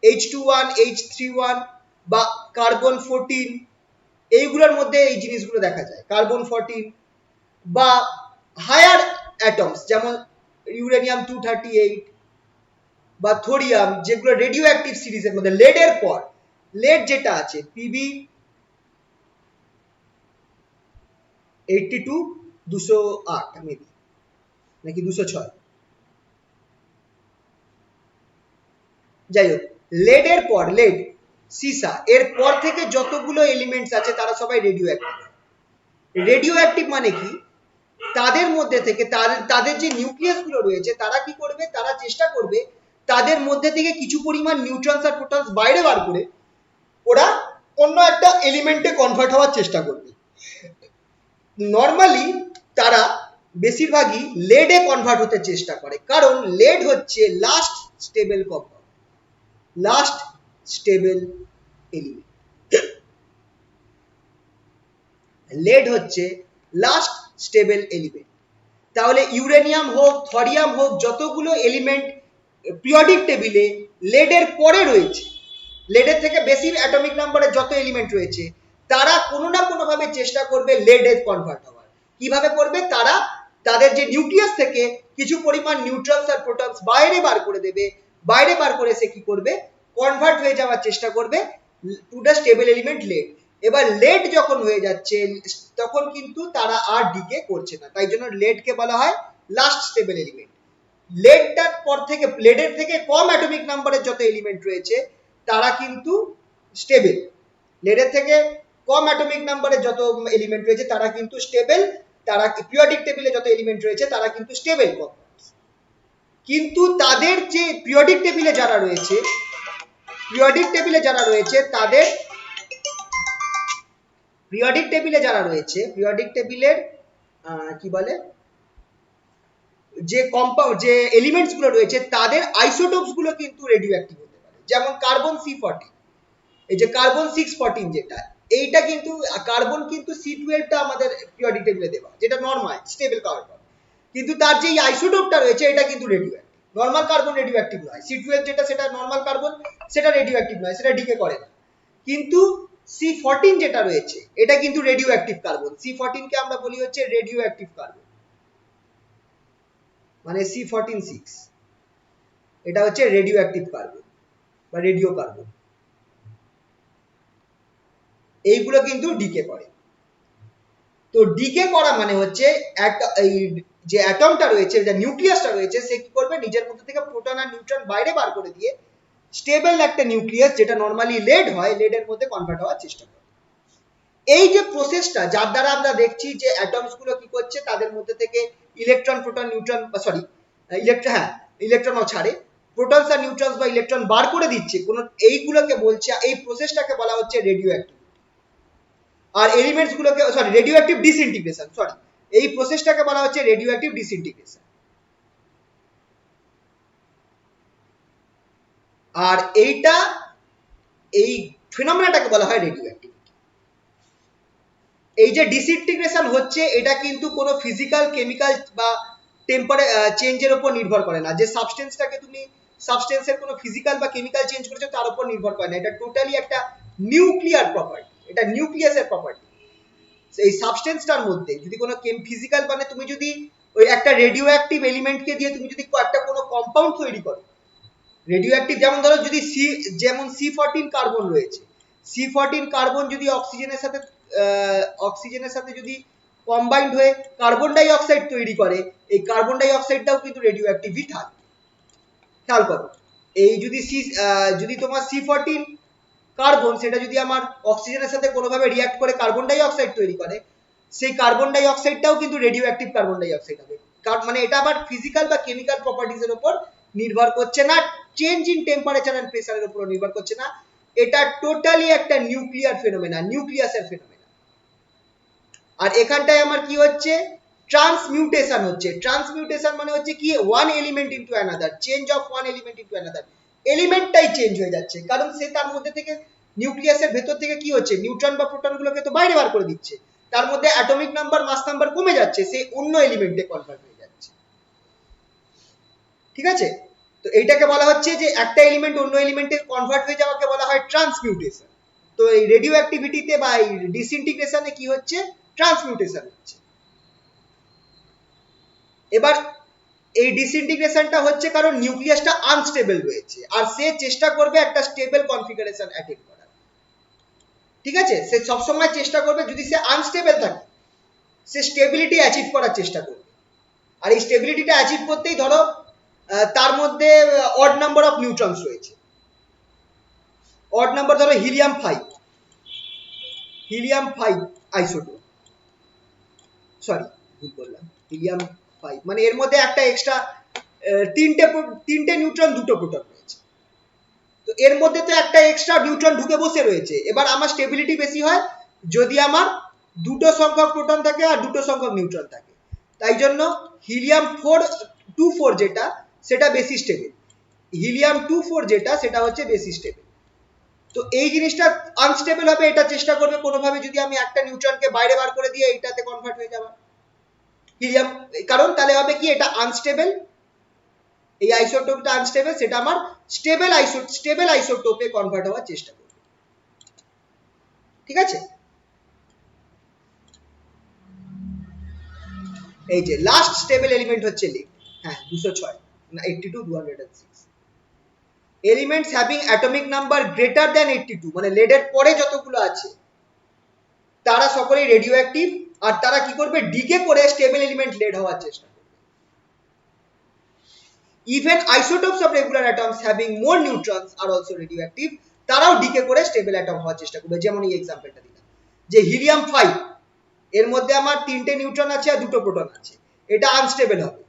H21, H31 বা কার্বন 14, এইগুলোর মধ্যে এই জিনিসগুলো দেখা যায়, কার্বন 14 বা হায়ার অ্যাটমস যেমন ইউরেনিয়াম 238 বা থোরিয়াম, যেগুলো রেডিও অ্যাক্টিভ সিরিজের মধ্যে, লেডের পর লেড যেটা আছে PB 82 208 মেবি নাকি 206, যাই হোক, লেডের পর লেড সীসা এর পর থেকে যতগুলো এলিমেন্টস আছে তারা সবাই রেডিও অ্যাক্টিভ। রেডিও অ্যাক্টিভ মানে কি, তাদের মধ্যে থেকে তাদের যে নিউক্লিয়াস গুলো রয়েছে তারা কি করবে, তারা চেষ্টা করবে তাদের মধ্যে থেকে কিছু পরিমাণ নিউট্রনস আর প্রোটনস বাইরে বার করে ওরা অন্য একটা এলিমেন্টে কনভার্ট হওয়ার চেষ্টা করবে। নর্মালি তারা বেশিরভাগই লেডে কনভার্ট হতে চেষ্টা করে, কারণ লেড হচ্ছে last stable compound, last stable element. Lead হচ্ছে লাস্ট স্টেবল এলিমেন্ট। তাহলে ইউরেনিয়াম হোক, থরিয়াম হোক, যতগুলো এলিমেন্ট পিরিয়ডিক টেবিলে লেডের পরে রয়েছে, লেডের থেকে বেশি অ্যাটমিক নাম্বারের যত এলিমেন্ট রয়েছে, তারা কোনো না কোনো ভাবে চেষ্টা করবে লেডে কনভার্ট হওয়ার। কিভাবে করবে, তারা তাদের যে নিউক্লিয়াস থেকে কিছু পরিমাণ নিউট্রনস আর প্রোটনস বাইরে বার করে দেবে, বাইরে বার করে সে কি করবে, কনভার্ট হয়ে যাওয়ার চেষ্টা করবে to the stable element lead. এবার লেড যখন হয়ে যাচ্ছে তখন কিন্তু তারা আর ডিকে করছে না, তাই জন্য লেডকে বলা হয় লাস্ট স্টেবল এলিমেন্ট। লেডটার পর থেকে, লেডের থেকে কম অ্যাটমিক নাম্বারের যত এলিমেন্ট রয়েছে তারা কিন্তু স্টেবল, লেডের থেকে কম অ্যাটমিক নাম্বারের যত এলিমেন্ট রয়েছে তারা কিন্তু স্টেবল, তারা পিরিয়ডিক টেবিলে যত এলিমেন্ট রয়েছে তারা কিন্তু স্টেবল কম্পাউন্ডস। কিন্তু তাদের যে পিরিয়ডিক টেবিলে যারা রয়েছে, পিরিয়ডিক টেবিলে যারা রয়েছে তাদের পিরিয়ডিক টেবিলে যারা রয়েছে, পিরিয়ডিক টেবিলের কি বলে, যে কম্পাউন্ড যে এলিমেন্টস গুলো রয়েছে তাদের আইসোটোপস গুলো কিন্তু রেডিও অ্যাক্টিভ হতে পারে। যেমন কার্বন C14, এই যে কার্বন 614 যেটা, এইটা কিন্তু কার্বন কিন্তু C12 টা আমাদের পিরিয়ডিক টেবিলে দেওয়া, যেটা নরমাল স্টেবল কার্বন, কিন্তু তার যে আইসোটোপটা রয়েছে এটা কিন্তু radio active. Normal carbon radio active নয়, C12 যেটা সেটা নরমাল কার্বন, সেটা রেডিও অ্যাক্টিভ নয়, সেটা ডিকে করে না। কিন্তু C14 যেটা রয়েছে এটা কিন্তু রেডিও অ্যাক্টিভ কার্বন। C14 কে আমরা বলি হচ্ছে রেডিও অ্যাক্টিভ কার্বন, মানে C14-6, এটা হচ্ছে রেডিও অ্যাক্টিভ কার্বন বা রেডিও কার্বন। এইগুলো কিন্তু ডিকে করে। তো ডিকে করা মানে হচ্ছে এই যে অ্যাটমটা রয়েছে, যে নিউক্লিয়াসটা রয়েছে, সে কি করবে, নিজের মধ্যে থেকে প্রোটন আর নিউট্রন বাইরে বার করে দিয়ে স্টেবল একটা নিউক্লিয়াস, যেটা নরমালি লেড হয়, লেডের মধ্যে কনভার্ট হওয়ার চেষ্টা করে। এই যে প্রসেসটা, যার দ্বারা আমরা দেখছি যে অ্যাটমস গুলো কি করছে, তাদের মধ্যে থেকে ইলেকট্রন, প্রোটন, নিউট্রন, সরি ইলেকট্রনও ছাড়ে, প্রোটনস আর নিউট্রনস বা ইলেকট্রন বার করে দিচ্ছে কোন, এইগুলোকে বলছে, এই প্রসেসটাকে বলা হচ্ছে রেডিও অ্যাক্টিভ। আর এলিমেন্টস গুলোকে, sorry, radio active disintegration, sorry, এই প্রসেসটাকে বলা হচ্ছে রেডিও অ্যাক্টিভ ডিসইন্টিগ্রেশন। আর এইটা, এই ফিনোমেনাটাকে বলা হয় রেডিও অ্যাক্টিভিটি। এই যে ডিসইন্টিগ্রেশন হচ্ছে, এটা কিন্তু কোনো ফিজিক্যাল, কেমিক্যাল বা চেঞ্জের উপর নির্ভর করে না। যে সাবস্টেন্সটাকে তুমি, সাবস্টেন্সের কোনো ফিজিক্যাল বা কেমিক্যাল চেঞ্জ করেছো তার উপর নির্ভর করে না, এটা টোটালি একটা নিউক্লিয়ার প্রপার্টি, এটা নিউক্লিয়াসের প্রপার্টি। এই সাবস্টেন্সটার মধ্যে যদি কোনো ফিজিক্যাল, মানে তুমি যদি ওই একটা রেডিও অ্যাক্টিভ এলিমেন্টকে দিয়ে তুমি যদি একটা কোনো কম্পাউন্ড তৈরি করো রেডিও অ্যাক্টিভ, যেমন ধরো যদি যেমন C14 কার্বন রয়েছে, C14 কার্বন যদি অক্সিজেনের সাথে যদি কম্বাইন্ড হয়ে কার্বন ডাই অক্সাইড তৈরি করে, এই কার্বন ডাই অক্সাইডটাও কিন্তু রেডিও অ্যাক্টিভই থাকবে। খেয়াল করো, এই যদি তোমার C14 কার্বন, সেটা যদি আমার অক্সিজেনের সাথে কোনোভাবে রিঅ্যাক্ট করে কার্বন ডাই অক্সাইড তৈরি করে, সেই কার্বন ডাই অক্সাইডটাও কিন্তু radio active carbon die oxide হবে। মানে এটা আবার ফিজিক্যাল বা কেমিক্যাল প্রপার্টিজের উপর নির্ভর করছে না, চেঞ্জ ইন টেম্পারেচার এন্ড প্রেসারের উপর নির্ভর করছে না, এটা টোটালি একটা নিউক্লিয়ার ফেনোমেনা, নিউক্লিয়াসের ফেনোমেনা। আর এখানটায় আমার কি হচ্ছে, ট্রান্সমিউটেশন হচ্ছে। ট্রান্সমিউটেশন মানে হচ্ছে কি, one element into another, change of one element into another, এলিমেন্টটাই চেঞ্জ হয়ে যাচ্ছে, কারণ সে তার মধ্যে থেকে, নিউক্লিয়াসের ভেতর থেকে কি হচ্ছে, নিউট্রন বা প্রোটন গুলোকে তো বাইরে বার করে দিচ্ছে, তার মধ্যে অ্যাটমিক নাম্বার, মাস নাম্বার কমে যাচ্ছে, সে অন্য এলিমেন্টে কনভার্ট হয়ে যাচ্ছে। ঠিক আছে, তো এইটাকে বলা হচ্ছে যে একটা এলিমেন্ট অন্য এলিমেন্টে কনভার্ট হয়ে যাওয়াকে বলা হয় ট্রান্সমিউটেশন। তো এই রেডিও অ্যাক্টিভিটিতে বা এই ডিসইন্টিগ্রেশনে কি হচ্ছে, ট্রান্সমিউটেশন হচ্ছে। এবার এই ডিসইন্টিগ্রেশনটা হচ্ছে কারণ নিউক্লিয়াসটা আনস্টেবল রয়েছে, আর সে চেষ্টা করবে একটা স্টেবল কনফিগারেশন অ্যাটেইন করার। ঠিক আছে, সে সবসময় চেষ্টা করবে, যদি সে আনস্টেবল থাকে সে স্টেবিলিটি অ্যাচিভ করার চেষ্টা করবে। আর এই স্টেবিলিটিটা অ্যাচিভ করতেই ধরো তার মধ্যে অড নাম্বার অফ নিউট্রনস রয়েছে, অড নাম্বার ধরো হিলিয়াম 5 আইসোটোপ, সরি ভুল বললাম, হিলিয়াম 5 মানে এর মধ্যে একটা এক্সট্রা তিনটে নিউট্রন দুটো প্রোটন রয়েছে, তো এর মধ্যে তো একটা এক্সট্রা নিউট্রন ঢুকে বসে রয়েছে। এবার আমার স্টেবিলিটি বেশি হয় যদি আমার দুটো সংখ্যক প্রোটন থাকে আর দুটো সংখ্যক নিউট্রন থাকে, তাই জন্য হিলিয়াম 24 যেটা সেটা বেশি স্টেবল, হিলিয়াম 24 যেটা সেটা হচ্ছে বেশি স্টেবল। তো এই জিনিসটা আনস্টেবল হবে, এটা চেষ্টা করবে কোনোভাবে যদি আমি একটা নিউট্রনকে বাইরে বার করে দিয়ে এইটাতে কনভার্ট হয়ে যাবে হিলিয়াম, কারণ তাহলে হবে কি এটা আনস্টেবল, এই আইসোটোপটা আনস্টেবল, সেটা আমার স্টেবল আইসোটোপে কনভার্ট হওয়ার চেষ্টা করবে। ঠিক আছে, এই যে লাস্ট স্টেবল এলিমেন্ট হচ্ছে লিড, হ্যাঁ 206 না 82 206 elements having atomic number greater than 82, মানে লেডের পরে যতগুলো আছে তারা সকলেই রেডিও অ্যাক্টিভ, আর তারা কি করবে ডিকে করে স্টেবল এলিমেন্ট লেড হওয়ার চেষ্টা করবে। Even isotopes of regular atoms having more neutrons are also radioactive, তারাও ডিকে করে স্টেবল অ্যাটম হওয়ার চেষ্টা করবে। যেমন এই এক্সাম্পলটা দিলাম যে হিলিয়াম 5 এর মধ্যে আমার তিনটে নিউট্রন আছে আর দুটো প্রোটন আছে, এটা আনস্টেবল হবে,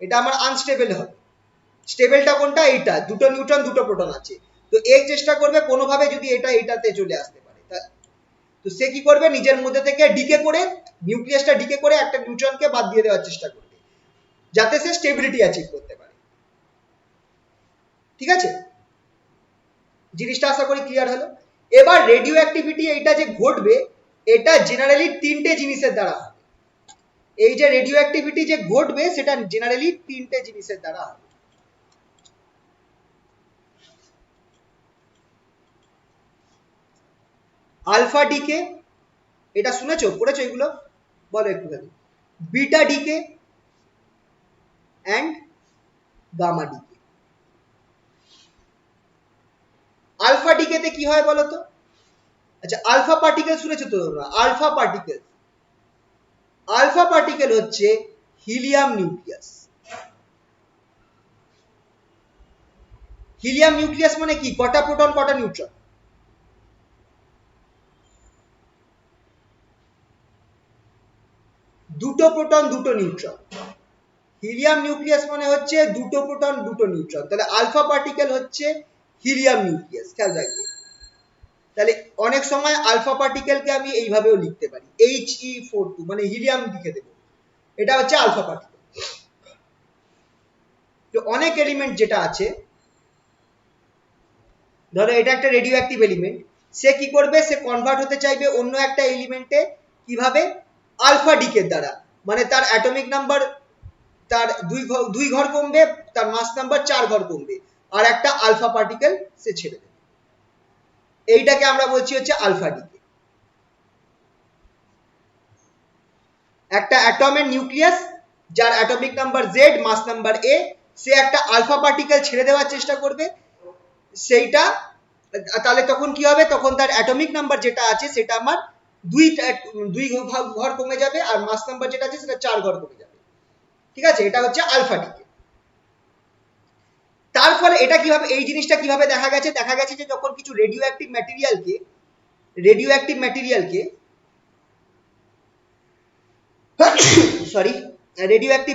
এটা আমার আনস্টেবল হবে। স্টেবলটা কোনটা? এইটা, দুটো নিউট্রন দুটো প্রোটন আছে, তো এই চেষ্টা করবে কোনোভাবে যদি এটা এইটাতে চলে আসতে পারে, তো সে কি করবে নিজের মধ্যে থেকে ডিকে করে, নিউক্লিয়াসটা ডিকে করে একটা নিউট্রনকে বাদ দিয়ে দেওয়ার চেষ্টা করবে যাতে সে স্টেবিলিটি অ্যাচিভ করতে পারে। ঠিক আছে, জিনিসটা আশা করি ক্লিয়ার হলো। এবার রেডিও অ্যাক্টিভিটি এইটা যে ঘটবে এটা জেনারেলি তিনটে জিনিসের দ্বারা হবে, এই যে রেডিও অ্যাক্টিভিটি যে ঘটবে সেটা জেনারেলি তিনটে জিনিসের দ্বারা হবে। আলফা ডিকে, এটা শুনেছো পড়েছো এগুলো, বলো একটুখানি। Beta decay and gamma decay. Alpha ডিকেতে কি হয় বলো তো? আচ্ছা আলফা পার্টিকেল শুনেছো তো তোমরা? আলফা পার্টিকেল হচ্ছে হিলিয়াম নিউক্লিয়াস। হিলিয়াম নিউক্লিয়াস মানে কি? কটা প্রোটন কটা নিউট্রন? দুটো প্রোটন দুটো নিউট্রন। হিলিয়াম নিউক্লিয়াস মানে হচ্ছে দুটো প্রোটন দুটো নিউট্রন, তাহলে আলফা পার্টিকেল হচ্ছে হিলিয়াম নিউক্লিয়াস, খেয়াল রাখবে। তাহলে অনেক সময় আলফা পার্টিকেলকে আমি এইভাবেও লিখতে পারি, He42, মানে হিলিয়াম লিখে দেবো, এটা হচ্ছে আলফা পার্টিকেল। তো অনেক এলিমেন্ট যেটা আছে, ধরো এটা একটা রেডিও অ্যাক্টিভ এলিমেন্ট, সে কি করবে, সে কনভার্ট হতে চাইবে অন্য একটা এলিমেন্টে, কিভাবে? আলফা ডিকের দ্বারা, মানে তার অ্যাটমিক নাম্বার তার দুই ঘর কমবে, তার মাস নাম্বার 4 ঘর কমবে, আর একটা আলফা পার্টিকেল সে ছেড়ে দেবে, এইটাকে আমরা বলছি হচ্ছে আলফা ডিকে। একটা অ্যাটমের নিউক্লিয়াস যার atomic number Z, mass number A, সে একটা আলফা পার্টিকেল ছেড়ে দেওয়ার চেষ্টা করবে, সেইটা তাহলে তখন কি হবে, তখন তার অ্যাটমিক নাম্বার যেটা আছে সেটা আমার দুই ঘর কমে যাবে, আর মাস নাম্বার যেটা আছে সেটা 4 ঘর কমে যাবে। ঠিক আছে, এটা হচ্ছে আলফা ডিকে। তার ফলে এটা কিভাবে, এই জিনিসটা কিভাবে দেখা গেছে? দেখা গেছে যে যখন কিছু রেডিও অ্যাক্টিভ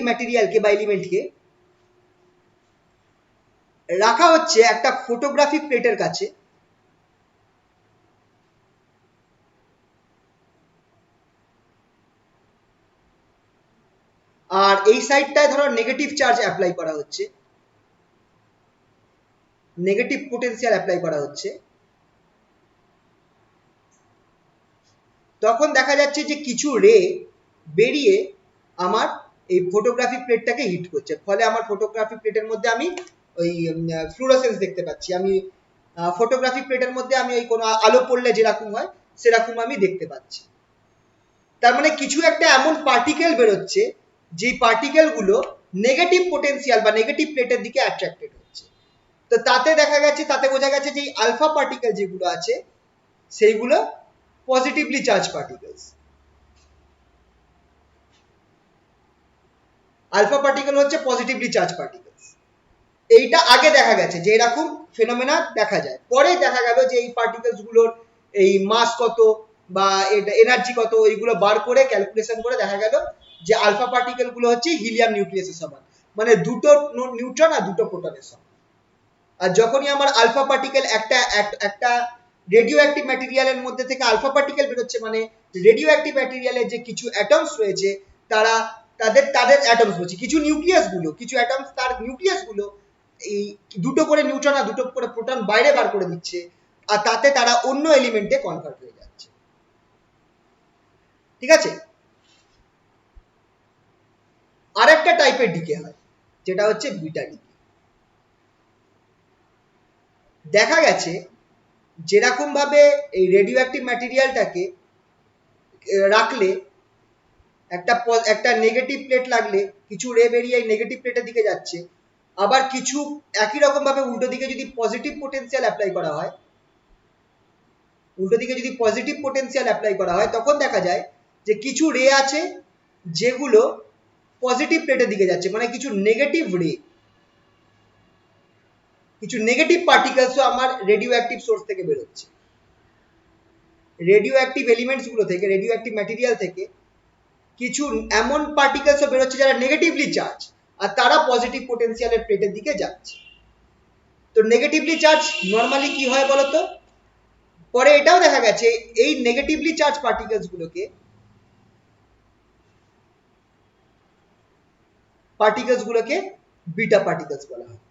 ম্যাটেরিয়ালকে বা এলিমেন্টকে রাখা হচ্ছে একটা ফটোগ্রাফিক প্লেটের কাছে, আর এই সাইডটায় ধরো নেগেটিভ চার্জ অ্যাপ্লাই করা হচ্ছে, নেগেটিভ পোটেনশিয়াল অ্যাপ্লাই করা হচ্ছে, তখন দেখা যাচ্ছে যে কিছু রে বেরিয়ে আমার এই ফটোগ্রাফিক প্লেটটাকে হিট করছে, ফলে আমার ফটোগ্রাফিক প্লেটের মধ্যে আমি ওই ফ্লুরোসেন্স দেখতে পাচ্ছি, আমি ফটোগ্রাফিক প্লেটের মধ্যে আমি ওই কোনো আলো পড়লে যেরকম হয় সেরকম আমি দেখতে পাচ্ছি। তার মানে কিছু একটা এমন পার্টিকেল বেরোচ্ছে যে পার্টিকেলগুলো নেগেটিভ পোটেনশিয়াল বা নেগেটিভ প্লেটের দিকে অ্যাট্রাক্টেড হচ্ছে। তো তাতে বোঝা গেছে যে আলফা পার্টিকেল যেগুলো আছে সেইগুলো positively charge particles. Alpha particle হচ্ছে পজিটিভলি চার্জ পার্টিকেলস। এইটা আগে দেখা গেছে যে এরকম ফেনোমেনা দেখা যায়, পরে দেখা গেল যে এই পার্টিকেলস গুলোর এই মাস কত বা এটা এনার্জি কত, এইগুলো বার করে ক্যালকুলেশন করে দেখা গেল যে আলফা পার্টিকেল গুলো হচ্ছে হিলিয়াম নিউক্লিয়াসের সমান, মানে দুটো নিউট্রন আর দুটো প্রোটনের সমান। আর যখনই আমার আলফা পার্টিকেল একটা রেডিও অ্যাক্টিভ ম্যাটেরিয়ালের মধ্যে থেকে আলফা পার্টিকেল বেরোচ্ছে, মানে রেডিও অ্যাক্টিভ ম্যাটেরিয়ালের যে কিছু অ্যাটমস রয়েছে তারা তাদের অ্যাটমস বলছি, কিছু নিউক্লিয়াস গুলো, কিছু অ্যাটমস তার নিউক্লিয়াস গুলো এই দুটো করে নিউট্রন আর দুটো করে প্রোটন বাইরে বার করে দিচ্ছে, আর তাতে তারা অন্য এলিমেন্টে কনভার্ট হয়ে যাচ্ছে। ঠিক আছে, আরেকটা টাইপের ডিকে হয় যেটা হচ্ছে বিটা ডিকে। দেখা গেছে যেরকম ভাবে এই রেডিও অ্যাক্টিভ ম্যাটেরিয়ালটাকে রাখলে একটা নেগেটিভ প্লেট লাগলে কিছু রে বেরিয়ে নেগেটিভ প্লেটের দিকে যাচ্ছে, আবার কিছু একই রকম ভাবে উল্টো দিকে যদি পজিটিভ পোটেনশিয়াল অ্যাপ্লাই করা হয়, তখন দেখা যায় যে কিছু রে আছে যেগুলো পজিটিভ প্লেটের দিকে যাচ্ছে, মানে কিছু নেগেটিভ রে, কিছু নেগেটিভ পার্টিকেলসও আমার রেডিও অ্যাক্টিভ সোর্স থেকে বেরোচ্ছে, রেডিও অ্যাক্টিভ এলিমেন্টস গুলো থেকে, রেডিও অ্যাক্টিভ ম্যাটেরিয়াল থেকে কিছু এমন পার্টিকেলসও বেরোচ্ছে যারা নেগেটিভলি চার্জ, আর তারা পজিটিভ পোটেনশিয়ালের প্লেটের দিকে যাচ্ছে। তো নেগেটিভলি চার্জ নর্মালি কি হয় বলতো, পরে এটাও দেখা গেছে এই নেগেটিভলি চার্জ পার্টিকেলস গুলোকে বিটা পার্টিকেলস বলা হয়।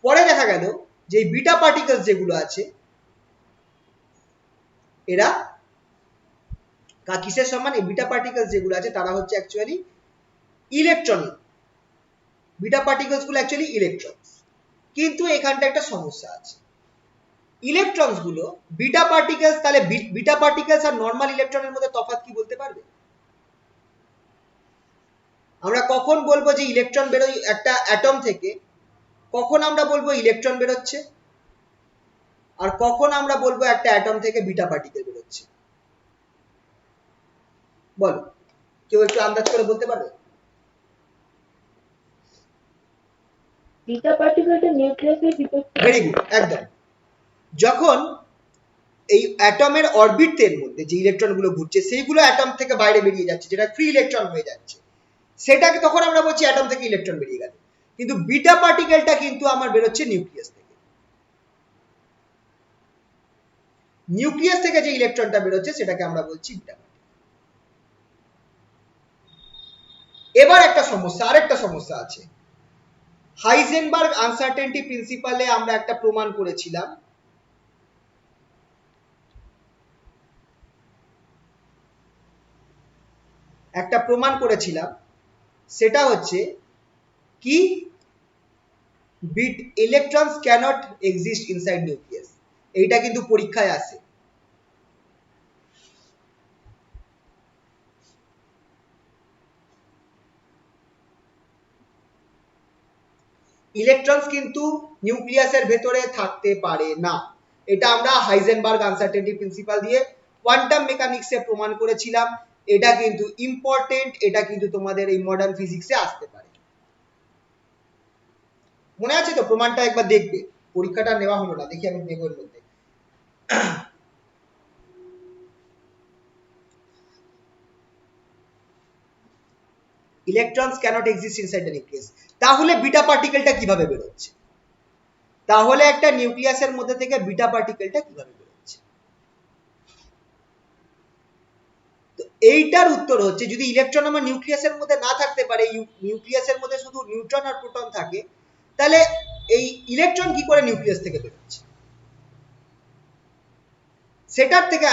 পরে দেখা গেল যে বিটা পার্টিকেলস যেগুলো আছে এরা কিসের সমান, এই বিটা পার্টিকেলস যেগুলো আছে তারা হচ্ছে অ্যাকচুয়ালি ইলেকট্রন, বিটা পার্টিকেলস গুলো অ্যাকচুয়ালি ইলেকট্রনস। কিন্তু এখানটা একটা সমস্যা আছে, ইলেকট্রনস গুলো বিটা পার্টিকেলস, তাহলে বিটা পার্টিকেলস আর নর্মাল ইলেকট্রনের মধ্যে তফাৎ কি বলতে পারবে? আমরা কখন বলবো যে ইলেকট্রন বেরোয় একটা অ্যাটম থেকে, কখন আমরা বলবো ইলেকট্রন বেরোচ্ছে, আর কখন আমরা বলবো একটা অ্যাটম থেকে বিটা পার্টিকেল বেরোচ্ছে? বলো, কেউ একটু আন্দাজ করে বলতে পারবে? বিটা পার্টিকেলটা নিউক্লিয়াসের ভিতর। ভেরি গুড, একদম। যখন এই অ্যাটমের অরবিটের মধ্যে যে ইলেকট্রন গুলো ঘুরছে সেইগুলো অ্যাটম থেকে বাইরে বেরিয়ে যাচ্ছে, যেটা ফ্রি ইলেকট্রন হয়ে যাচ্ছে, সেটাকে তখন আমরা বলছি অ্যাটম থেকে ইলেকট্রন বেরিয়ে গেল। কিন্তু বিটা পার্টিকেলটা কিন্তু আমার বেরোচ্ছে নিউক্লিয়াস থেকে, নিউক্লিয়াস থেকে যে ইলেকট্রনটা বেরোচ্ছে সেটাকে আমরা বলছি বিটা পার্টিকেল। এবার আরেকটা সমস্যা আছে, হাইজেনবার্গ আনসার্টেনটি প্রিন্সিপালে আমরা একটা প্রমাণ করেছিলাম, সেটা হচ্ছে কি, electrons cannot exist inside nucleus। এইটা কিন্তু পরীক্ষায় আসে। ইলেকট্রনস কিন্তু নিউক্লিয়াসের ভেতরে থাকতে পারে না, এটা আমরা হাইজেনবার্গ আনসার্টেনটি প্রিন্সিপাল দিয়ে কোয়ান্টাম মেকানিক্সে প্রমাণ করেছিলাম। এটা কিন্তু ইম্পর্টেন্ট, এটা কিন্তু তোমাদের এই মডার্ন ফিজিক্সে আসতে পারে। মনে আছে তো? প্রমাণটা একবার দেখবে, পরীক্ষাটা নেওয়া হলো না, দেখি আমি নেব এর মধ্যে। Electrons cannot exist inside the nucleus. তাহলে বিটা পার্টিকেলটা কিভাবে বেরোচ্ছে? তাহলে একটা নিউক্লিয়াসের মধ্যে থেকে বিটা পার্টিকেলটা কিভাবে বেরোচ্ছে? তো এইটার উত্তর হচ্ছে, যদি ইলেকট্রন আমার নিউক্লিয়াসের মধ্যে না থাকতে পারে, নিউক্লিয়াসের মধ্যে শুধু নিউট্রন আর প্রোটন থাকে, তাহলে এই ইলেকট্রন কি করে নিউক্লিয়াস থেকে বেরোচ্ছে? সেটার থেকে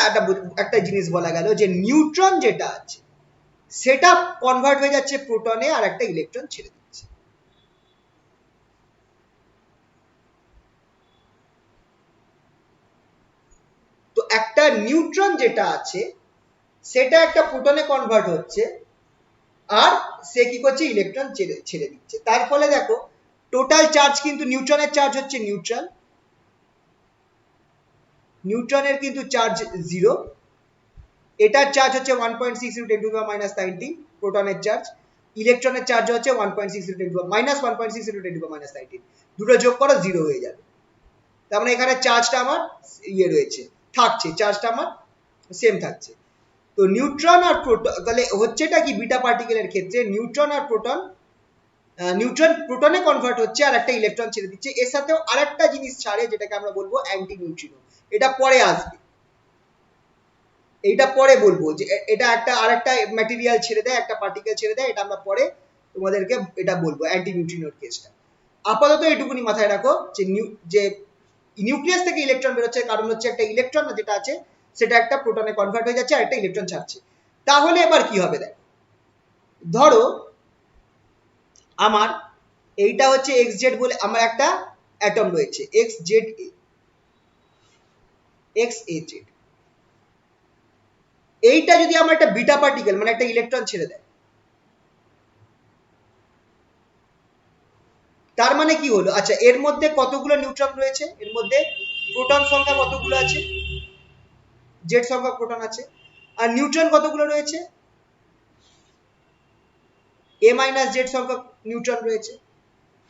একটা জিনিস বলা গেল যে নিউট্রন যেটা আছে সেটা কনভার্ট হয়ে যাচ্ছে প্রোটনে আর একটা ইলেকট্রন ছেড়ে দিচ্ছে। তো একটা নিউট্রন যেটা আছে সেটা একটা প্রোটনে কনভার্ট হচ্ছে, আর সে কি করছে, ইলেকট্রন ছেড়ে দিচ্ছে। তার ফলে দেখো টোটাল চার্জ কিন্তু, নিউট্রনের চার্জ হচ্ছে নিউট্রাল, নিউট্রনের কিন্তু চার্জ 0, এটার চার্জ হচ্ছে 1.6 × 10⁻⁹ প্রোটনের চার্জ, ইলেকট্রনের চার্জ হচ্ছে 1.6 মাইনাস 1.6 মাইনাস 19, দুটো যোগ করো 0 হয়ে যাবে। তার মানে এখানে চার্জটা আমার রয়েছে, থাকছে, চার্জটা আমার সেম থাকছে। তো নিউট্রন আর প্রোটন, তাহলে হচ্ছেটা কি বিটা পার্টিকেলের ক্ষেত্রে নিউট্রন আর প্রোটন, নিউট্রন প্রোটনে কনভার্ট হচ্ছে আর একটা ইলেকট্রন ছেড়ে দিচ্ছে, এর সাথেও আরেকটা জিনিস ছাড়ে যেটাকে আমরা বলবো অ্যান্টি নিউট্রিনো। এটা পরে আসবে, এইটা পরে বলবো যে এটা একটা আরেকটা ম্যাটেরিয়াল ছেড়ে দেয়, একটা পার্টিকেল ছেড়ে দেয়, এটা আমরা পরে তোমাদেরকে এটা বলবো অ্যান্টি নিউট্রিনোর কেসটা। আপাতত এটুকুনি মাথায় রাখো যে নিউক্লিয়াস থেকে ইলেকট্রন বেরোচ্ছে কারণ হচ্ছে একটা ইলেকট্রন যেটা আছে সেটা একটা প্রোটনে কনভার্ট হয়ে যাচ্ছে আর একটা ইলেকট্রন ছাড়ছে। তাহলে এবার কি হবে দেখো, ধরো আমার এইটা হচ্ছে এক্স জেড বলে আমার একটা অ্যাটম রয়েছে x Z x A Z, এইটা যদি আমার একটা বিটা পার্টিকেল মানে একটা ইলেকট্রন ছেড়ে দেয়, তার মানে কি হলো, আচ্ছা এর মধ্যে কতগুলো নিউট্রন রয়েছে, এর মধ্যে প্রোটন সংখ্যা কতগুলো আছে, জেড সংখ্যক প্রোটন আছে, আর নিউট্রন কতগুলো রয়েছে, এ মাইনাস জেড সংখ্যক নিউট্রন রয়েছে।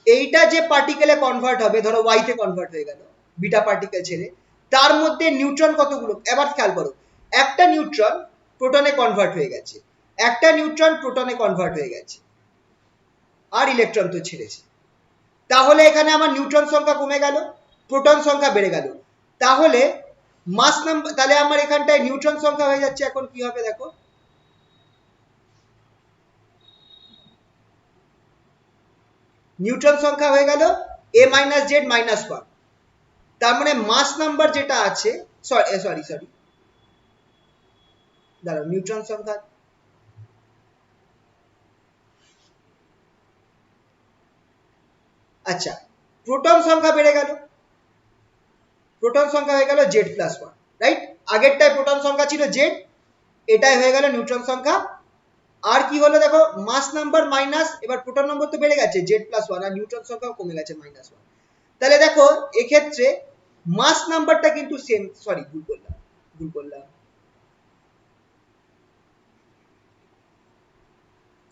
এইটা যে পার্টিকেলে কনভার্ট হবে, ধরো ওয়াই তে কনভার্ট হয়ে গেল বিটা পার্টিকেল ছেড়ে, তার মধ্যে নিউট্রন কতগুলো, এবার খেয়াল করো, একটা নিউট্রন প্রোটনে কনভার্ট হয়ে গেছে, একটা নিউট্রন প্রোটনে কনভার্ট হয়ে গেছে, আর ইলেকট্রন তো ছেড়েছে। তাহলে এখানে আমার নিউট্রন সংখ্যা কমে গেল, প্রোটন সংখ্যা বেড়ে গেল, তাহলে মাস নাম্বার, তাহলে আমার এখানটায় নিউট্রন সংখ্যা হয়ে যাচ্ছে, এখন কি হবে দেখো, নিউট্রন সংখ্যা হয়ে গেল এ মাইনাস জেড মাইনাস 1, তার মানে মাস নাম্বার যেটা আছে, সরি দাঁড়াও, নিউট্রন সংখ্যা, আচ্ছা প্রোটন সংখ্যা বেড়ে গেল, প্রোটন সংখ্যা হয়ে গেল জেড প্লাস 1, রাইট, আগেরটায় প্রোটন সংখ্যা ছিল জেড, এটাই হয়ে গেল নিউট্রন সংখ্যা। আর কি হলো দেখো, মাস নাম্বার মাইনাস, এবার প্রোটন নম্বর তো বেড়ে গেছে জেড প্লাস 1 আর নিউট্রন সংখ্যাও কমে গেছে মাইনাস 1, তাহলে দেখো এক্ষেত্রে মাস নাম্বারটা কিন্তু সেম, সরি ভুল করলাম,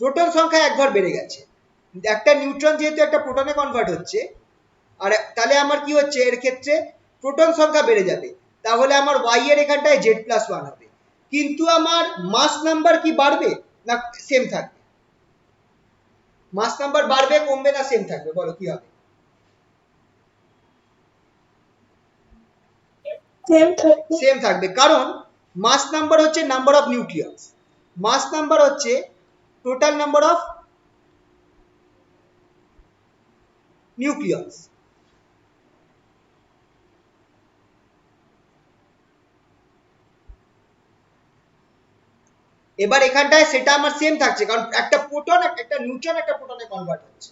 প্রোটন সংখ্যা এক ঘর বেড়ে গেছে, একটা নিউট্রন যেহেতু একটা প্রোটনে কনভার্ট হচ্ছে, আর তাহলে আমার কি হচ্ছে এর ক্ষেত্রে প্রোটন সংখ্যা বেড়ে যাবে, তাহলে আমার ওয়াই এর এখানটায় জেড প্লাস 1 হবে, কিন্তু আমার মাস নাম্বার কি বাড়বে না সেম থাকবে, মাস নাম্বার বাড়বে কমবে না সেম থাকবে, বলো কি হবে? সেম থাকবে, কারণ মাস নাম্বার হচ্ছে number of nucleus, mass number হচ্ছে টোটাল নাম্বার অফ নিউক্লিয়াস। এবার এখানটায় সেটা আমার সেম থাকছে, কারণ একটা প্রোটন একটা নিউট্রন একটা প্রোটনে কনভার্ট হচ্ছে,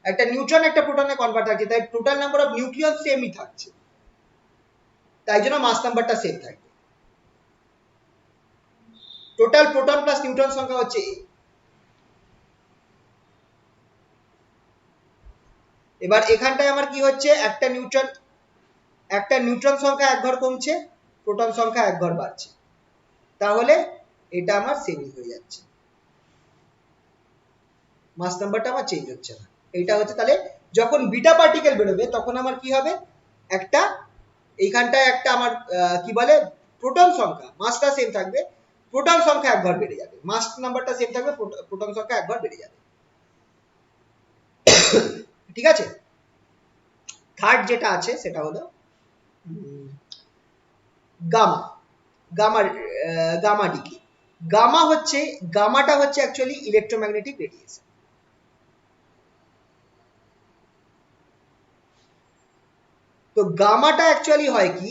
একটা নিউট্রন একটা প্রোটনে কনভার্ট হচ্ছে, তাই টোটাল নাম্বার অফ নিউক্লিয়াস সেমই থাকছে, তাই জন্য মাস নাম্বারটা সেম থাকবে। টোটাল প্রোটন প্লাস নিউট্রন সংখ্যা হচ্ছে এ। এবার এখানটায় আমার কি হচ্ছে, একটা নিউট্রন সংখ্যা এক ঘর কমছে, প্রোটন সংখ্যা এক ঘর বাড়ছে, তাহলে এটা আমার সেমই হয়ে যাচ্ছে, মাস নাম্বারটা আমার চেঞ্জ হচ্ছে না। এইটা হচ্ছে, তাহলে যখন বিটা পার্টিকেল বেরোবে তখন আমার কি হবে, একটা এইখানটায় একটা আমার কি বলে প্রোটন সংখ্যা, মাসটা সেম থাকবে, প্রোটন সংখ্যা এক ঘর বেড়ে যাবে, মাস নাম্বারটা সেম থাকবে, প্রোটন সংখ্যা এক ঘর বেড়ে যাবে, ঠিক আছে। থার্ড যেটা আছে সেটা হলো গামা, গামা ডিকে। গামাটা হচ্ছে অ্যাকচুয়ালি ইলেকট্রোম্যাগনেটিক রেডিয়েশন। তো গামাটা অ্যাকচুয়ালি হয় কি,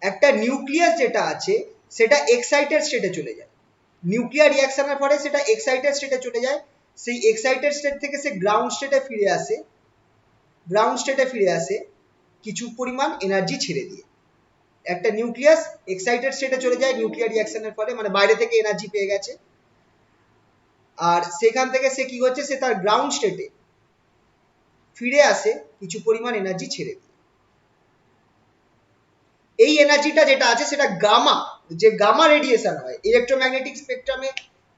একটা নিউক্লিয়াস যেটা আছে সেটা এক্সাইটেড স্টেটে চলে যায়, নিউক্লিয়ার রিঅ্যাকশনের পরে সেটা এক্সাইটেড স্টেটে চলে যায়, সেই এক্সাইটেড স্টেট থেকে সে গ্রাউন্ড স্টেটে ফিরে আসে কিছু পরিমাণ এনার্জি ছেড়ে দিয়ে। একটা নিউক্লিয়াস এক্সাইটেড স্টেটে চলে যায় নিউক্লিয়ার রিঅ্যাকশনের ফলে, মানে বাইরে থেকে এনার্জি পেয়ে গেছে, আর সেখান থেকে সে কি হচ্ছে, সে তার গ্রাউন্ড স্টেটে ফিরে আসে কিছু পরিমাণ এনার্জি ছেড়ে দিয়ে। এই এনার্জিটা যেটা আছে সেটা গামা, যে গামা রেডিয়েশন হয় ইলেকট্রোম্যাগনেটিক স্পেকট্রামে,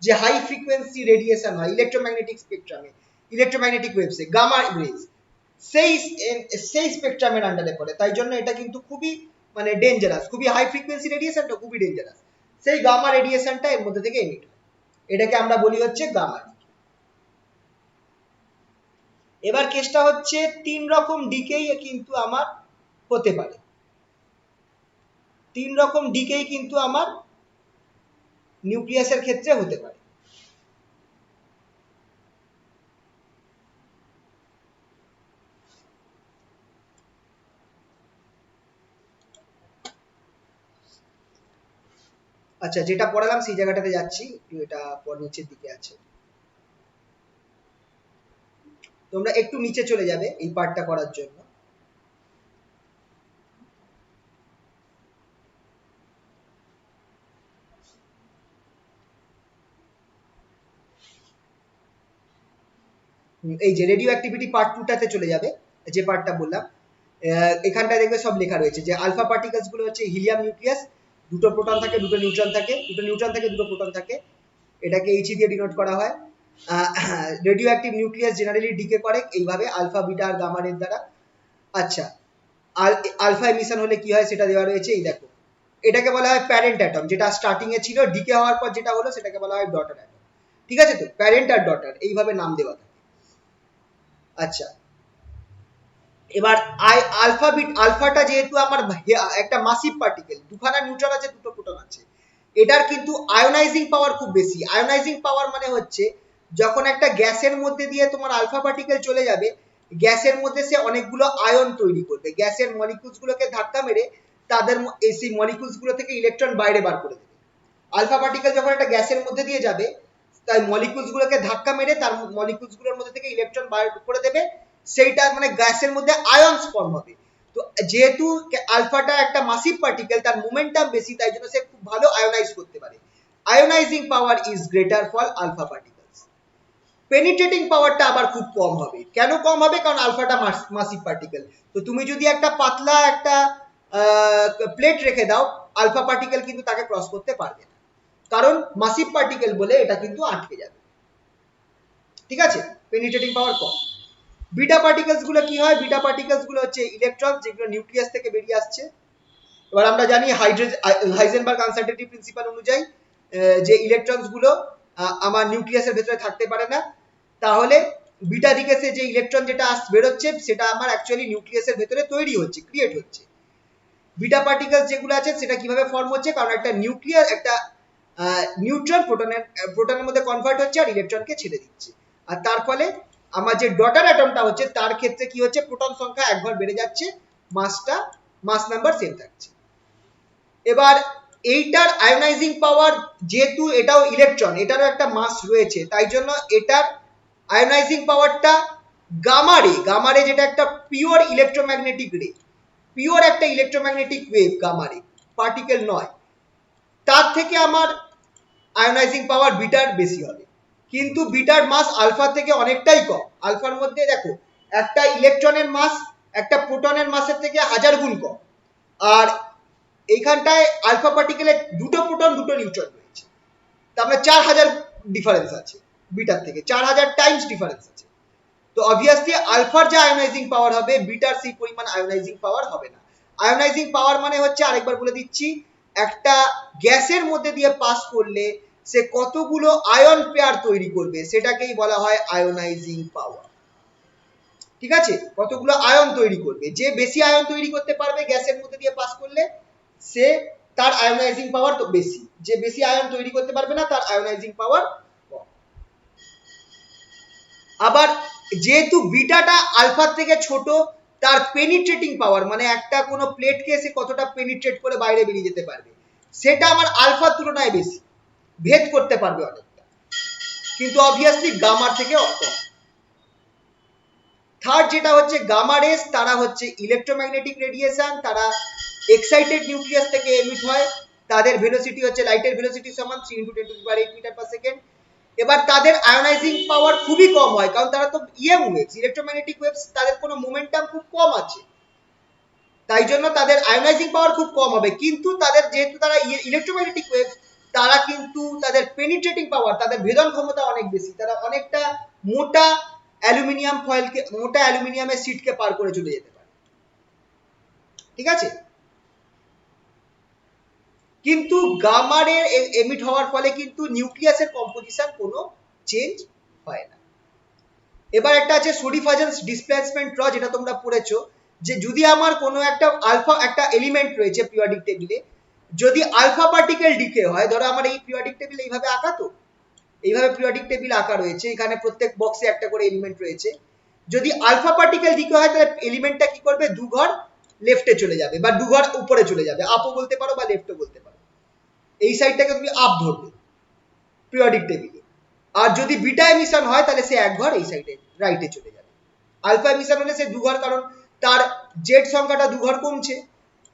যে হাই ফ্রিকোয়েন্সি রেডিয়েশন হয় ইলেকট্রোম্যাগনেটিক স্পেকট্রামে, ইলেকট্রোম্যাগনেটিক ওয়েভসে, গামা রেজ, সেই সেই স্পেকট্রামের আন্ডারে পড়ে। তাই জন্য এটা কিন্তু খুবই মানে ডেঞ্জারাস, খুবই হাই ফ্রিকোয়েন্সি রেডিয়েশনটা খুবই ডেঞ্জারাস। সেই গামা রেডিয়েশনটা এর মধ্যে থেকে এমিট হয়, এটাকে আমরা বলি হচ্ছে গামা। এবার কেসটা হচ্ছে 3 রকম ডিকেই কিন্তু আমার হতে পারে, 3 রকম ডিকেই কিন্তু আমার নিউক্লিয়াসের ক্ষেত্রে হতে পারে। আচ্ছা, যেটা পড়ালাম সেই জায়গাটাতে যাচ্ছি, একটু এটা পর নিচের দিকে আছে, তোমরা একটু নিচে চলে যাবে এই পার্টটা করার জন্য। এই যে রেডিও অ্যাক্টিভিটি পার্ট 2টাতে চলে যাবে, যে পার্টটা বললাম। এখানটায় দেখবে সব লেখা রয়েছে যে আলফা পার্টিকেলস গুলো হচ্ছে হিলিয়াম নিউক্লিয়াস, দুটো প্রোটন থাকে, দুটো নিউট্রন থাকে, দুটো নিউট্রন থাকে, দুটো প্রোটন থাকে, এটাকে এইচ দিয়ে ডিনোট করা হয়। Radioactive nucleus generally decay করে এইভাবে আলফা বিটা আর গামা রের দ্বারা। আচ্ছা, আলফা এমিশন হলে কি হয় সেটা দেওয়া রয়েছে, এই দেখো, এটাকে বলা হয় প্যারেন্ট অ্যাটম, যেটা স্টার্টিং এ ছিল, ডিকে হওয়ার পর যেটা হলো সেটাকে বলা হয় ডটার অ্যাটম। ঠিক আছে, তো প্যারেন্ট আর ডটার এইভাবে নাম দেওয়া থাকে। আচ্ছা, এবার আলফাটা যেহেতু আমার একটা মাসিভ পার্টিকেল, দুখানা নিউট্রন আছে, দুটো প্রোটন আছে, এটার কিন্তু আয়োনাইজিং পাওয়ার খুব বেশি। আয়োনাইজিং পাওয়ার মানে হচ্ছে যখন একটা গ্যাসের মধ্যে দিয়ে তোমার আলফা পার্টিকেল চলে যাবে, গ্যাসের মধ্যে সে অনেকগুলো আয়ন তৈরি করবে, গ্যাসের মলিকুলস গুলোকে ধাক্কা মেরে তাদের সেই মলিকুলস গুলো থেকে ইলেকট্রন বাইরে বার করে দেবে। আলফা পার্টিকেল যখন একটা গ্যাসের মধ্যে দিয়ে যাবে, তাই মলিকুলস গুলোকে ধাক্কা মেরে তার মলিকুলস গুলোর মধ্যে থেকে ইলেকট্রন বার করে দেবে, সেইটা মানে গ্যাসের মধ্যে আয়নস ফর্ম হবে। তো যেহেতু আলফাটা একটা মাসিভ পার্টিকেল, তার মোমেন্টাম বেশি, তাই জন্য সে খুব ভালো আয়োনাইজ করতে পারে। Ionising power is greater for alpha particles. Penetrating পাওয়ারটা আবার খুব কম হবে। কেন কম হবে? কারণ আলফাটা মাসিভ পার্টিকেল। তো তুমি যদি একটা পাতলা একটা প্লেট রেখে দাও, আলফা পার্টিকেল কিন্তু তাকে ক্রস করতে পারবে না, কারণ মাসিভ পার্টিকেল বলে এটা কিন্তু আটকে যাবে। ঠিক আছে, পেনিট্রেটিং পাওয়ার কম। বিটা পার্টিকেলস গুলো কি হয়? বিটা পার্টিকেলস গুলো হচ্ছে ইলেকট্রন, যেগুলো নিউক্লিয়াস থেকে বেরিয়ে আসছে। এবার আমরা জানি হাইজেনবার্গ আনসার্টেনিটি প্রিন্সিপাল অনুযায়ী যে ইলেকট্রনস গুলো আমার নিউক্লিয়াসের ভেতরে থাকতে পারে না, তাহলে বিটা দিকে সে যে ইলেকট্রন যেটা বেরোচ্ছে সেটা আমার অ্যাকচুয়ালি নিউক্লিয়াসের ভেতরে তৈরি হচ্ছে, ক্রিয়েট হচ্ছে। বিটা পার্টিকেলস যেগুলো আছে সেটা কিভাবে ফর্ম হচ্ছে? কারণ একটা নিউক্লিয়াস, একটা নিউট্রন প্রোটনের মধ্যে কনভার্ট হচ্ছে আর ইলেকট্রনকে ছেড়ে দিচ্ছে, আর তার ফলে আমার যে ডটার অ্যাটমটা হচ্ছে তার ক্ষেত্রে কি হচ্ছে? প্রোটন সংখ্যা এক ঘর বেড়ে যাচ্ছে, মাস নাম্বার সেম থাকছে। এবার এইটার আয়োনাইজিং পাওয়ার, যেহেতু এটাও ইলেকট্রন, এটারও একটা মাস রয়েছে, তাই জন্য এটার আয়োনাইজিং পাওয়ারটা গামা রে যেটা একটা পিওর ইলেকট্রোম্যাগনেটিক রে, পিওর একটা ইলেকট্রোম্যাগনেটিক ওয়েভ, গামা রে, পার্টিকেল নয়, তার থেকে আমার আয়োনাইজিং পাওয়ার বিটার বেশি হবে। কিন্তু বিটার মাস আলফা থেকে অনেকটাই কম। আলফার মধ্যে দেখো, একটা ইলেকট্রনের মাস একটা প্রোটনের মাসের থেকে 1000 গুণ কম, আর এইখানটায় আলফা পার্টিকেলের দুটো প্রোটন দুটো নিউট্রন রয়েছে, তারপরে 4000 ডিফারেন্স আছে, বিটার থেকে 4000 টাইমস ডিফারেন্স আছে। তো অবভিয়াসলি আলফার যে আয়োনাইজিং পাওয়ার হবে, বিটার সেই পরিমাণ আয়োনাইজিং পাওয়ার হবে না। আয়োনাইজিং পাওয়ার মানে হচ্ছে, আরেকবার বলে দিচ্ছি, একটা গ্যাসের মধ্যে দিয়ে পাস করলে সে কতগুলো আয়ন পেয়ার তৈরি করবে, সেটাকেই বলা হয় আয়োনাইজিং পাওয়ার। ঠিক আছে, কতগুলো আয়ন তৈরি করবে, যে বেশি আয়ন তৈরি করতে পারবে গ্যাসের মধ্যে দিয়ে পাস করলে, সে তার আয়োনাইজিং পাওয়ার তো বেশি, যে বেশি আয়ন তৈরি করতে পারবে না তার আয়োনাইজিং পাওয়ার কম। আবার যেহেতু বিটাটা আলফার থেকে ছোট, তার পেনিট্রেটিং পাওয়ার, মানে একটা কোনো প্লেটকে সে কতটা পেনিট্রেট করে বাইরে বেরিয়ে যেতে পারবে, সেটা আমার আলফার তুলনায় বেশি, ভেদ করতে পারবে অনেকটা, কিন্তু অবভিয়াসলি গামার থেকে কম। থার্ড যেটা হচ্ছে গামা রেস, তারা হচ্ছে ইলেকট্রোম্যাগনেটিক রেডিয়েশন, তারা এক্সাইটেড নিউক্লিয়াস থেকে এমিট হয়, তাদের ভেলোসিটি হচ্ছে লাইটের ভেলোসিটি সমান 3 × 10⁸ মিটার পার সেকেন্ড। এবার তাদের আয়োনাইজিং পাওয়ার খুবই কম হয়, কারণ তারা তো ইএম ওয়েভস, ইলেকট্রোম্যাগনেটিক ওয়েভস, তাদের কোনো মোমেন্টাম খুব কম আছে, তাই জন্য তাদের আয়োনাইজিং পাওয়ার খুব কম হবে। কিন্তু তাদের যেহেতু তারা ইলেকট্রোম্যাগনেটিক ওয়েভস, তারা কিন্তু তাদের পেনিট্রেটিং পাওয়ার, তাদের ভেদন ক্ষমতা অনেক বেশি, তারা অনেকটা মোটা অ্যালুমিনিয়ামের শীটকে পার করে চলে যেতে পারে, ঠিক আছে। কিন্তু গামা রে এমিট হওয়ার ফলে কিন্তু নিউক্লিয়াসের কম্পোজিশন কোনো চেঞ্জ হয় না। এবার একটা আছে সোডিফাজেন্স ডিসপ্লেসমেন্ট ল, যেটা তোমরা পড়েছো, যে যদি আমার কোনো একটা এলিমেন্ট রয়েছে পিরিয়ডিক টেবিলে, যদি আলফা পার্টিকেল ডিকে হয়, ধরো আমার এই পিরিয়ডিক টেবিল এইভাবে আঁকা, তো এইভাবে পিরিয়ডিক টেবিল আঁকা রয়েছে, এখানে প্রত্যেক বক্সে একটা করে এলিমেন্ট রয়েছে, যদি আলফা পার্টিকেল ডিকে হয় তাহলে এলিমেন্টটা কি করবে, দু ঘর লেফটে চলে যাবে বা দু ঘর উপরে চলে যাবে, আপও বলতে পারো বা লেফটও বলতে পারো। এই সাইডটাকে তুমি আপ ধরবে পিরিয়ডিক টেবিলে। আর যদি বিটা এমিশন হয় তাহলে সে এক ঘর এই সাইডে রাইটে চলে যাবে। আলফা এমিশন হলে সে দু ঘর, কারণ তার জেড সংখ্যাটা দু ঘর কমছে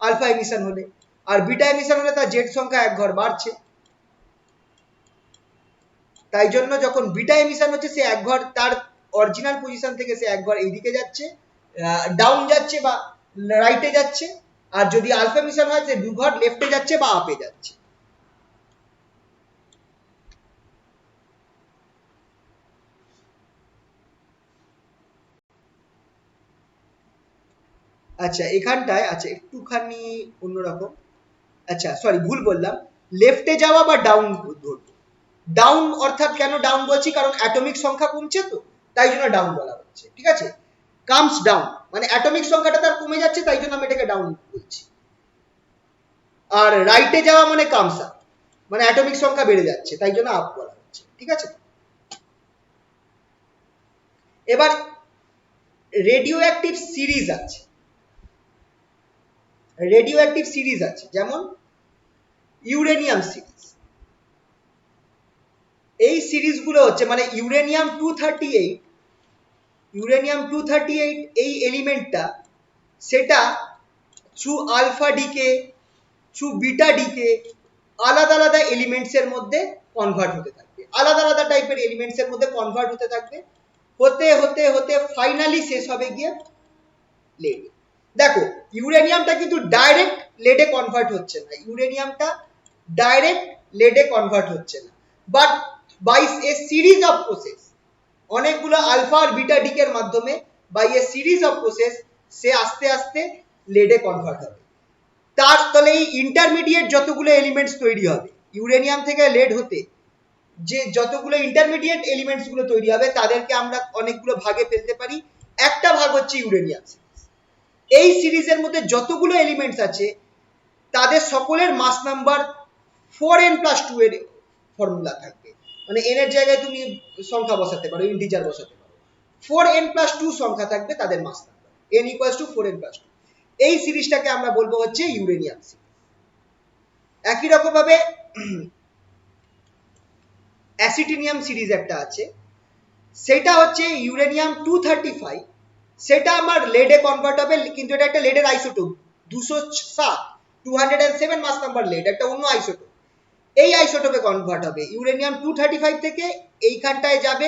আলফা এমিশন হলে, আর বিটা এমিশন হলে তার জেড সংখ্যা এক ঘর বাড়ছে। তাই জন্য যখন বিটা এমিশন হচ্ছে সে এক ঘর তার অরিজিনাল পজিশন থেকে সে এক ঘর এইদিকে যাচ্ছে, ডাউন যাচ্ছে বা রাইটে যাচ্ছে, আর যদি আলফা এমিশন হয় সে দু ঘর লেফটে যাচ্ছে বা আপে যাচ্ছে। আচ্ছা এখানটায় আচ্ছা একটুখানি অন্যরকম, আচ্ছা সরি ভুল বললাম, লেফটে যাওয়া বা ডাউন ধরবো। ডাউন অর্থাৎ কেন ডাউন বলছি, কারণ অ্যাটমিক সংখ্যা কমছে, তো তাই জন্য ডাউন বলা হচ্ছে, ঠিক আছে। কামস ডাউন মানে অ্যাটমিক সংখ্যাটা তার কমে যাচ্ছে, তাই জন্য আমি এটাকে ডাউন বলছি। আর রাইটে যাওয়া মানে কামস আপ, মানে অ্যাটমিক সংখ্যা বেড়ে যাচ্ছে, তাই জন্য আপ বলা হচ্ছে, ঠিক আছে। এবার রেডিও অ্যাক্টিভ সিরিজ আছে, যেমন ইউরেনিয়াম সিরিজ। এই সিরিজগুলো হচ্ছে মানে ইউরেনিয়াম 238 এই এলিমেন্টটা, সেটা through alpha decay, through beta decay আলাদা আলাদা এলিমেন্টস এর মধ্যে কনভার্ট হতে থাকবে, আলাদা আলাদা টাইপের এলিমেন্টস এর মধ্যে কনভার্ট হতে থাকবে, হতে হতে হতে ফাইনালি শেষ হবে গিয়ে লেডে। দেখো ইউরেনিয়ামটা কিন্তু ডাইরেক্ট লেডে কনভার্ট হচ্ছে না, but by a series of process, অনেকগুলো আলফা আর বিটা ডিকের মাধ্যমে by a series of process সে আস্তে আস্তে লেডে কনভার্ট হবে। তার তাহলে এই ইন্টারমিডিয়েট যতগুলো এলিমেন্টস তৈরি হবে ইউরেনিয়াম থেকে লেড হতে, যে যতগুলো ইন্টারমিডিয়েট এলিমেন্টস গুলো তৈরি হবে তাদেরকে আমরা অনেকগুলো ভাগে ফেলতে পারি। একটা ভাগ হচ্ছে ইউরেনিয়াম সিরিজ। এই সিরিজের মধ্যে যতগুলো এলিমেন্টস আছে তাদের সকলের মাস নাম্বার 4n+2 এর ফর্মুলা থাকবে, মানে n এর জায়গায় তুমি সংখ্যা বসাতে পারো, ইন্টিজার বসাতে পারো, 4n+2 সংখ্যা থাকবে তাদের মাস নাম্বার, n = 4n+2। এই সিরিজটাকে আমরা বলবো হচ্ছে ইউরেনিয়াম সিরিজ। একই রকম ভাবে অ্যাসিটিনিয়াম সিরিজ একটা আছে, সেটা হচ্ছে ইউরেনিয়াম 235, সেটা আমার লেডে কনভার্ট হবে, কিন্তু এটা একটা লেডের আইসোটোপ 207 মাস নাম্বার লেড, একটা অন্য আইসোটোপ। এই আইসোটোপে কনভার্ট হবে, ইউরেনিয়াম 235 থেকে এইখানটায় যাবে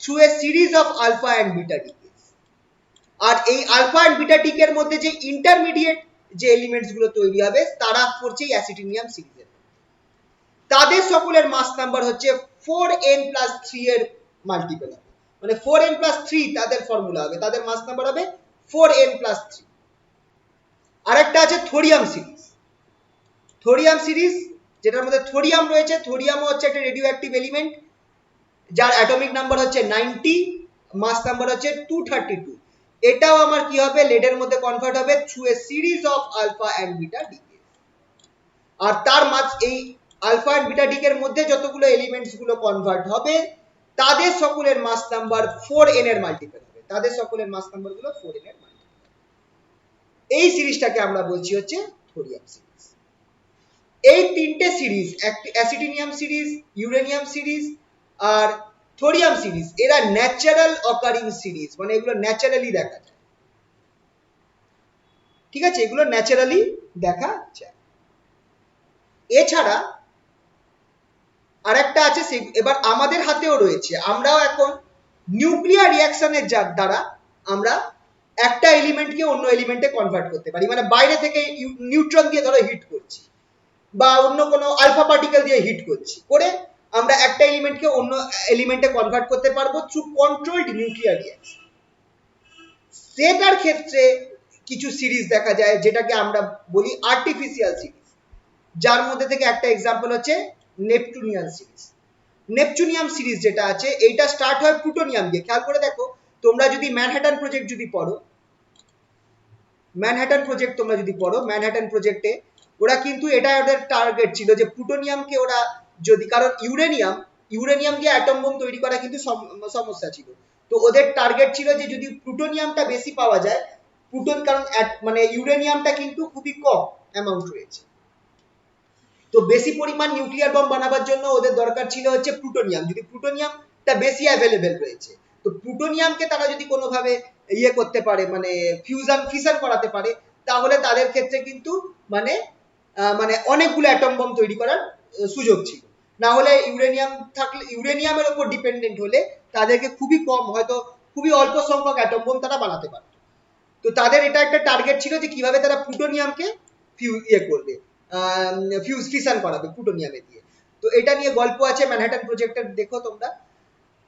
through a series of alpha and beta decay. আর এই আলফা এন্ড বিটা ডিকের মধ্যে যে ইন্টারমিডিয়েট যে এলিমেন্টস গুলো তৈরি হবে তারা পড়ছে অ্যাসিটিনিয়াম সিরিজের, তাদের সকলের মাস নাম্বার হচ্ছে 4n+3 এর মাল্টিপল হবে, মানে 4n+3 তাদের ফর্মুলা হবে, তাদের মাস নাম্বার হবে 4n+3। আরেকটা আছে থোরিয়াম সিরিজ, যেটার মধ্যে থোরিয়াম রয়েছে। থোরিয়ামও হচ্ছে একটা রেডিও অ্যাক্টিভ এলিমেন্ট, যার অ্যাটমিক নাম্বার হচ্ছে 90, মাস নাম্বার হচ্ছে 232। এটাও আমার কি হবে, লেডের মধ্যে কনভার্ট হবে through a series of alpha and beta decay. আর তার এই আলফা এন্ড বিটা ডিকের মধ্যে যতগুলো এলিমেন্টস গুলো কনভার্ট হবে তাদের সকলের মাস নাম্বার 4n এর মাল্টিপল হবে, তাদের সকলের মাস নাম্বার গুলো 4n এর মাল্টিপল। এই সিরিজটাকে আমরা বলছি হচ্ছে থোরিয়াম সিরিজ। এই তিনটে সিরিজ, অ্যাসিটিনিয়াম সিরিজ, ইউরেনিয়াম সিরিজ আর থোরিয়াম সিরিজ, এরা ন্যাচারাল অকারিং সিরিজ, মানে এগুলো ন্যাচারালি দেখা যায়, ঠিক আছে, এগুলো ন্যাচারালি দেখা যায়। এছাড়া আরেকটা আছে, এবার আমাদের হাতেও রয়েছে, আমরাও এখন নিউক্লিয়ার রিঅ্যাকশনের দ্বারা আমরা একটা এলিমেন্টকে অন্য এলিমেন্টে কনভার্ট করতে পারি, মানে বাইরে থেকে নিউট্রন দিয়ে ধরো হিট করছি, বা অন্য কোনো আলফা পার্টিকেল দিয়ে হিট করছি, করে আমরা একটা এলিমেন্টকে অন্য এলিমেন্টে কনভার্ট করতে পারবো থ্রু কন্ট্রোলড নিউক্লিয়ার রিঅ্যাকশন। সেটার ক্ষেত্রে কিছু সিরিজ দেখা যায় যেটাকে আমরা বলি আর্টিফিশিয়াল সিরিজ, যার মধ্যে থেকে একটা এক্সাম্পল হচ্ছে নেপচুনিয়ান সিরিজ। নেপচুনিয়াম সিরিজ যেটা আছে এইটা স্টার্ট হয় প্লুটোনিয়াম দিয়ে। খেয়াল করে দেখো, তোমরা যদি ম্যানহাটন প্রজেক্ট যদি পড়ো, ম্যানহাটন প্রজেক্ট তোমরা যদি পড়ো, ম্যানহাটন প্রজেক্টে ওরা কিন্তু এটা ওদের টার্গেট ছিল যে প্লুটোনিয়ামকে ওরা যদি, কারণ ইউরেনিয়াম দিয়ে অ্যাটম বোম তৈরি করা কিন্তু সমস্যা ছিল, তো ওদের টার্গেট ছিল যে যদি প্লুটোনিয়ামটা বেশি পাওয়া যায়, কারণ মানে ইউরেনিয়ামটা কিন্তু খুবই কম অ্যামাউন্ট রয়েছে, তো বেশি পরিমাণ নিউক্লিয়ার বম বানাবার জন্য ওদের দরকার ছিল হচ্ছে প্লুটোনিয়াম। যদি প্লুটোনিয়ামটা বেশি অ্যাভেলেবেল রয়েছে, তো প্লুটোনিয়ামকে তারা যদি কোনোভাবে ইয়ে করতে পারে, মানে ফিশন করাতে পারে, তাহলে তাদের ক্ষেত্রে কিন্তু মানে মানে অনেকগুলো অ্যাটম বম তৈরি করার সুযোগ ছিল। না হলে ইউরেনিয়ামের উপর ডিপেন্ডেন্ট হলে তাদেরকে খুবই কম, হয়তো খুবই অল্প সংখ্যক অ্যাটম বম তারা বানাতে পারত। তো তাদের এটা একটা টার্গেট ছিল যে কিভাবে তারা প্লুটোনিয়ামকে ইয়ে করবে, ফিউশন করাবে প্লুটোনিয়ামে দিয়ে। তো এটা নিয়ে গল্প আছে ম্যানহাটন প্রজেক্টের, দেখো তোমরা।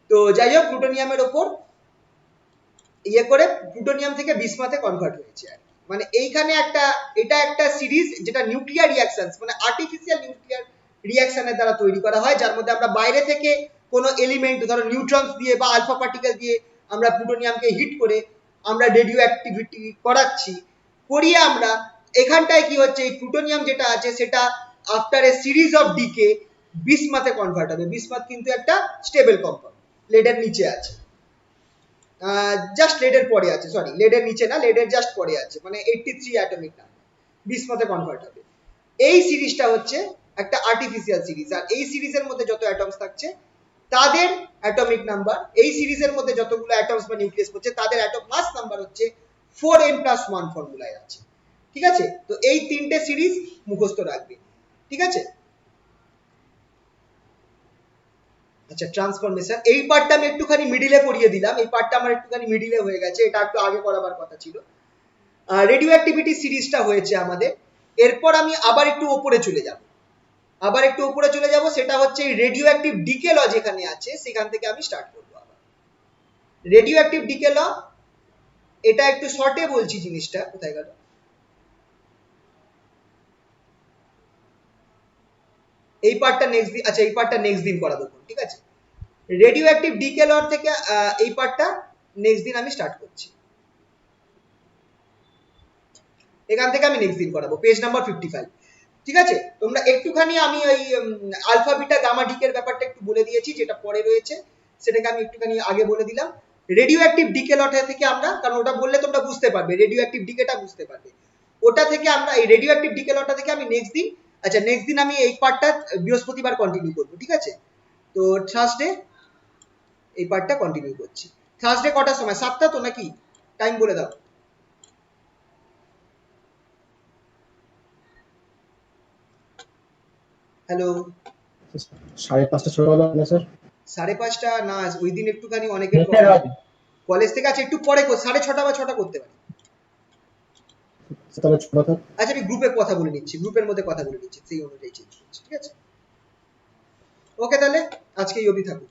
তো যাই হোক, প্লুটোনিয়ামের ওপর ইয়ে করে প্লুটোনিয়াম থেকে বিসমাথে কনভার্ট হয়েছে আর কি। মানে এইখানে এটা একটা সিরিজ যেটা নিউক্লিয়ার রিঅ্যাকশন, মানে আর্টিফিশিয়াল নিউক্লিয়ার রিঅ্যাকশনের দ্বারা তৈরি করা হয়, যার মধ্যে আমরা বাইরে থেকে কোনো এলিমেন্ট, ধরো নিউট্রনস দিয়ে বা আলফা পার্টিকেল দিয়ে আমরা প্লুটোনিয়ামকে হিট করে আমরা রেডিও অ্যাক্টিভিটি করাচ্ছি, করিয়ে আমরা এখানটায় কি হচ্ছে, এই প্লুটোনিয়াম যেটা আছে সেটা after a series of decay বিসমাথে কনভার্ট হবে। বিসমাথ কিন্তু একটা স্টেবল কম্পাউন্ড, লেডের নিচে আছে, জাস্ট লেডের পরে আছে, সরি লেডের নিচে না, লেডের জাস্ট পরে আছে, মানে 83 অ্যাটমিক নাম্বার, বিসমাথে কনভার্ট হবে। এই সিরিজটা হচ্ছে একটা আর্টিফিশিয়াল সিরিজ, আর এই সিরিজের মধ্যে যত অ্যাটমস থাকছে তাদের অ্যাটমিক নাম্বার, এই সিরিজের মধ্যে যতগুলো অ্যাটমস বা নিউক্লিয়াস হচ্ছে তাদের অ্যাটম মাস নাম্বার হচ্ছে 4n+1 ফর্মুলায় আছে। ঠিক আছে, তো এই তিনটে সিরিজ মুখস্থ রাখবে। ঠিক আছে, আচ্ছা ট্রান্সফরমেশন এই পার্টটা আমি একটুখানি মিডিলে করিয়ে দিলাম, এই পার্টটা আমার একটুখানি মিডিলে হয়ে গেছে, এটা একটু আগে করাবার কথা ছিল। রেডিও অ্যাক্টিভিটি সিরিজটা হয়েছে আমাদের, এরপর আমি আবার একটু উপরে চলে যাব, সেটা হচ্ছে রেডিও অ্যাক্টিভ ডিকে ল যেখানে আছে সেখান থেকে আমি স্টার্ট করবো আবার। রেডিও অ্যাক্টিভ ডিকে ল, এটা একটু শর্টে বলছি জিনিসটা, কোথায় গেল, এই পার্টটা নেক্সট দিন, আচ্ছা এই পার্টটা নেক্সট দিন করাবো, ঠিক আছে। রেডিও অ্যাক্টিভ ডিকে ল থেকে এই পার্টটা নেক্সট দিন আমি স্টার্ট করছি, এখান থেকে আমি নেক্সট দিন করাবো, পেজ নাম্বার 55। ঠিক আছে, তোমরা একটুখানি আমি ওই আলফা বিটা গামা ডিকের ব্যাপারটা একটু বলে দিয়েছি, যেটা পরে রয়েছে সেটাকে আমি একটুখানি আগে বলে দিলাম। রেডিও অ্যাক্টিভ ডিকে লটা থেকে আমরা, কারণ ওটা বললে তোমরা বুঝতে পারবে, রেডিও অ্যাক্টিভ ডিকেটা বুঝতে পারবে, ওটা থেকে আমরা এই রেডিও অ্যাক্টিভ ডিকে লটা থেকে আমি নেক্সট দিন, আচ্ছা নেক্সট দিন আমি এই পার্টটা বৃহস্পতিবার কন্টিনিউ করবো। ঠিক আছে, তো থার্সডে এই পার্টটা কন্টিনিউ করছি। থার্সডে কটার সময়, 7টা তো নাকি, টাইম বলে দাও। হ্যালো, 5:30 শুরু হলো না স্যার? 5:30 না, ওই দিন একটুখানি অনেকের কলেজ থেকে আছে, একটু পরে 6:30 বা 6টা করতে পারি। তাহলে ছোট থাক। আচ্ছা আমি গ্রুপে কথা বলে নিচ্ছি, গ্রুপের মধ্যে কথা বলে নিচ্ছি, সেই অনুযায়ী চেঞ্জ করছি। ঠিক আছে, ওকে তাহলে আজকে এই অবধি থাকুক।